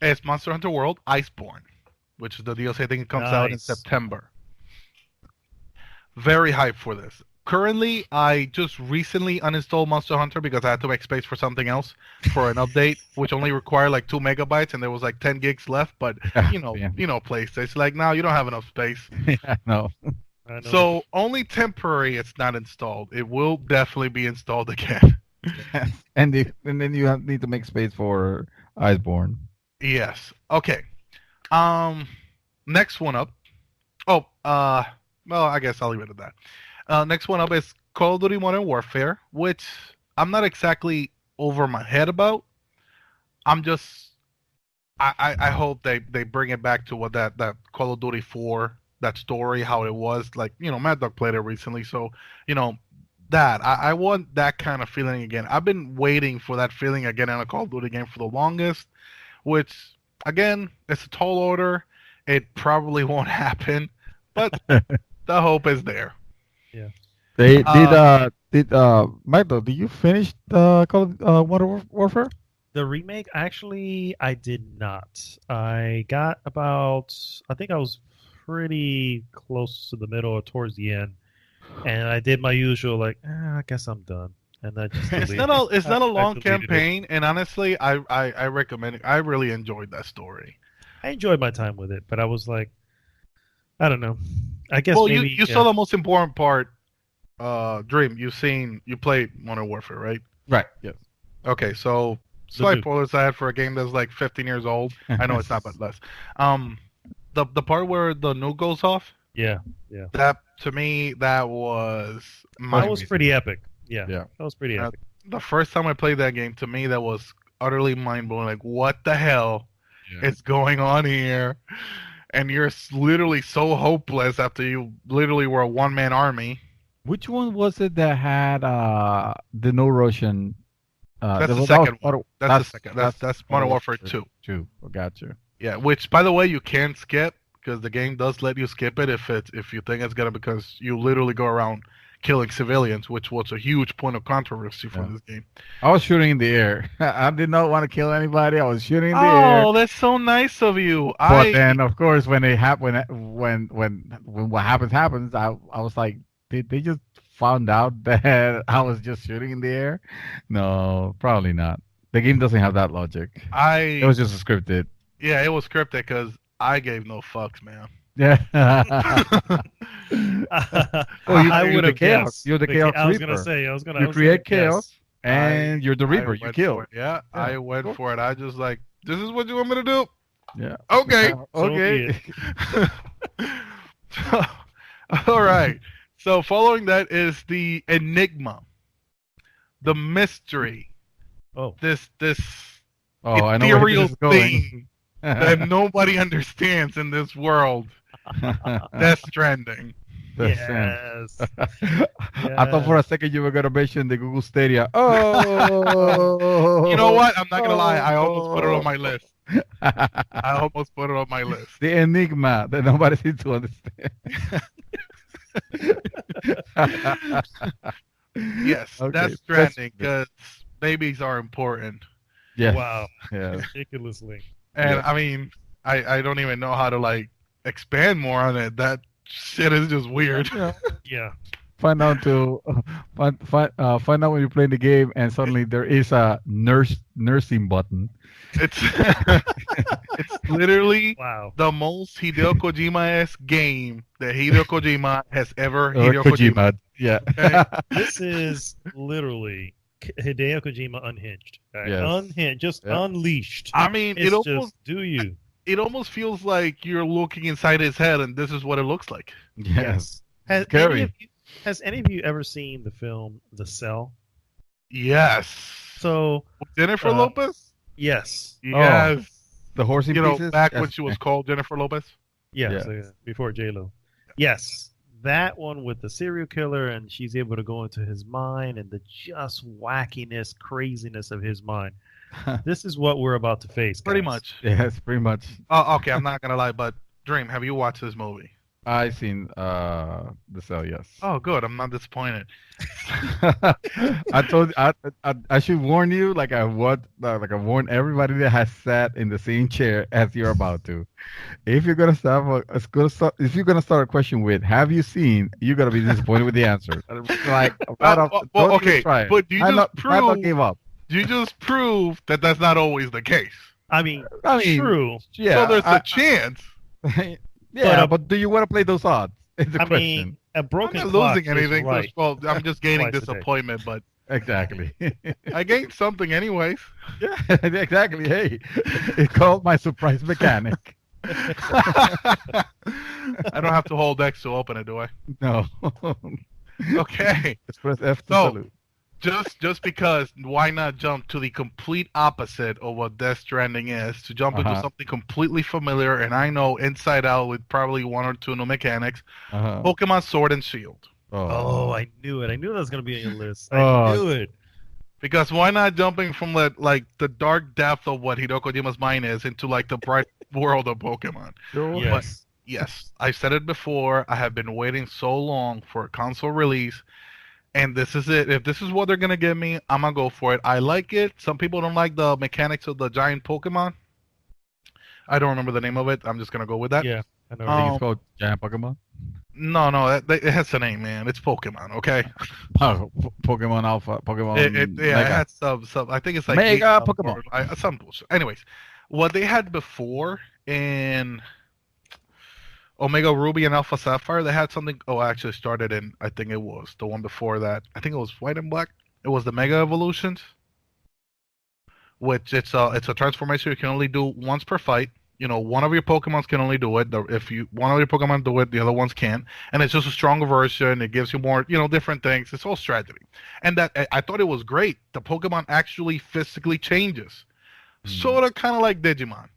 is Monster Hunter World Iceborne, which is the DLC. I think it comes out in Nice. September. Very hyped for this. Currently, I just recently uninstalled Monster Hunter because I had to make space for something else for an update, which only required like 2 megabytes, and there was like 10 gigs left. But Yeah. PlayStation, it's like now you don't have enough space. Yeah, no. I know. So only temporary, it's not installed. It will definitely be installed again. And then you need to make space for Iceborne. Yes. Okay. Next one up. Oh, well, I guess I'll leave it at that. Next one up is Call of Duty Modern Warfare, which I'm not exactly over my head about. I'm just, I hope they bring it back to what that Call of Duty 4, that story, how it was. Like, Mad Dog played it recently, so, that. I want that kind of feeling again. I've been waiting for that feeling again in a Call of Duty game for the longest, which, again, it's a tall order. It probably won't happen, but the hope is there. They did Michael, did you finish Call of Modern Warfare? The remake, actually, I did not. I got about, I think I was pretty close to the middle or towards the end, and I did my usual, like, I guess I'm done. And I just It's deleted not it. a I long deleted it. campaign, and honestly, I recommend it. I really enjoyed that story. I enjoyed my time with it, but I was like, I don't know. I guess Well, maybe you saw the most important part, Dream. You played Modern Warfare, right? Right. Yes. Okay, so slight spoilers I had for a game that's like 15 years old. I know it's not, but less. The part where the nuke goes off, Yeah. that to me that was That was pretty epic. Yeah. Yeah. That was pretty epic. the first time I played that game. To me, that was utterly mind blowing. Like, what the hell is going on here? And you're literally so hopeless after you literally were a one-man army. Which one was it that had the no Russian? That's the second one. That's the second. That's Modern Warfare 2. I got you. Yeah, which by the way you can skip because the game does let you skip it if you think it's gonna, because you literally go around killing civilians, which was a huge point of controversy for this game. I was shooting in the air. I did not want to kill anybody. I was shooting in the air. Oh, that's so nice of you. But then, of course, when it happened, when what happens, I was like, did they just found out that I was just shooting in the air? No, probably not. The game doesn't have that logic. It was just scripted. Yeah, it was scripted because I gave no fucks, man. Yeah. I would have chaos. You're the chaos I was reaper. gonna say. I was gonna. You I was create gonna guess. chaos, and you're the reaper. You went kill. for it. Yeah, I went for it. I just like This is what you want me to do? Yeah. Okay. Okay. So, all right. So following that is the enigma, the mystery. Oh. This Oh, I know where ethereal this is going. thing that nobody understands in this world. Death Stranding. Yes. I thought for a second you were gonna mention the Google Stadia. Oh, You know what? I'm not gonna lie. I almost put it on my list. I almost put it on my list. The enigma that nobody seems to understand. Yes, Okay, Death Stranding because babies are important. Yes. Wow. Yes. Ridiculously. And Yeah. I mean, I don't even know how to like expand more on it. That shit is just weird. Yeah. Find out when you're playing the game and suddenly there is a nursing button. It's it's literally Wow. the most Hideo Kojima-esque game that Hideo Kojima has ever Or Hideo Kojima. Yeah. Okay? This is literally Hideo Kojima unhinged. Right? Yes. Unhinged, just Yeah. unleashed. I mean, It's it almost just do you. it almost feels like you're looking inside his head, and this is what it looks like. Yes. Has Scary. any of you ever seen the film The Cell? Yes. So Jennifer Lopez. yes, Yes. The horsey You know, pieces. back Yes. when she was called Jennifer Lopez. yeah, Yeah. so, before J-Lo. Yes, that one with the serial killer, and she's able to go into his mind and the just wackiness, craziness of his mind. This is what we're about to face. Pretty guys. much. Yes, pretty much. Oh, okay. I'm not gonna lie, but Dream, have you watched this movie? I seen the cell. Yes. Oh, good. I'm not disappointed. I told I should warn you, like I warn everybody that has sat in the same chair as you're about to. If you're gonna start a question with "Have you seen?" you're gonna be disappointed with the answer. Like, don't okay, even try it. but you I just not give up. You just proved that that's not always the case. I mean, mean, true. Yeah, So there's a chance. yeah, but do you want to play those odds? Is the I question. mean, a I'm broken not clock losing is anything. right. Well, I'm just gaining Twice a day. disappointment, but Exactly. I gained something anyways. Yeah, exactly. Hey, it's called my surprise mechanic. I don't have to hold X to open it, do I? No. Okay. Just press F to So, salute. just because, why not jump to the complete opposite of what Death Stranding is? To jump into something completely familiar, and I know inside out with probably one or two new mechanics. Pokemon Sword and Shield. Oh, I knew it. I knew that was going to be on your list. I Oh. knew it. Because why not jumping from like the dark depth of what Hideo Kojima's mind is into like the bright world of Pokemon? Sure. Yes. Yes, I said it before. I have been waiting so long for a console release, and this is it. If this is what they're gonna give me, I'm gonna go for it. I like it. Some people don't like the mechanics of the giant Pokemon. I don't remember the name of it. I'm just gonna go with that. Yeah. I know. I think it's called Giant Pokemon. No, it has a name, man. It's Pokemon, okay? Oh, Pokemon Alpha, Pokemon. It Mega. had some. I think it's like Mega Pokemon. some bullshit. Anyways, what they had before in Omega Ruby and Alpha Sapphire, they had something. Oh, I actually started in. I think it was the one before that. I think it was White and Black. It was the Mega Evolutions, which it's a transformation you can only do once per fight. You know, one of your Pokemons can only do it. If one of your Pokemon do it, the other ones can't. And it's just a stronger version. It gives you more, different things. It's all strategy. And that I thought it was great. The Pokemon actually physically changes, sort of kind of like Digimon,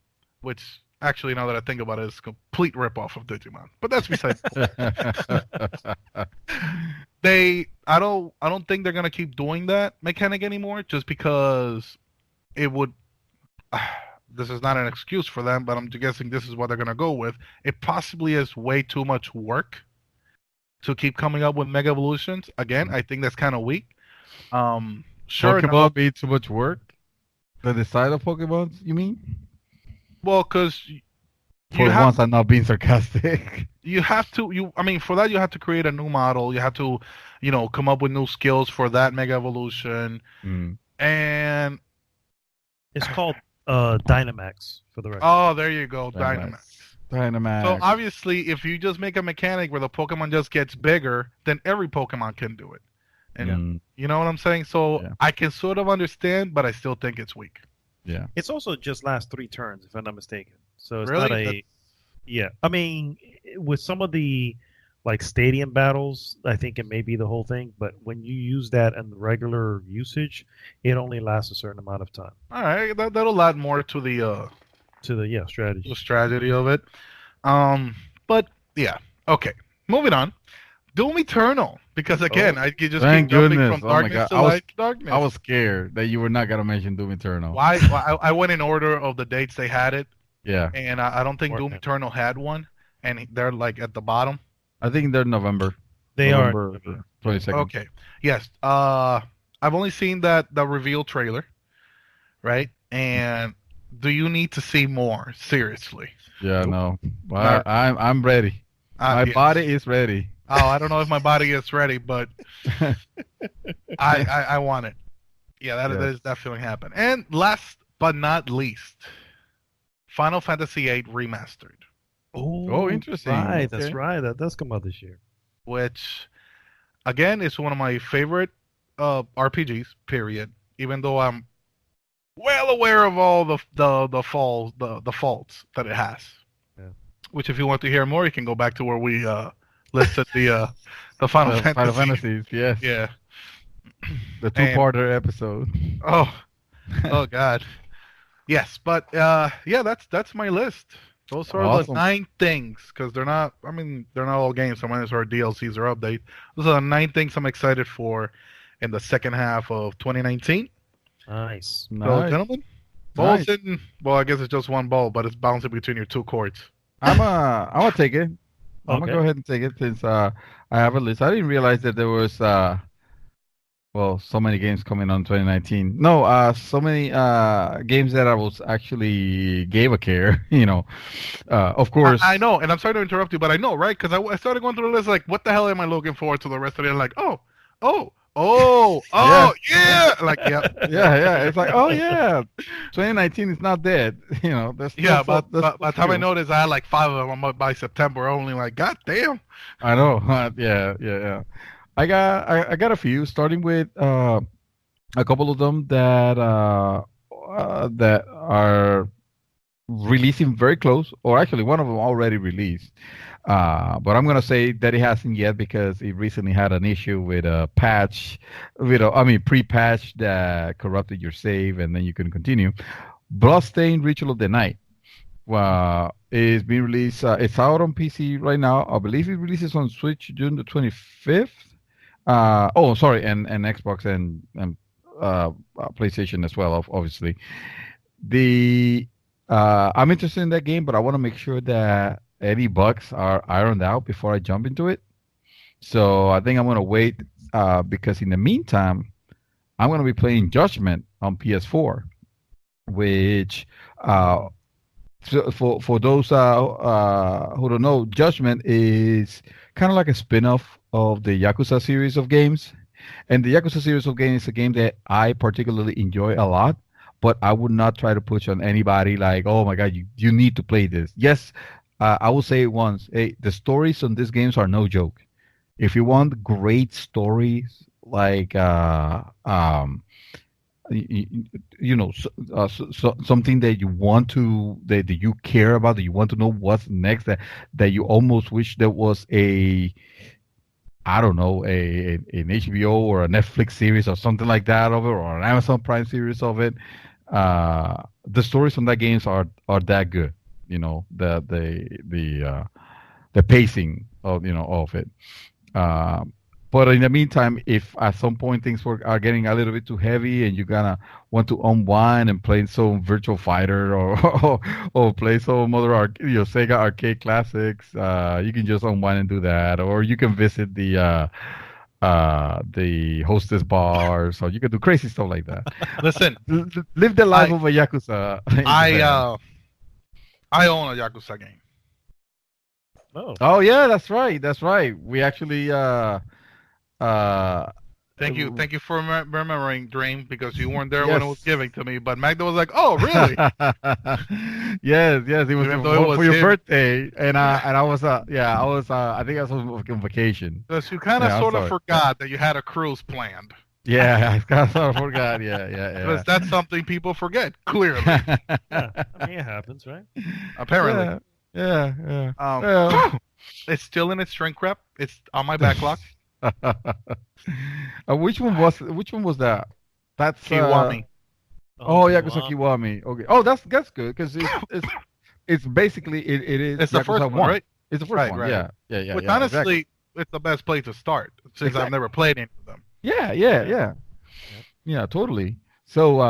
which actually, now that I think about it, is a complete ripoff of Digimon. But that's besides. I don't think they're gonna keep doing that mechanic anymore, just because it would. This is not an excuse for them, but I'm guessing this is what they're gonna go with. It possibly is way too much work to keep coming up with Mega Evolutions. Again, I think that's kind of weak. Sure, Pokemon be too much work. The design of Pokemon, you mean? well, because For once, I'm not being sarcastic. you have to. I mean, for that you have to create a new model. You have to, come up with new skills for that Mega Evolution, and It's called Dynamax, for the record. oh, there you go, Dynamax. Dynamax. So obviously, if you just make a mechanic where the Pokemon just gets bigger, then every Pokemon can do it. And you know what I'm saying? So Yeah. I can sort of understand, but I still think it's weak. Yeah. It's also just last 3 turns, if I'm not mistaken. So it's Really? not a. Yeah, I mean, with some of the like stadium battles, I think it may be the whole thing. But when you use that in regular usage, it only lasts a certain amount of time. All right, that'll add more to the To the strategy. strategy of it. But yeah, okay. Moving on. Doom Eternal, because again, I could just Thank keep jumping goodness. from Oh my darkness God. to light to darkness. I was scared that you were not gonna mention Doom Eternal. Why? I went in order of the dates they had it, Yeah. and I don't think Doom Eternal had one, and they're like at the bottom. I think they're November. They are. 22nd. Okay. Yes. I've only seen the reveal trailer, right? And do you need to see more? Seriously. Yeah, no. Well, I'm ready. My Yes. body is ready. Oh, I don't know if my body is ready, but I want it. Yeah, that is definitely happened. And last but not least, Final Fantasy VIII Remastered, Oh, interesting. Right, Okay. that's right. That does come out this year. which again is one of my favorite RPGs. Period. Even though I'm well aware of all the faults that it has. Yeah. Which, if you want to hear more, you can go back to where we listed the Final Fantasy. Final Fantasies, yes. Yeah. The two-parter episode. Oh God. Yes, but yeah, that's my list. Those are Awesome. the 9 things, because they're not. I mean, they're not all games. Some of these are DLCs or updates. Those are the 9 things I'm excited for in the second half of 2019. Nice. So, Nice. gentlemen, balls Nice. in. Well, I guess it's just one ball, but it's bouncing between your 2 courts. I'm gonna take it. I'm Okay. gonna go ahead and take it since I have a list. I didn't realize that there was so many games coming on 2019. No, so many games that I was actually gave a care. Of course. I know, and I'm sorry to interrupt you, but I know, right? Because I started going through the list like, what the hell am I looking forward to the rest of the day? Like, yeah. Like, yeah. Yeah. It's like, oh yeah, 2019 is not dead. That's Yeah, that's but by the time I noticed I had like 5 of them by September only, like, god damn. I know. Yeah. I got a few, starting with a couple of them that are releasing very close, or actually one of them already released. But I'm gonna say that it hasn't yet because it recently had an issue with a patch, pre-patch that corrupted your save, and then you couldn't continue. Bloodstained Ritual of the Night. Is being released. It's out on PC right now. I believe it releases on Switch June the 25th. And Xbox and PlayStation as well, obviously. I'm interested in that game, but I want to make sure that any bugs are ironed out before I jump into it. So I think I'm going to wait because in the meantime, I'm going to be playing Judgment on PS4, which for those who don't know, Judgment is kind of like a spin-off of the Yakuza series of games. And the Yakuza series of games is a game that I particularly enjoy a lot, but I would not try to push on anybody like, oh my God, you need to play this. Yes, I will say it once. Hey, the stories on these games are no joke. If you want great stories, like something that you want to that you care about, that you want to know what's next, that you almost wish there was an HBO or a Netflix series or something like that of it, or an Amazon Prime series of it. The stories from that games are that good. The pacing of it. But in the meantime, if at some point things are getting a little bit too heavy and you're gonna want to unwind and play some Virtual Fighter or play some other Sega arcade classics, you can just unwind and do that, or you can visit the hostess bar, so you can do crazy stuff like that. Listen, live the life of a Yakuza. I own a Yakuza game. Oh yeah, that's right. We actually Thank you for remembering, Dream, because you weren't there Yes. when it was given to me. But Magda was like, "Oh, really?" yes, it was Even though it was for your him. birthday, and I was I think I was on vacation. Because you kind of Yeah, I'm sort of sorry. forgot that you had a cruise planned. Yeah, I forgot. Yeah, Because that's something people forget, clearly. Yeah, I mean, it happens, right? Apparently. Yeah. It's still in its shrink wrap. It's on my backlog. Which one was that? That's Kiwami. Oh, Yakuza Kiwami. Okay. Oh, that's good because it's basically it is. It's the Yakuza first one, right? It's the first one. Right. Yeah. Which yeah, honestly, exactly. it's the best place to start since Exactly. I've never played any of them. Yeah, totally. So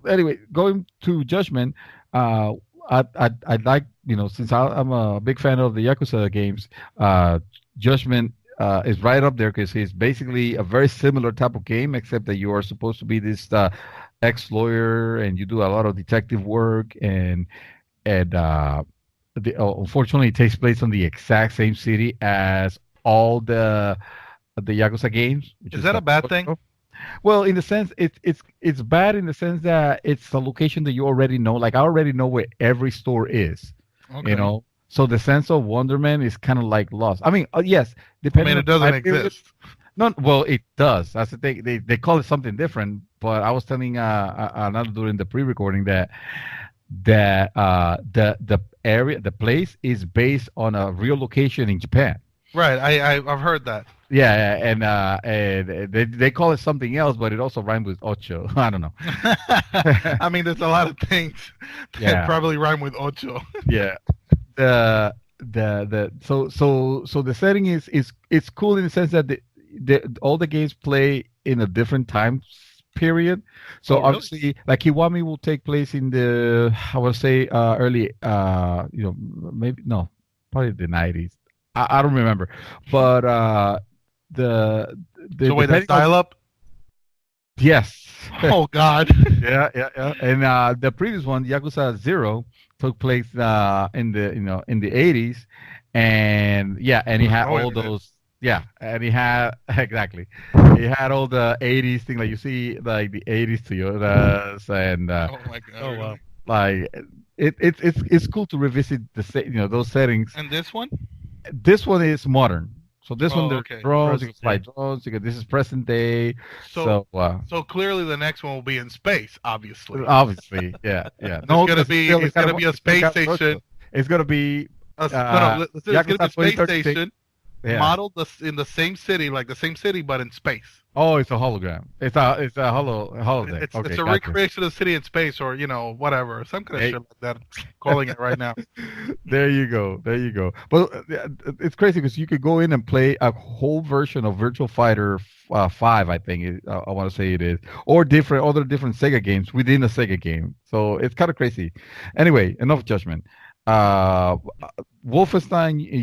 anyway, going to Judgment, I'd like, since I'm a big fan of the Yakuza games, Judgment is right up there because it's basically a very similar type of game, except that you are supposed to be this ex-lawyer and you do a lot of detective work unfortunately, it takes place on the exact same city as all the Yakuza games. Which Is that a bad thing? Well, in the sense, it's bad in the sense that it's a location that you already know. Like I already know where every store is. Okay. So the sense of wonderment is kind of like lost. I mean, yes, depending. it doesn't exist. No, well, it does. That's the thing. They call it something different. But I was telling another during the pre-recording that the area, the place is based on a real location in Japan. Right, I've heard that. Yeah, and they call it something else, but it also rhymes with ocho. I don't know. I mean, there's a lot of things that probably rhyme with ocho. Yeah. So the setting is it's cool in the sense that all the games play in a different time period. So obviously, like Kiwami will take place in the early maybe no, probably the 90s. I don't remember, but the so wait, that's dial up. Yes. Oh God. Yeah. And the previous one, Yakuza 0, took place in the 80s, and he had all those. Yeah, and he had exactly. He had all the 80s thing, like you see, like the 80s Toyotas, and oh my God. Oh wow. Like it's cool to revisit those settings. And this one? This one is modern. So this one, there's okay. drones. You can fly drones. This is present day. So clearly the next one will be in space, obviously. Obviously, yeah. No, it's gonna be a space station. It's gonna be it's gonna be a space station modeled in the same city, but in space. Oh, it's a hologram. It's a holodeck. It's a recreation of the city in space, or whatever, some kind of shit like that. Calling it right now. There you go. But it's crazy because you could go in and play a whole version of Virtual Fighter 5. I think I want to say it is, or other different Sega games within a Sega game. So it's kind of crazy. Anyway, enough judgment. Wolfenstein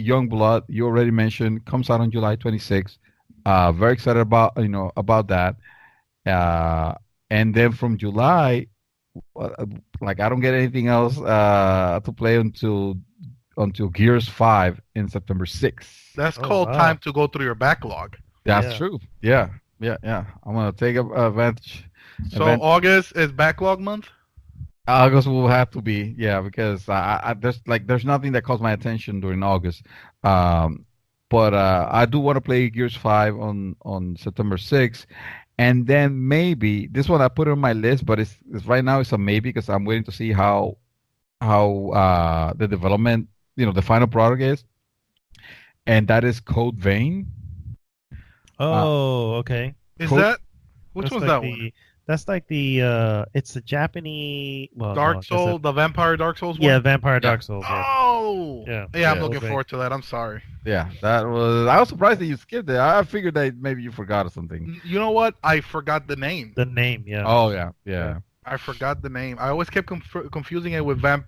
Youngblood, you already mentioned, comes out on July 26th. Very excited about that. And then from July, I don't get anything else to play until Gears 5 in September 6th. That's called time to go through your backlog. That's true. Yeah. I'm gonna take advantage. So August is backlog month. August will have to be, because there's nothing that calls my attention during August. But I do want to play Gears 5 on September 6th. And then maybe, this one I put on my list, but it's right now it's a maybe because I'm waiting to see how the development, the final product is. And that is Code Vein. Oh, okay. Which one's that one? That's like the it's the Japanese Dark Souls, the Vampire Dark Souls one? Yeah, Vampire Dark Souls. Yeah. Oh! Yeah, I'm looking forward to that. I'm sorry. Yeah, I was surprised that you skipped it. I figured that maybe you forgot or something. You know what? I forgot the name. The name, yeah. Oh, yeah. I forgot the name. I always kept confusing it with vampire,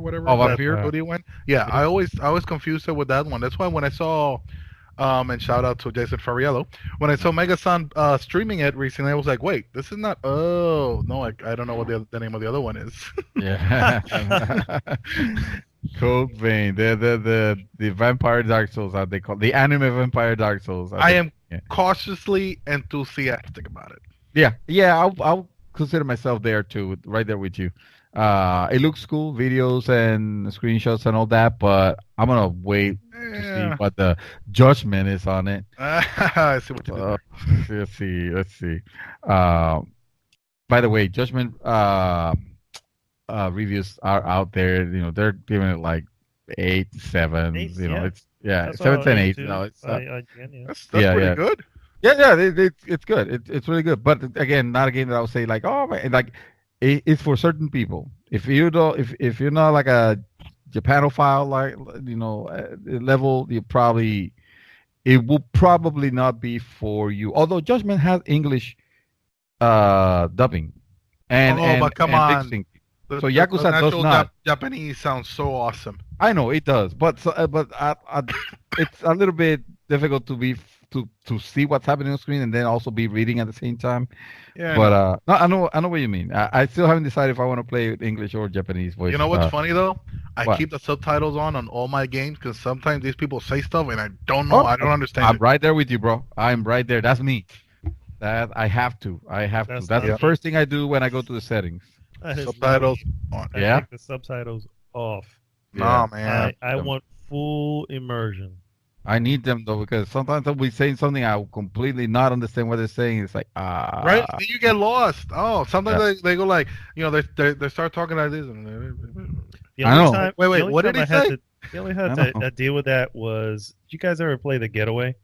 whatever. Oh, Vampire. Hoodie one. Yeah, I always confused it with that one. That's why when I saw, and shout out to Jason Fariello, when I saw Megasan streaming it recently, I was like, wait, this is not. Oh no, I don't know what the name of the other one is. Yeah. Code Vein, the Vampire Dark Souls, how they call the anime Vampire Dark Souls. I am cautiously enthusiastic about it. Yeah, I'll consider myself there too, right there with you. It looks cool, videos and screenshots and all that, but I'm gonna wait to see Yeah. what the judgment is on it. I see what you did. Let's see. Uh, by the way, judgment reviews are out there. You know, they're giving it like 8, 7. Eight, You know, yeah. it's yeah, That's 7, all 10, I 8. do. You know, it's Yeah. That's yeah, pretty yeah. good. yeah. It's good. It's really good. But again, not a game that I would say like, oh man, like it's for certain people. If you don't, if you're not like a Japanophile, like level, it will probably not be for you. Although Judgment has English dubbing and But come and lip on. sync. The, So the Yakuza does natural not. Japanese sounds so awesome. I know it does, but it's a little bit difficult to see what's happening on screen and then also be reading at the same time. Yeah. But no, I know what you mean. I still haven't decided if I want to play with English or Japanese voice. You know what's funny though? I what? keep the subtitles on all my games because sometimes these people say stuff and I don't know. I don't understand I'm it. right there with you, bro. I'm right there. That's me. That I have to. That's not the me. first thing I do when I go to the settings. That is Subtitles not on. me. Yeah? I take the subtitles off. Nah, man. I want full immersion. I need them though because sometimes I'll be saying something I will completely not understand what they're saying. It's like Right? Then you get lost. Oh, sometimes they go like, they start talking like this. The I only know. time, Wait, the only what time did he I had say? The only had I to know. deal with that was, did you guys ever play The Getaway?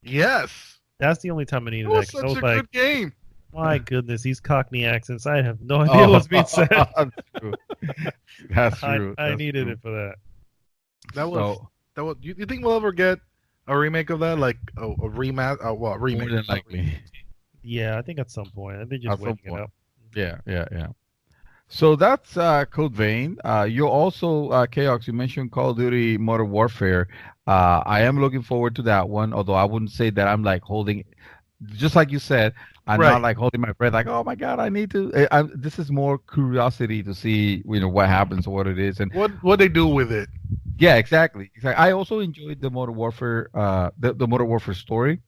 Yes. That's the only time I It needed was that. 'Cause I such was a like, good game. my goodness, these Cockney accents. I have no idea what's being said. That's true. That's true. I That's needed true. it for that. That was. You think we'll ever get a remake of that? Like a remake? Well, remake. More than likely. Yeah, I think at some point. I think they're just At some waiting it point. up. Yeah. So that's Code Vein. You also, Chaos, you mentioned Call of Duty Modern Warfare. I am looking forward to that one, although I wouldn't say that I'm like holding, just like you said, I'm Right. not like holding my breath, like, oh my God, I need to. This is more curiosity to see, what happens or what it is. And What they do with it? yeah, exactly. I also enjoyed the Modern Warfare, the Modern Warfare story.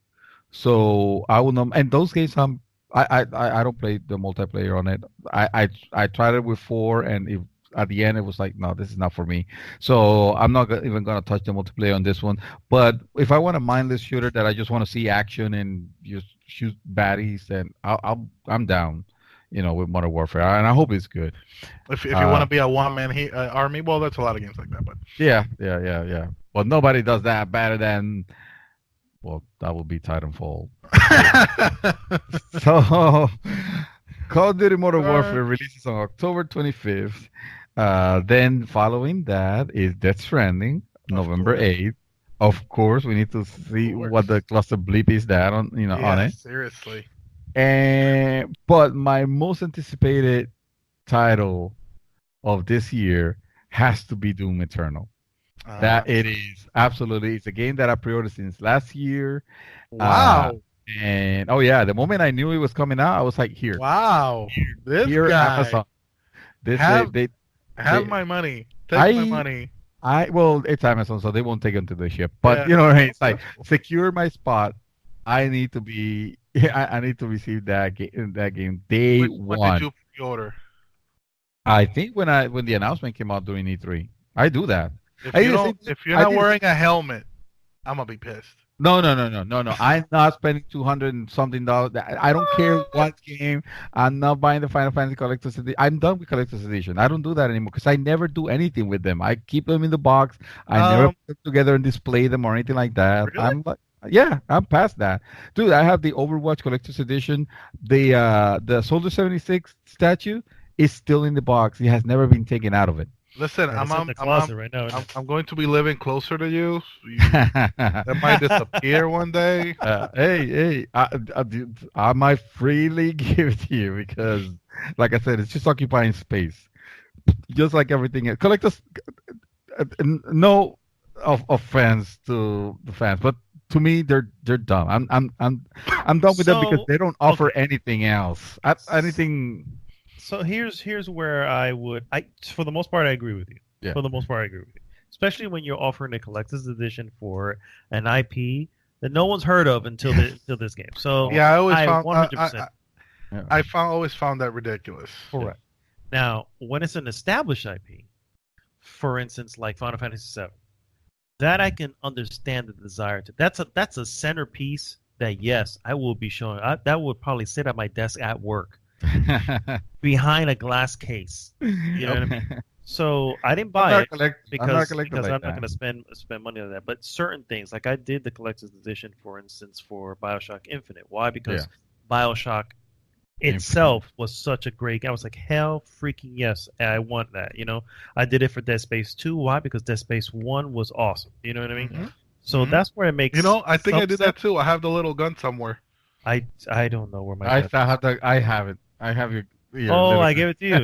So I will know, and those games, I don't play the multiplayer on it. I tried it with 4, and at the end it was like, no, this is not for me. So I'm not even gonna touch the multiplayer on this one. But if I want a mindless shooter that I just want to see action and just shoot baddies, then I'm down. With Modern Warfare, and I hope it's good. If you want to be a one-man army, well, that's a lot of games like that. But Yeah. Well, nobody does that better than. Well, that would be Titanfall. So, Call of Duty Modern Warfare releases on October 25th. Then following that is Death Stranding, November 8th. Of course, we need to see what the cluster bleep is that on it. Seriously. But my most anticipated title of this year has to be Doom Eternal. That it is absolutely. It's a game that I pre-ordered since last year. Wow. And the moment I knew it was coming out, I was like, here. Wow. This Here, guy. Amazon. Have my money. Take my money. Well, it's Amazon, so they won't take them to the ship. But it's like secure my spot. I need to be. I need to receive that game day one. When did you pre-order? I think when the announcement came out during E3, I do that. If you're not wearing a helmet, I'm gonna be pissed. No. I'm not spending $200 and something. I don't care what game. I'm not buying the Final Fantasy Collector's Edition. I'm done with Collector's Edition. I don't do that anymore because I never do anything with them. I keep them in the box. I never put them together and display them or anything like that. Really? I'm like, yeah, I'm past that, dude. I have the Overwatch Collector's Edition. The Soldier 76 statue is still in the box. It has never been taken out of it. Listen, It's in the closet right now. I'm going to be living closer to you. That might disappear one day. Hey, I might freely give it to you because, like I said, it's just occupying space, just like everything else. Collectors, no offense to the fans, but to me, they're dumb. I'm done with them because they don't offer anything else. Anything. So here's where for the most part I agree with you. Yeah. For the most part I agree with you. Especially when you're offering a collector's edition for an IP that no one's heard of until this game. So yeah, I always found 100%. I always found that ridiculous. Correct. Now, when it's an established IP, for instance, like Final Fantasy VII, That I can understand the desire to. That's a centerpiece that yes, I will be showing. That would probably sit at my desk at work behind a glass case. You know what I mean? So I didn't buy it because I'm not going to spend money on that. But certain things, like I did the collector's edition, for instance, for BioShock Infinite. Why? Because BioShock itself was such a great game. I was like, hell freaking yes, I want that. You know, I did it for Dead Space 2. Why? Because Dead Space 1 was awesome. You know what I mean? Mm-hmm. So that's where it makes. You know, I think I did that too. I have the little gun somewhere. I don't know where my. I have it. I have your. I gave it to you.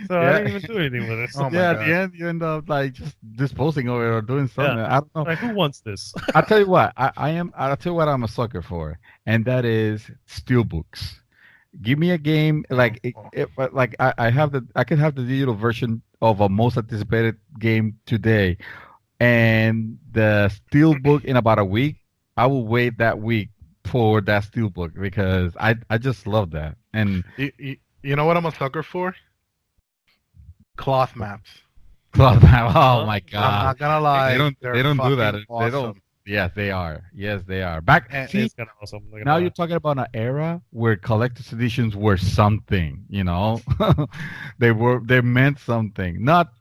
So I didn't even do anything with it. Oh yeah, at the end you end up like just disposing of it or doing something. Yeah. I don't know. Like, who wants this? I'll tell you what. I'll tell you what I'm a sucker for, and that is steelbooks. Give me a game like I could have the digital version of a most anticipated game today, and the steelbook in about a week. I will wait that week for that steelbook because I just love that. And you know what I'm a sucker for? Cloth maps. Cloth map. Oh my god! I'm not gonna lie. They don't do that. Awesome. They don't. Yes, they are. Yes, they are. See, it's kind of awesome. now you're talking about an era where collector's editions were something. You know, they meant something. Not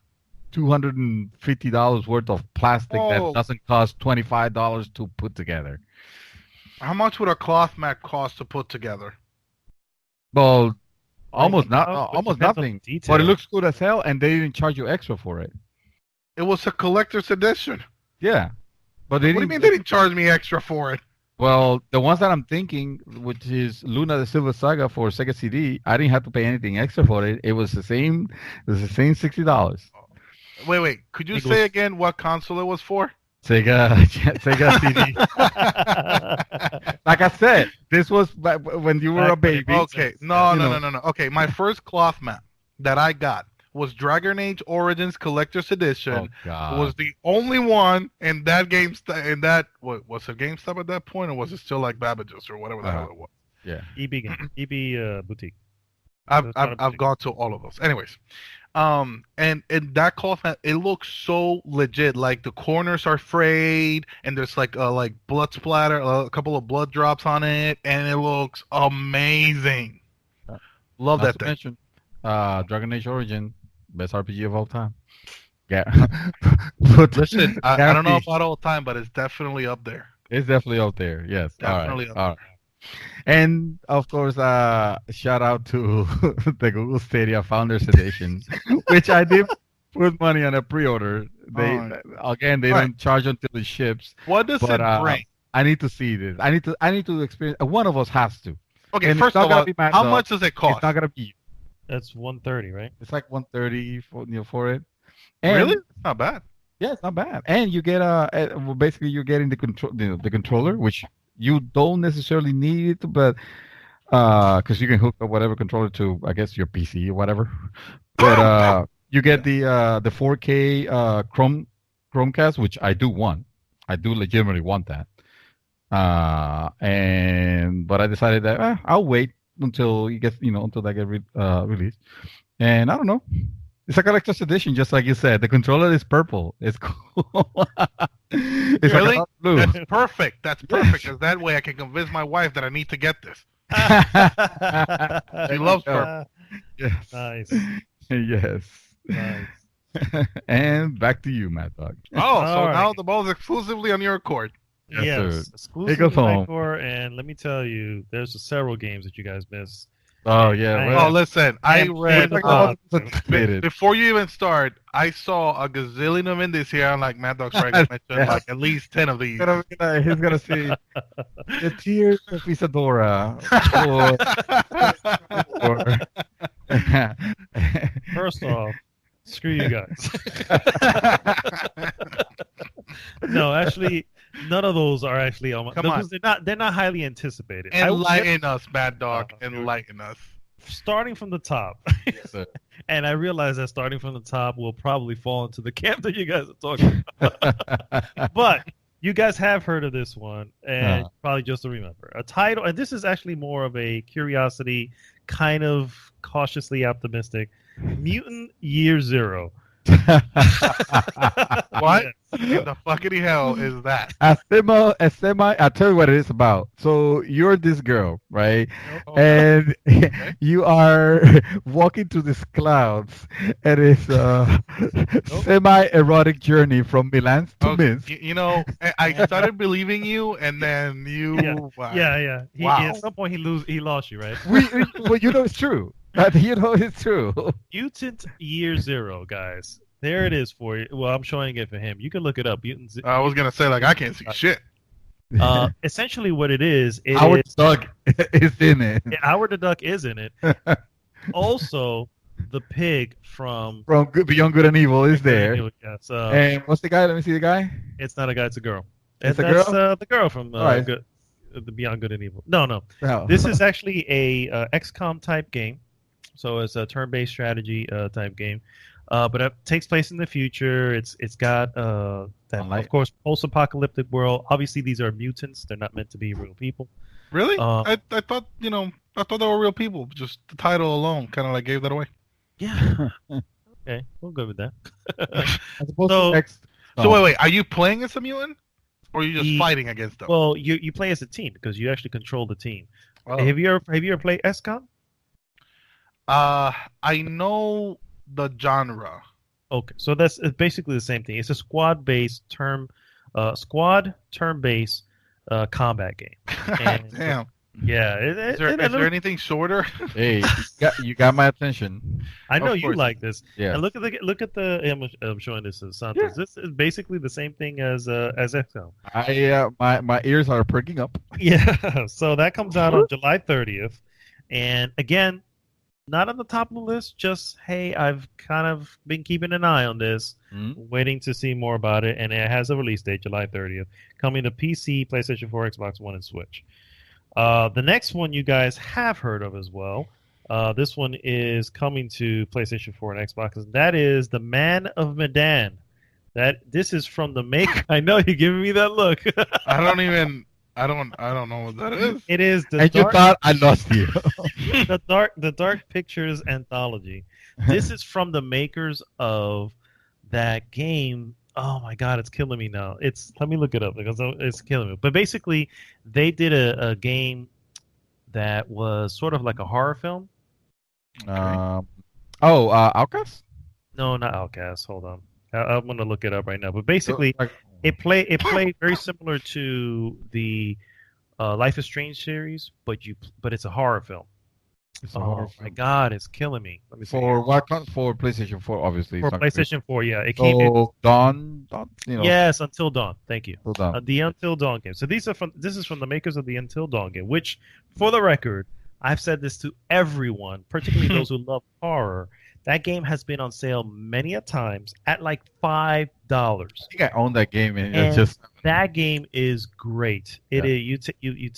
$250 worth of plastic that doesn't cost $25 to put together. How much would a cloth map cost to put together? Well, almost nothing. But it looks good as hell, and they didn't charge you extra for it. It was a collector's edition. Yeah. But what do you mean they didn't charge me extra for it? Well, the ones that I'm thinking, which is Luna the Silver Saga for Sega CD, I didn't have to pay anything extra for it. It was the same. It was the same $60. Wait. Could you say again what console it was for? Sega CD. Like I said, this was when you were a baby. Okay, no. Okay, my first cloth map that I got was Dragon Age Origins Collector's Edition. Oh, God. Was the only one in that was it GameStop at that point, or was it still like Babbage's or whatever the hell it was? Yeah. EB boutique. I've gone to all of those. Anyways, and that cloth mat, it looks so legit. Like the corners are frayed, and there's like blood splatter, a couple of blood drops on it, and it looks amazing. Love that thing. Mention, Dragon Age Origin, best RPG of all time. Yeah. Listen, I don't know about all time, but it's definitely up there. It's definitely up there. Yes. Definitely up there. And of course, shout out to the Google Stadia Founders Edition, which I did put money on a pre-order. They don't charge until it ships. What does it bring? I need to see this. I need to experience. One of us has to. Okay, first of all, how much does it cost? It's not gonna be. That's $130, right? It's like $130 for it. And really? It's not bad. Yeah, it's not bad. And you get basically you're getting the controller, which you don't necessarily need it, but because you can hook up whatever controller to, I guess, your PC or whatever. But you get the 4K Chromecast, which I do want. I do legitimately want that. But I decided that I'll wait until it gets, until that get released. And I don't know. It's a collector's edition, just like you said. The controller is purple. It's cool. It's really? Like blue. That's perfect. That's perfect, because that way I can convince my wife that I need to get this. She loves purple. Yes. Nice. Yes. Nice. And back to you, Mad Dog. Now the ball is exclusively on your court. Yes, exclusively my court. And let me tell you, there's several games that you guys missed. Oh yeah. Well, listen, I read before you even start. I saw a gazillion of indies here on like Mad Dog's right mentioned like at least 10 of these. He's gonna see the Tears of Isadora. First off, screw you guys. No, actually, none of those are actually on. Come on, they're not highly anticipated. Enlighten us, Bad Dog. Enlighten us. Starting from the top. Yes, sir. And I realize that starting from the top will probably fall into the camp that you guys are talking about. But you guys have heard of this one, and probably just to remember. A title, and this is actually more of a curiosity, kind of cautiously optimistic. Mutant Year Zero. What in the fuckity hell is that? A semi. I'll tell you what it is about. So you're this girl, right? Oh, And okay. you are walking through these clouds, and it's a semi-erotic journey from Milan to Minsk. You know, I started believing you, and then you. Yeah. Wow. At some point, he lost you, right? Well, you know it's true. You know it's true. Mutant Year Zero, guys. There it is for you. Well, I'm showing it for him. You can look it up. I was gonna say like I can't see shit. Essentially, what it is, Howard Duck is in it. Howard the Duck is in it. Also, the pig from Beyond Good and Evil is there. Yeah, so And what's the guy? Let me see the guy. it's not a guy; it's a girl. It's a That's girl? the girl from Alright. the Beyond Good and Evil. No. Oh. This is actually a XCOM type game, so it's a turn-based strategy type game. But it takes place in the future. It's got of course, post-apocalyptic world. Obviously, these are mutants. They're not meant to be real people. Really? I thought they were real people. Just the title alone kind of like gave that away. Yeah. Okay, we'll go with that. So wait, are you playing as a mutant, or are you just fighting against them? Well, you play as a team because you actually control the team. Oh. Have you ever played XCOM? I know the genre. Okay, so it's basically the same thing. It's a squad-based turn-based combat game. And, Damn. Yeah. Is there anything shorter? Hey, you got my attention. I know Of you course. like this. Yeah. And look at the. I'm showing this to Santos. Yeah. This is basically the same thing as XCOM. My ears are pricking up. Yeah. So that comes out on July 30th, and again, not on the top of the list. Just hey, I've kind of been keeping an eye on this, waiting to see more about it, and it has a release date, July 30th, coming to PC, PlayStation 4, Xbox One, and Switch. The next one you guys have heard of as well. This one is coming to PlayStation 4 and Xbox. And that is The Man of Medan. This is from the maker. I know you're giving me that look. I don't know what that is. It is You thought I lost you. the Dark Pictures anthology. This is from the makers of that game. Oh my god, it's killing me now. Let me look it up because it's killing me. But basically, they did a game that was sort of like a horror film. Outcast? No, not Outcast. Hold on, I'm gonna look it up right now. But basically, it played very similar to the Life is Strange series, but it's a horror film. My god, it's killing me. Let me see. For what? For PlayStation 4, obviously. For PlayStation 4, yeah, it came in. Dawn. Yes, Until Dawn. Thank you. Until Dawn. The Until Dawn game. So this is from the makers of the Until Dawn game. Which, for the record, I've said this to everyone, particularly those who love horror. That game has been on sale many a times at like $5. I think I own that game, and that game is great. It is you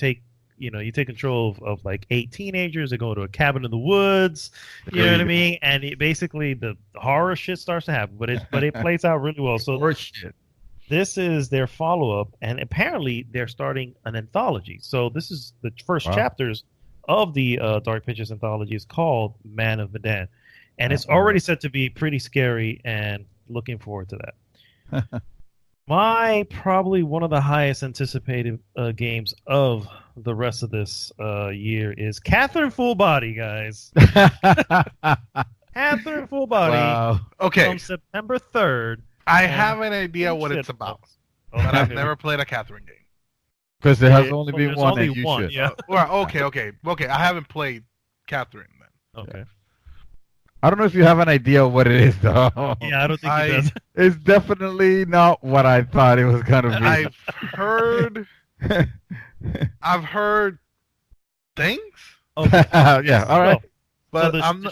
take control of like 8 teenagers that go to a cabin in the woods. You know what I mean? And basically the horror shit starts to happen, but it plays out really well. So this is their follow up, and apparently they're starting an anthology. So this is the first chapters of the Dark Pictures anthology. Is called Man of Medan, and it's already said to be pretty scary. And looking forward to that. Probably one of the highest anticipated games of the rest of this year is Catherine Full Body, guys. Catherine Full Body. Wow. Okay. From September 3rd. I have an idea what it's about, but I've never played a Catherine game. Because there has only been one, and you should. Yeah. Well, okay. I haven't played Catherine then. Okay. I don't know if you have an idea of what it is, though. Yeah, I don't think he does. It's definitely not what I thought it was going to be. I've heard things. Okay. Yeah, all right. But So I'm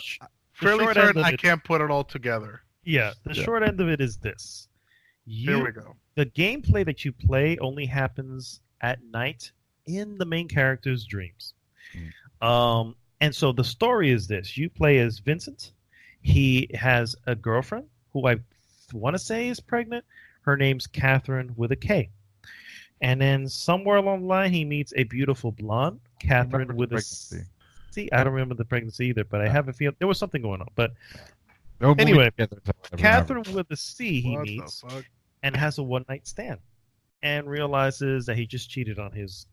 fairly short certain end of I it- can't put it all together. Yeah, the short end of it is this. Here we go. The gameplay that you play only happens at night in the main character's dreams. And so the story is this. You play as Vincent. He has a girlfriend who I want to say is pregnant. Her name's Catherine with a K. And then somewhere along the line, he meets a beautiful blonde, Catherine with a C. I don't remember the pregnancy either, but I have a feeling there was something going on. But They're moving Anyway, together, so I remember. Catherine with a C he What the meets fuck? and has a one night stand, and realizes that he just cheated on his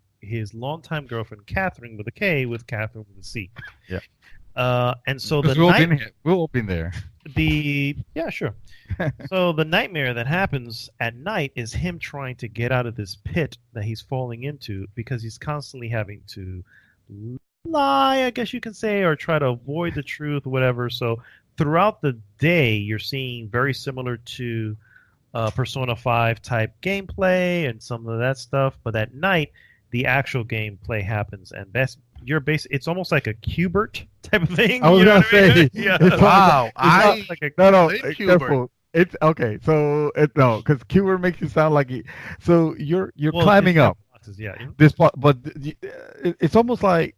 longtime girlfriend Catherine with a K with Catherine with a C. Yeah. And so the Because we've all night been here. We've all been there. yeah, sure. So the nightmare that happens at night is him trying to get out of this pit that he's falling into because he's constantly having to lie, I guess you can say, or try to avoid the truth, whatever. So throughout the day, you're seeing very similar to Persona 5 type gameplay and some of that stuff. But at night, the actual gameplay happens, and it's almost like a Qbert type of thing. I was you know gonna what I mean? say, Yeah. it's Wow, not like a No, Say Qbert. careful. It's okay. So no, because Qbert makes you sound like so you're climbing up boxes, yeah. this part, but it's almost like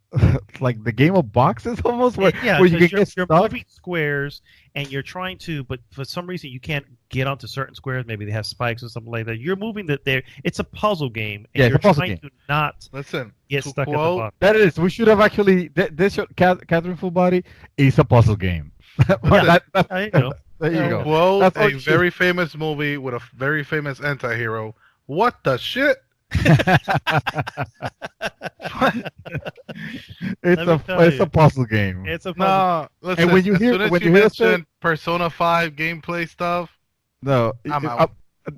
like the game of boxes, almost where Yeah, where you can you're get stuck. moving squares and you're trying to, but for some reason you can't get onto certain squares. Maybe they have spikes or something like that. You're moving that there. It's a puzzle game, and Yeah, it's you're a puzzle trying game. to not Listen, get to stuck at the quote- bottom. That is, we should have actually. This show, Catherine Full Body is a puzzle game. Yeah, you know. There you go. Quote That's all a you should- very famous movie with a very famous anti-hero. What the shit? It's Let me tell it's you. a puzzle game. It's a puzzle. No, listen. And when you as hear- soon as when you you hear us say- mention Persona 5 gameplay stuff, No, I'm out.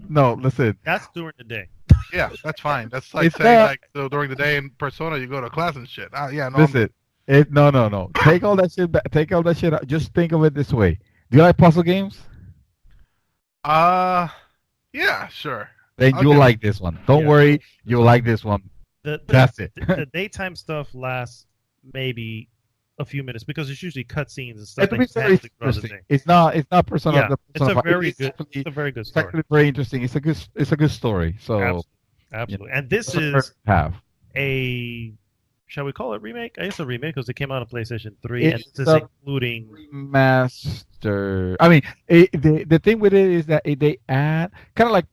no. Listen, That's during the day. yeah, that's fine. That's like It's saying not- like so during the day in Persona you go to class and shit. Yeah, no. listen. No. Take all that shit back. Take all that shit out. Just think of it this way. Do you like puzzle games? Yeah, sure. Then I'll you'll give it- like this one. Don't Yeah. worry, you'll like this one. That's it. The daytime stuff lasts maybe a few minutes because it's usually cutscenes and stuff. It that be you very have to throughout the interesting. day. It's not Persona. Yeah, the it's Persona a 5. very It's good. actually- It's a very good It's story. actually very interesting. It's a good story. So Absolutely. And this it's a is first half. a, shall we call it remake? I guess a remake because it came out on PlayStation 3, and It's this is a including. Master. I mean, the thing with it is that they add kind of like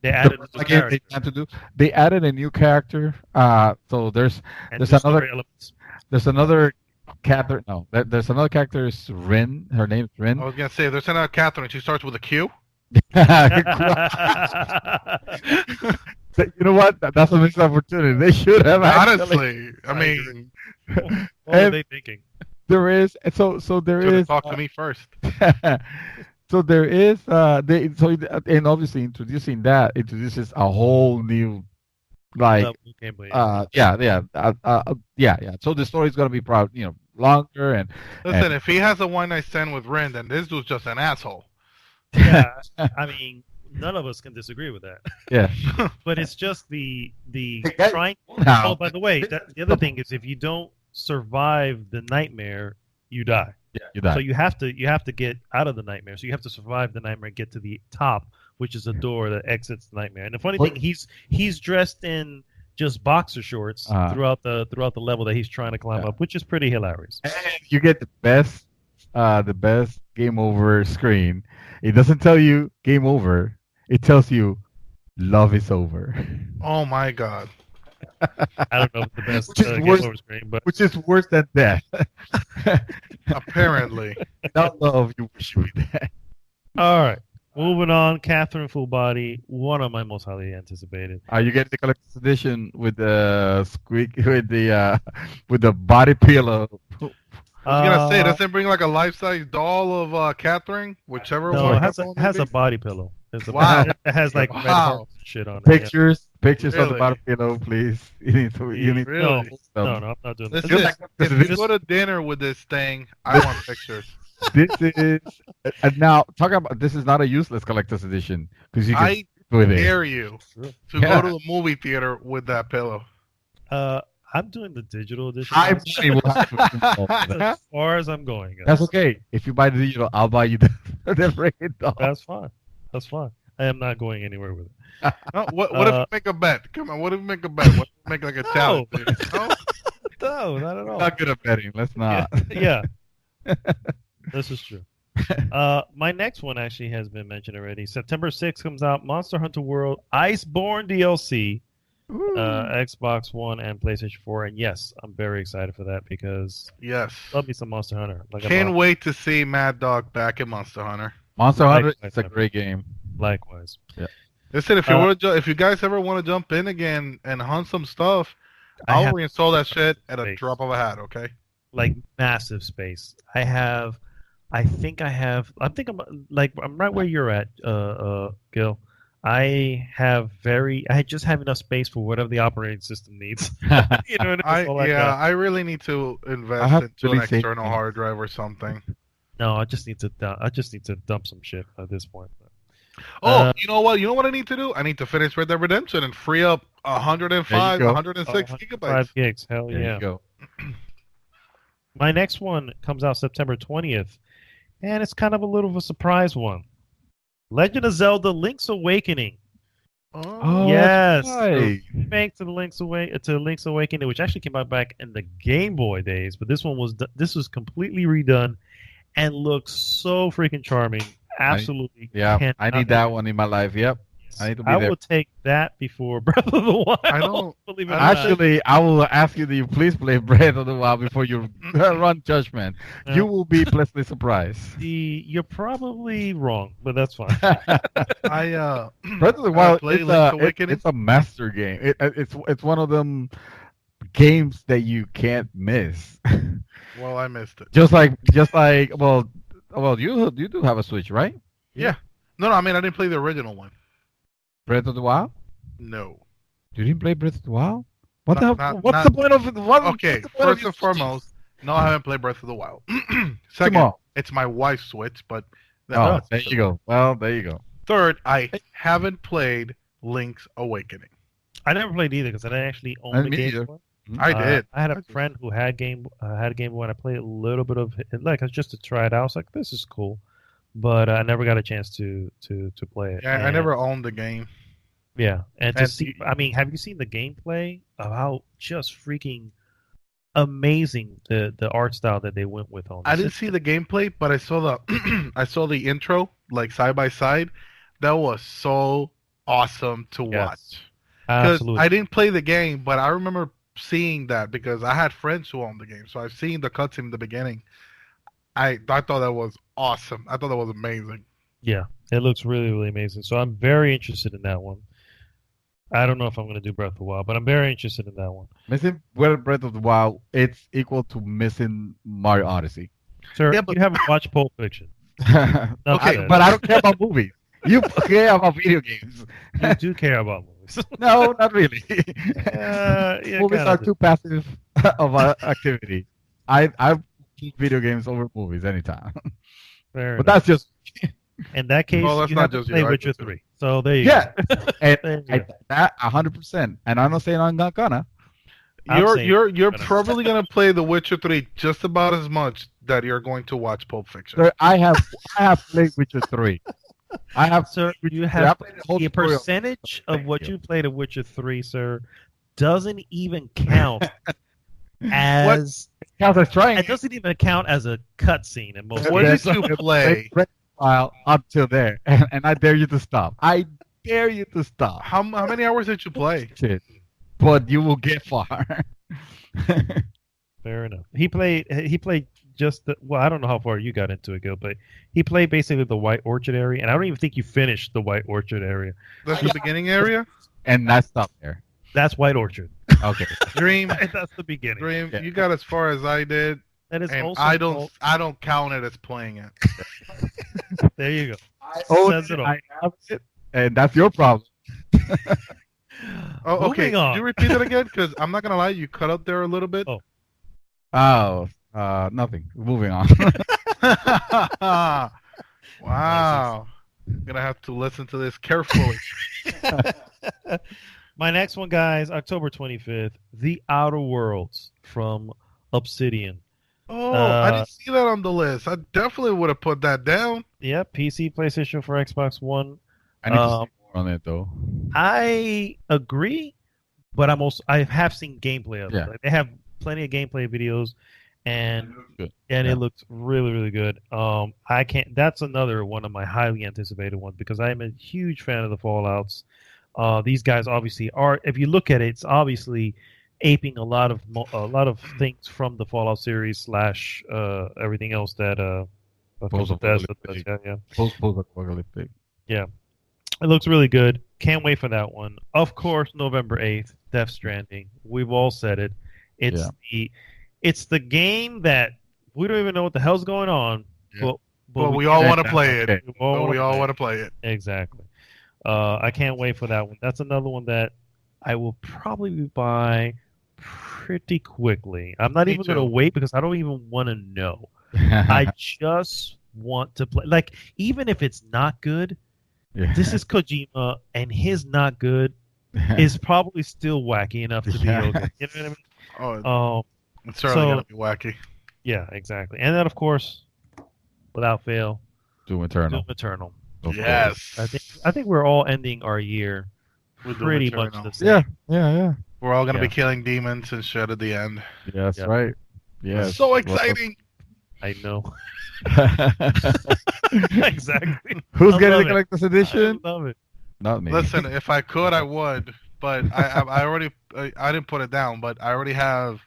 They added the the first game character they plan to do. They added a new character. So there's and there's the story another- elements. there's another character. No, there's another character. Is Rin. Her name's Rin. I was gonna say there's another Catherine. She starts with a Q. You know what? That's a missed opportunity. They should have actually. Honestly, I mean, What were they thinking? There is so there should have is talked to me first. so there is and obviously introduces a whole new like Level gameplay. yeah. So the story is gonna be longer and Listen, if he has a one night stand with Ren, then this dude's just an asshole. Yeah, I mean, none of us can disagree with that. yeah. But it's just the guy- trying. Now- Oh, by the way, the other thing is if you don't survive the nightmare, you die. Yeah, you die. So you have to get out of the nightmare. So you have to survive the nightmare and get to the top, which is a door that exits the nightmare. And the funny thing, he's dressed in just boxer shorts throughout the level that he's trying to climb up, which is pretty hilarious. And you get the best game over screen. It doesn't tell you game over. It tells you love is over. Oh my god. I don't know if it's the best Which is game worse- over screen, but Which is worse than death. Apparently. Not love, you wish you were dead. all right. Moving on, Catherine Full Body, one of my most highly anticipated. Are you getting the collector's edition with the with the body pillow? I was gonna say, does it bring like a life-size doll of Catherine, whichever No, one? it has a body pillow. Wow. It has like red Wow. hearts and shit on it. Pictures of the Really? body pillow, please. You need to. Really? No, I'm not doing that. Listen, if this you is- go to dinner with this thing, I want pictures. This is now talking about. This is not a useless collector's edition because you can I sleep with it. dare you to Yeah. go to the movie theater with that pillow. I'm doing the digital edition. High money will have to be involved. As far as I'm going. guys. That's okay. If you buy the digital, I'll buy you the freaking doll. That's fine. That's fine. I am not going anywhere with it. No, what if we make a bet? Come on, what if we make a bet? What if we make like a challenge? No? No, not at all. Not good at betting. Let's not. Yeah. This is true. My next one actually has been mentioned already. September 6th comes out Monster Hunter World Iceborne DLC Xbox One and PlayStation 4. And yes, I'm very excited for that because Yes. love me some Monster Hunter. Like Can't wait to see Mad Dog back in Monster Hunter. Monster Hunter Likewise, is a great game. Likewise. Listen, if you guys ever want to jump in again and hunt some stuff, I'll reinstall that shit at a drop of a hat. Okay. Like massive space. I'm right where you're at, Gil. I just have enough space for whatever the operating system needs. You know what I mean? I really need to invest into an external hard drive or something. No, I just need to dump some shit at this point. You know what? You know what I need to do? I need to finish Red Dead Redemption and free up 105, 106 gigabytes. 5 gigs. Hell yeah. There you go. My next one comes out September 20th, and it's kind of a little of a surprise one. Legend of Zelda: Link's Awakening. Oh, yes, right. Remake to Link's Awakening, which actually came out back in the Game Boy days, but this was completely redone and looks so freaking charming. Absolutely. I need that one in my life. Yep. I need to be there. I will take that before Breath of the Wild. I don't believe it. Actually, I will ask you, do you please play Breath of the Wild before you run Judgment? You will be pleasantly surprised. You're probably wrong, but that's fine. Breath of the Wild, it's a master game. It's one of them games that you can't miss. Well, I missed it. Just like well, you do have a Switch, right? Yeah. No, I mean I didn't play the original one. Breath of the Wild? No. You didn't play Breath of the Wild? What's the point of it? Okay, first and foremost, no, I haven't played Breath of the Wild. Second, it's my wife's Switch, but there you go. Well, there you go. Third, I haven't played Link's Awakening. I never played either because I didn't actually own the Game Boy. I did. I had a friend who had a Game Boy, and I played a little bit of it, like just to try it out. I was like, "This is cool," but I never got a chance to play it. Yeah, I never owned the game. Yeah, and to see, I mean, have you seen the gameplay of how just freaking amazing the art style that they went with on this? I didn't see the gameplay, but I saw the intro like side by side. That was so awesome to watch. Because I didn't play the game, but I remember seeing that because I had friends who owned the game, so I've seen the cutscene in the beginning. I thought that was awesome. I thought that was amazing. Yeah, it looks really, really amazing. So I'm very interested in that one. I don't know if I'm going to do Breath of the Wild, but I'm very interested in that one. Missing Breath of the Wild, it's equal to missing Mario Odyssey. Sir, you haven't watched Pulp Fiction. Okay, but I don't care about movies. You care about video games. You do care about movies. No, not really. Movies are do. too passive of an activity. I keep video games over movies anytime. Fair but enough. that's just in that case. Well, that's you not have just to play you, Witcher 3. So there you go. And that 100%. And I'm not saying I'm not gonna. You're probably gonna play The Witcher 3 just about as much that you're going to watch Pulp Fiction. Sir, I have played Witcher 3. I have. Sir, you have the percentage of what you played of Witcher 3, sir, doesn't even count as. It doesn't even count as a cutscene in most. What did you play? Up till there, and I dare you to stop. I dare you to stop. How many hours did you play? Shit. But you will get far. Fair enough. He played just I don't know how far you got into it, Gil, but he played basically the White Orchard area, and I don't even think you finished the White Orchard area. That's the beginning area? And that's stop there. That's White Orchard. Okay. Dream. That's the beginning. Dream, you got as far as I did. That is and also I don't count it as playing it. There you go. I have it, and that's your problem. Oh, okay. Moving on. Could you repeat that again? Because I'm not gonna lie, you cut out there a little bit. Nothing. Moving on. Wow. I'm gonna have to listen to this carefully. My next one, guys, October 25th, The Outer Worlds from Obsidian. Oh, I didn't see that on the list. I definitely would have put that down. Yeah, PC, PlayStation 4, Xbox One. I need to see more on it, though. I agree, but I have seen gameplay of it. Like, they have plenty of gameplay videos, and it looks really, really good. That's another one of my highly anticipated ones because I am a huge fan of the Fallouts. These guys obviously are. If you look at it, it's obviously aping a lot of things from the Fallout series slash everything else that Bethesda does. Yeah. Post-apocalyptic. Yeah. It looks really good. Can't wait for that one. Of course, November 8th, Death Stranding. We've all said it. It's the game that we don't even know what the hell's going on, but we all want to play it. We all want to play it. Exactly. I can't wait for that one. That's another one that I will probably buy pretty quickly. I'm not even going to wait because I don't even want to know. I just want to play. Like, even if it's not good, this is Kojima, and his not good is probably still wacky enough to be okay. You know what I mean? It's certainly going to be wacky. Yeah, exactly. And then, of course, without fail, Doom Eternal. Yes. I think we're all ending our year pretty much the same. Yeah. We're all going to be killing demons and shit at the end. Yes, right. Yes. So exciting. I know. Exactly. Who's getting the collector's edition? I love it. Not me. Listen, if I could, I would. But I already, I didn't put it down, but I already have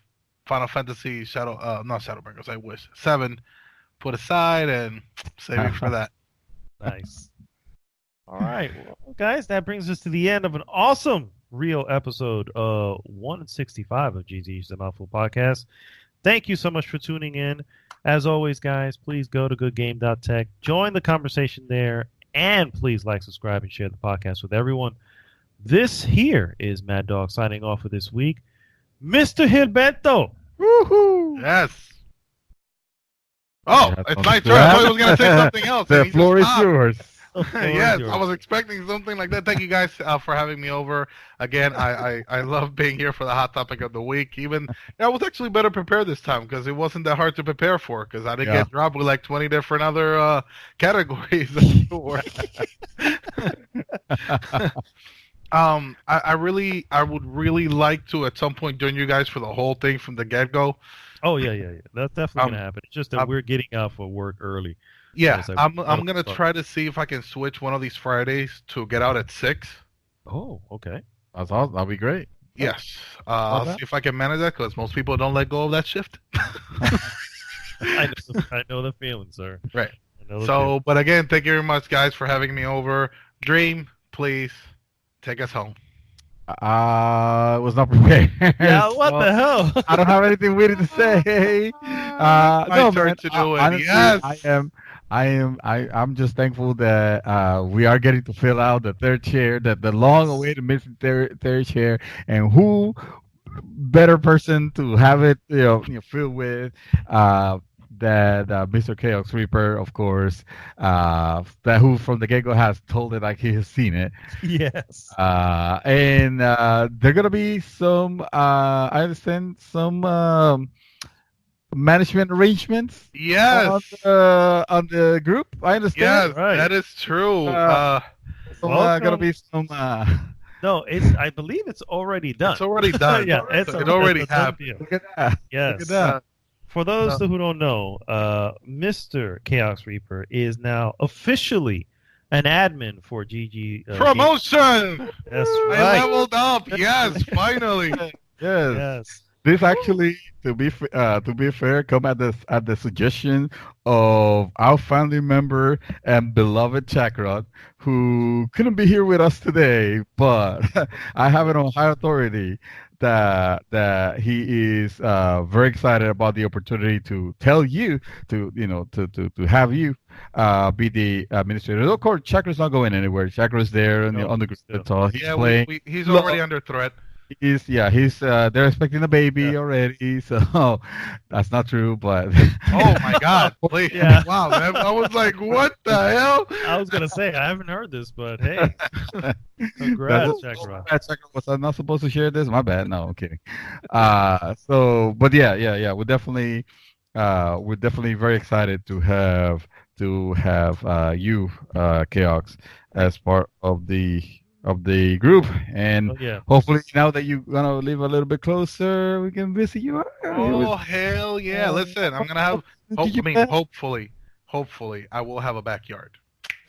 Final Fantasy not Shadowbringers, I wish. 7 put aside and saving for that. Nice. All right, well, guys, that brings us to the end of an awesome real episode 165 of GZ's The Mouthful Podcast. Thank you so much for tuning in. As always, guys, please go to goodgame.tech, join the conversation there, and please like, subscribe, and share the podcast with everyone. This here is Mad Dog signing off for this week. Mr. Gilberto. Woohoo! Yes. Oh, it's my turn. I thought he was going to say something else. The floor is yours. Yes, I was expecting something like that. Thank you guys for having me over. Again, I love being here for the hot topic of the week. Even I was actually better prepared this time because it wasn't that hard to prepare for because I didn't get dropped with like 20 different other categories. I would really like to at some point join you guys for the whole thing from the get-go. Oh yeah. That's definitely gonna happen. It's just that we're getting out for work early. Yeah, so I'm gonna try to see if I can switch one of these Fridays to get out at 6. Oh, okay. That's awesome. That'll be great. Yes. I'll see if I can manage that because most people don't let go of that shift. I know the feeling, sir. Right. So, but again, thank you very much, guys, for having me over. Dream, please take us home. Was not prepared. Yeah, what the hell? I don't have anything witty to say. My turn to do it. Honestly, Yes. I'm just thankful that we are getting to fill out the third chair, the long-awaited missing third chair, and who better person to have it, fill with that Mr. Chaos Reaper, of course, that who from the get-go has told it like he has seen it. Yes. And there gonna be some, I understand, some management arrangements. Yes. On the group. I understand. Yes, right. That is true. Gonna be some. No, I believe it's already done. It's already done. Yeah, it already happened. Look at that. Yes. Look at that. For those who don't know, Mr. Chaos Reaper is now officially an admin for GG. Promotion! That's right. I leveled up. Yes, finally. Yes. This actually, to be fair, come at the suggestion of our family member and beloved Chakra, who couldn't be here with us today, but I have it on high authority that he is very excited about the opportunity to tell you to have you be the administrator. Of course, Chakra's not going anywhere. Chakra's there on the group. That's all. He's playing. He's already under threat. He's they're expecting a baby already, so that's not true, but oh my god, please. Yeah. Wow, man. I was like, what the hell? I was gonna say I haven't heard this, but hey, congrats, Chakra. Was I not supposed to share this? My bad. No, I'm kidding. But yeah, we're definitely very excited to have you, Chaos, as part of the group, and hopefully now that you're gonna live a little bit closer, we can visit you. Oh hell yeah! Listen, I'm gonna have. Hopefully, I will have a backyard.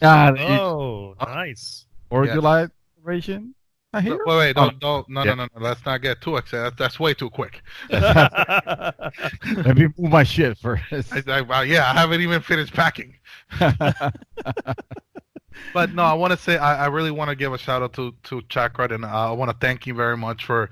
Oh, nice. 4th of July celebration. a hero? Wait, don't, no. Let's not get too excited. That's way too quick. Let me move my shit first. I haven't even finished packing. But no, I want to say I really want to give a shout out to Chakra, and I want to thank him very much for,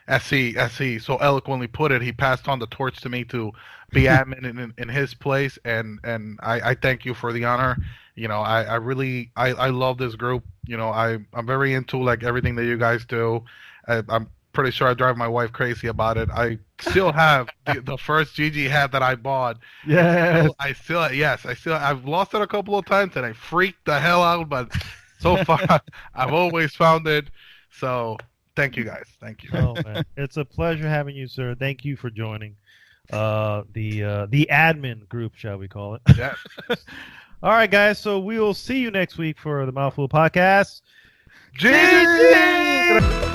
as he so eloquently put it, he passed on the torch to me to be admin in his place, and I thank you for the honor. I really love this group. I'm very into like everything that you guys do. I'm pretty sure I drive my wife crazy about it. I still have the first GG hat that I bought. Yes. I've lost it a couple of times and I freaked the hell out, but so far I've always found it. So thank you guys. Thank you. Oh man, it's a pleasure having you, sir. Thank you for joining the admin group, shall we call it? Yeah. All right, guys. So we will see you next week for the Mouthful Podcast. GG!